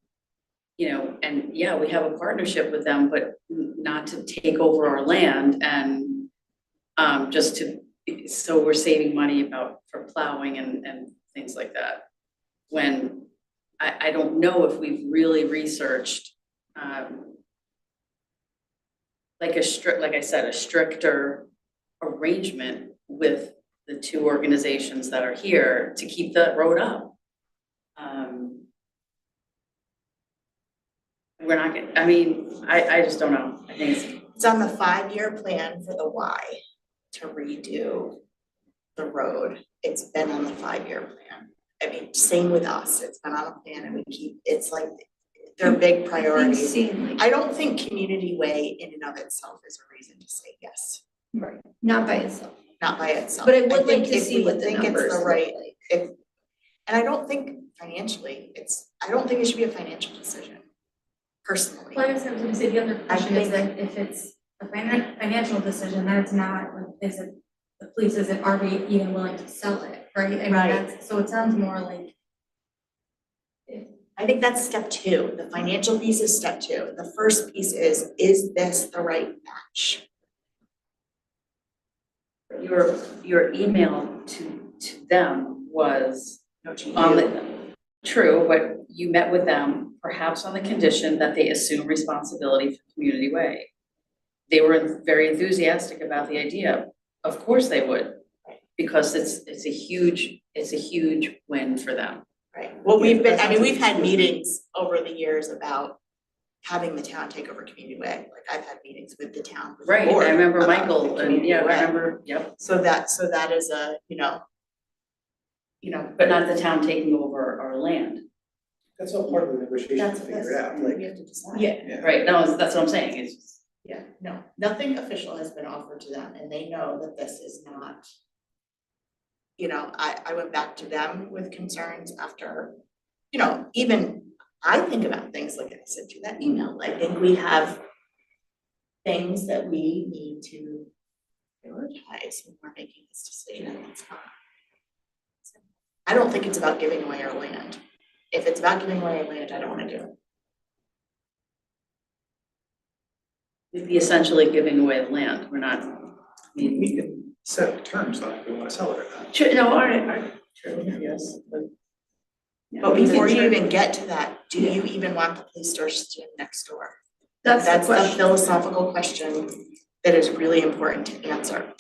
and yeah, we have a partnership with them, but not to take over our land and so we're saving money for plowing and things like that. When I don't know if we've really researched, like I said, a stricter arrangement with the two organizations that are here to keep the road up. We're not gonna, I just don't know. I think It's on the 5-year plan for the Y to redo the road. It's been on the 5-year plan. I mean, same with us, it's been on a plan and it's like, they're big priorities. I don't think Community Way in and of itself is a reason to say yes. Right, not by itself. Not by itself. But I would like think to if see we what the think it's numbers the look right- like. And I don't think financially, I don't think it should be a financial decision, personally. Well, I guess I was gonna say the other question is think- that if it's a financial decision, then it's not, like, is it, the police isn't, are we even willing to sell it, right? I mean, Right. so it sounds more like. I think that's step 2. The financial piece is step 2. The first piece is this the right match? your email to them was No, to on you. the, true, but you met with them perhaps on the condition that they assume responsibility for Community Way. They were very enthusiastic about the idea. Of course they would, because it's a huge win for them. Right, well, we've had meetings over the years about having the town take over Community Way, like I've had meetings with the town. with the Right, board I remember about Michael, and Community yeah, I Way. remember, yep, So that is a, but not the town taking over our land. That's all part of the negotiation to figure it out, like, we have to decide. yeah. Right, no, that's what I'm saying, it's just, Yeah, no, nothing official has been offered to them, and they know that this is not. I went back to them with concerns after, even I think about things like I said to that email, I think we have things that we need to prioritize when we're making this decision. It's not. I don't think it's about giving away our land. If it's about giving away our land, I don't wanna do it. we'd be essentially giving away the land, we're not, We can set terms on if we wanna sell it or not. true, no, true, yes, but. yeah, But before you it's- even get to that, do you even want the police station next door? That's the That's the question. philosophical question that is really important to answer,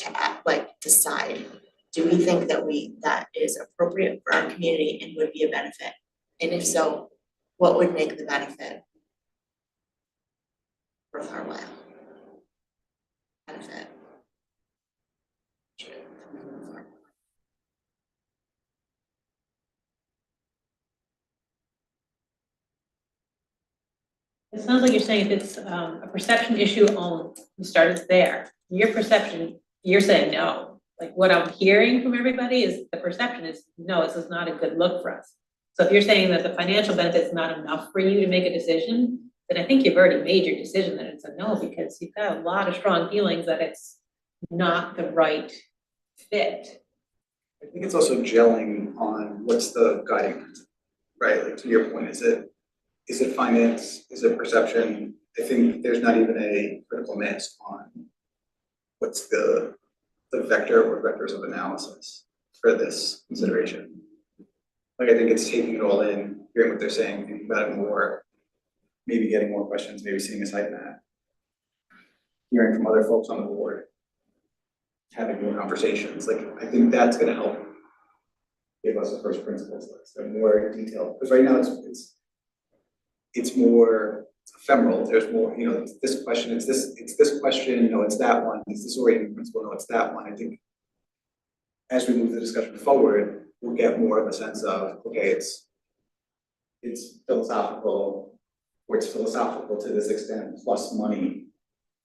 decide. Do we think that is appropriate for our community and would be a benefit? And if so, what would make the benefit worth our while? Benefit. It sounds like you're saying if it's a perception issue only, you started there. Your perception, you're saying no. Like what I'm hearing from everybody is the perception is, no, this is not a good look for us. So if you're saying that the financial benefit's not enough for you to make a decision, then I think you've already made your decision that it's a no, because you've got a lot of strong feelings that it's not the right fit. I think it's also gelling on what's the guiding principle, right? Like to your point, is is it finance, is it perception? I think there's not even a critical mass on what's the vector or vectors of analysis for this consideration. Like, I think it's taking it all in, hearing what they're saying, thinking about it more, maybe getting more questions, maybe seeing a site map, hearing from other folks on the board, having more conversations. Like, I think that's gonna help give us a first principles list, a more detailed, because right now it's more ephemeral. There's more, you know, it's this question, it's this question, no, it's that one, it's this orienting principle, no, it's that one. I think as we move the discussion forward, we'll get more of a sense of, okay, it's philosophical, or it's philosophical to this extent, plus money.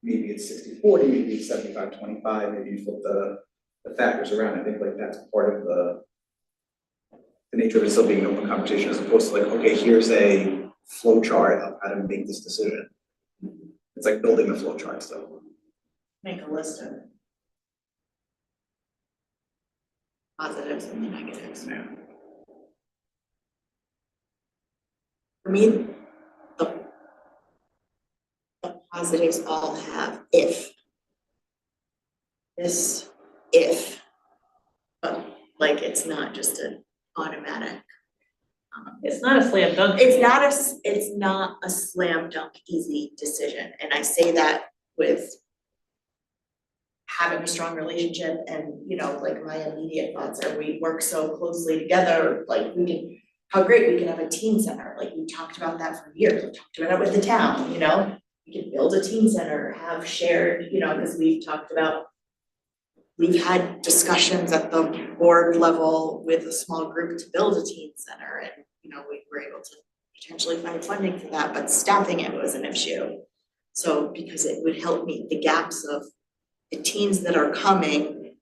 Maybe it's 60-40, maybe it's 75-25, maybe you flip the factors around. I think like that's part of the nature of it still being an open conversation, as opposed to like, okay, here's a flow chart of how to make this decision. It's like building the flow chart still. Make a list of positives and the negatives. Yeah. For me, the positives all have if. This, if. But like, it's not just an automatic. It's not a slam dunk. It's not a slam dunk easy decision, and I say that with having a strong relationship and, you know, like my immediate thoughts are we work so closely together, like how great we can have a teen center, like we talked about that for years, we talked about it with the town, you know, we can build a teen center, have shared, you know, because we've had discussions at the board level with a small group to build a teen center, and, you know, we were able to potentially find funding for that, but staffing it was an issue. So, because it would help meet the gaps of the teens that are coming,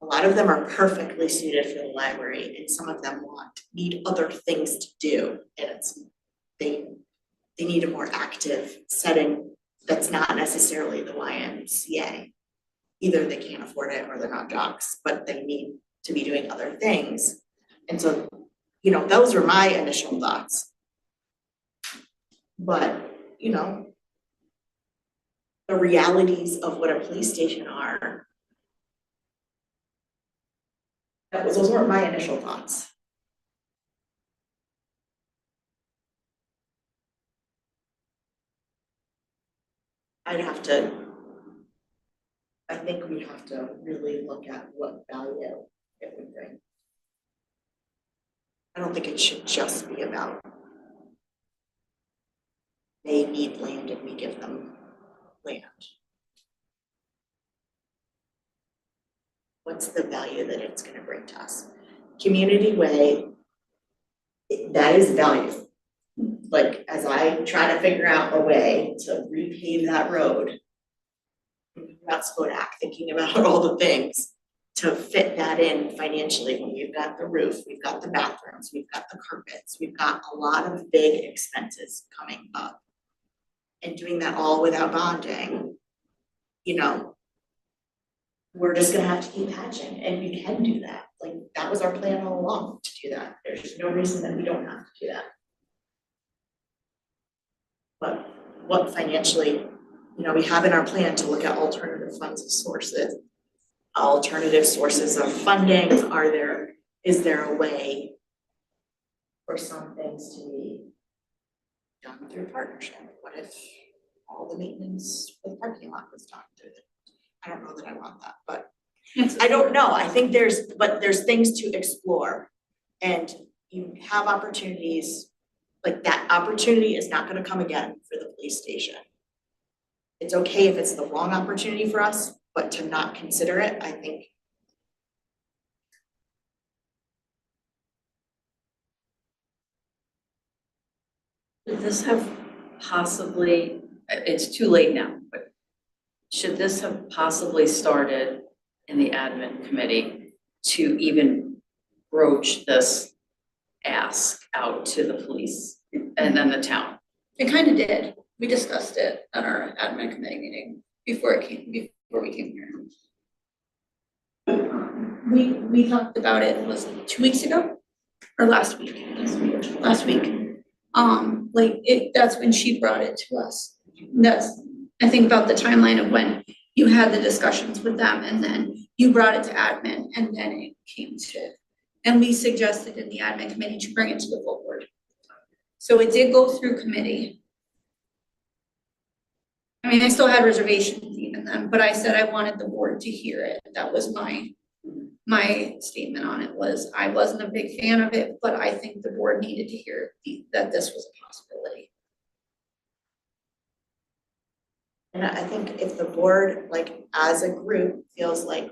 a lot of them are perfectly suited for the library, and some of them need other things to do, and they need a more active setting that's not necessarily the YMCA. Either they can't afford it or they're not jocks, but they need to be doing other things. And so, you know, those were my initial thoughts. But, you know, the realities of what a police station are, those weren't my initial thoughts. I think we have to really look at what value it would bring. I don't think it should just be about they need land and we give them land. What's the value that it's going to bring to us? Community Way, that is value. Like, as I try to figure out a way to repave that road, about Spodak, thinking about all the things to fit that in financially, when we've got the roof, we've got the bathrooms, we've got the carpets, we've got a lot of big expenses coming up. And doing that all without bonding, you know, we're just gonna have to keep patching, and we can do that. Like, that was our plan all along, to do that. There's no reason that we don't have to do that. But what financially, you know, we have in our plan to look at alternative funds sources, alternative sources of funding. Is there a way for some things to be done through partnership? What if all the maintenance for the parking lot was done through it? I don't know that I want that, but I don't know. I think there's things to explore, and you have opportunities. Like, that opportunity is not going to come again for the police station. It's okay if it's the wrong opportunity for us, but to not consider it, I think. Should this have possibly, it's too late now, but should this have possibly started in the admin committee to even broach this ask out to the police and then the town? It kind of did. We discussed it at our admin committee meeting before we came here. We talked about it, was it 2 weeks ago? Or last week? Last week. That's when she brought it to us. That's, I think about the timeline of when you had the discussions with them and then you brought it to admin and then it came to, and we suggested in the admin committee to bring it to the full board. So it did go through committee. I mean, I still had reservations even then, but I said I wanted the board to hear it. That was my statement on it was, I wasn't a big fan of it, but I think the board needed to hear that this was a possibility. And I think if the board, like, as a group, feels like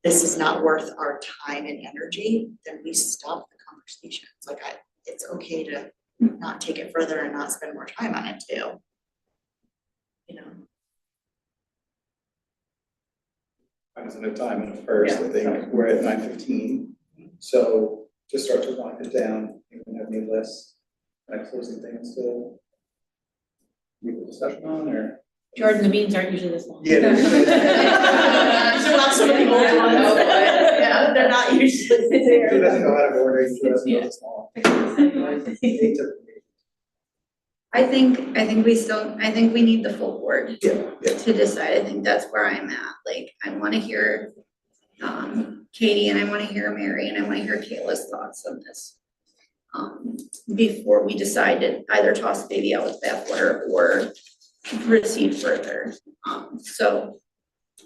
this is not worth our time and energy, then we stop the conversations. Like, it's okay to not take it further and not spend more time on it too. You know? Cognizant of time and first, I think we're at 9:15. So just start to wind it down, you can have any less closing things to leave the discussion on, or? Jordan, the meetings aren't usually this long. Yeah. So not some of the old ones, yeah, they're not usually there. It doesn't go out of order, it doesn't go this long. I think we need the full board Yeah. to decide. I think that's where I'm at. Like, I wanna hear Katie and I wanna hear Mary and I wanna hear Kayla's thoughts on this. Before we decide to either toss the baby out with bathwater or proceed further. So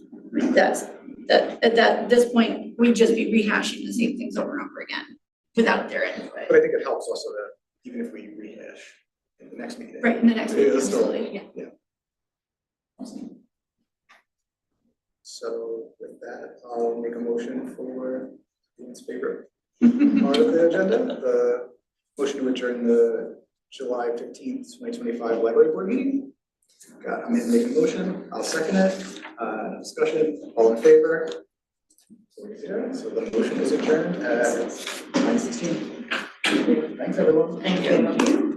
I mean, at this point, we'd just be rehashing the same things over and over again without their input. But I think it helps also that even if we rehash in the next meeting. Right, in the next meeting, it's still- absolutely, yeah. So with that, I'll make a motion for Ian's favorite part of the agenda, the motion to adjourn the July 15th, 2025 library board meeting. Got, I'm gonna make a motion, I'll second it, discussion, all in favor? So the motion is adjourned at 9:16. Thanks, everyone. Thank you.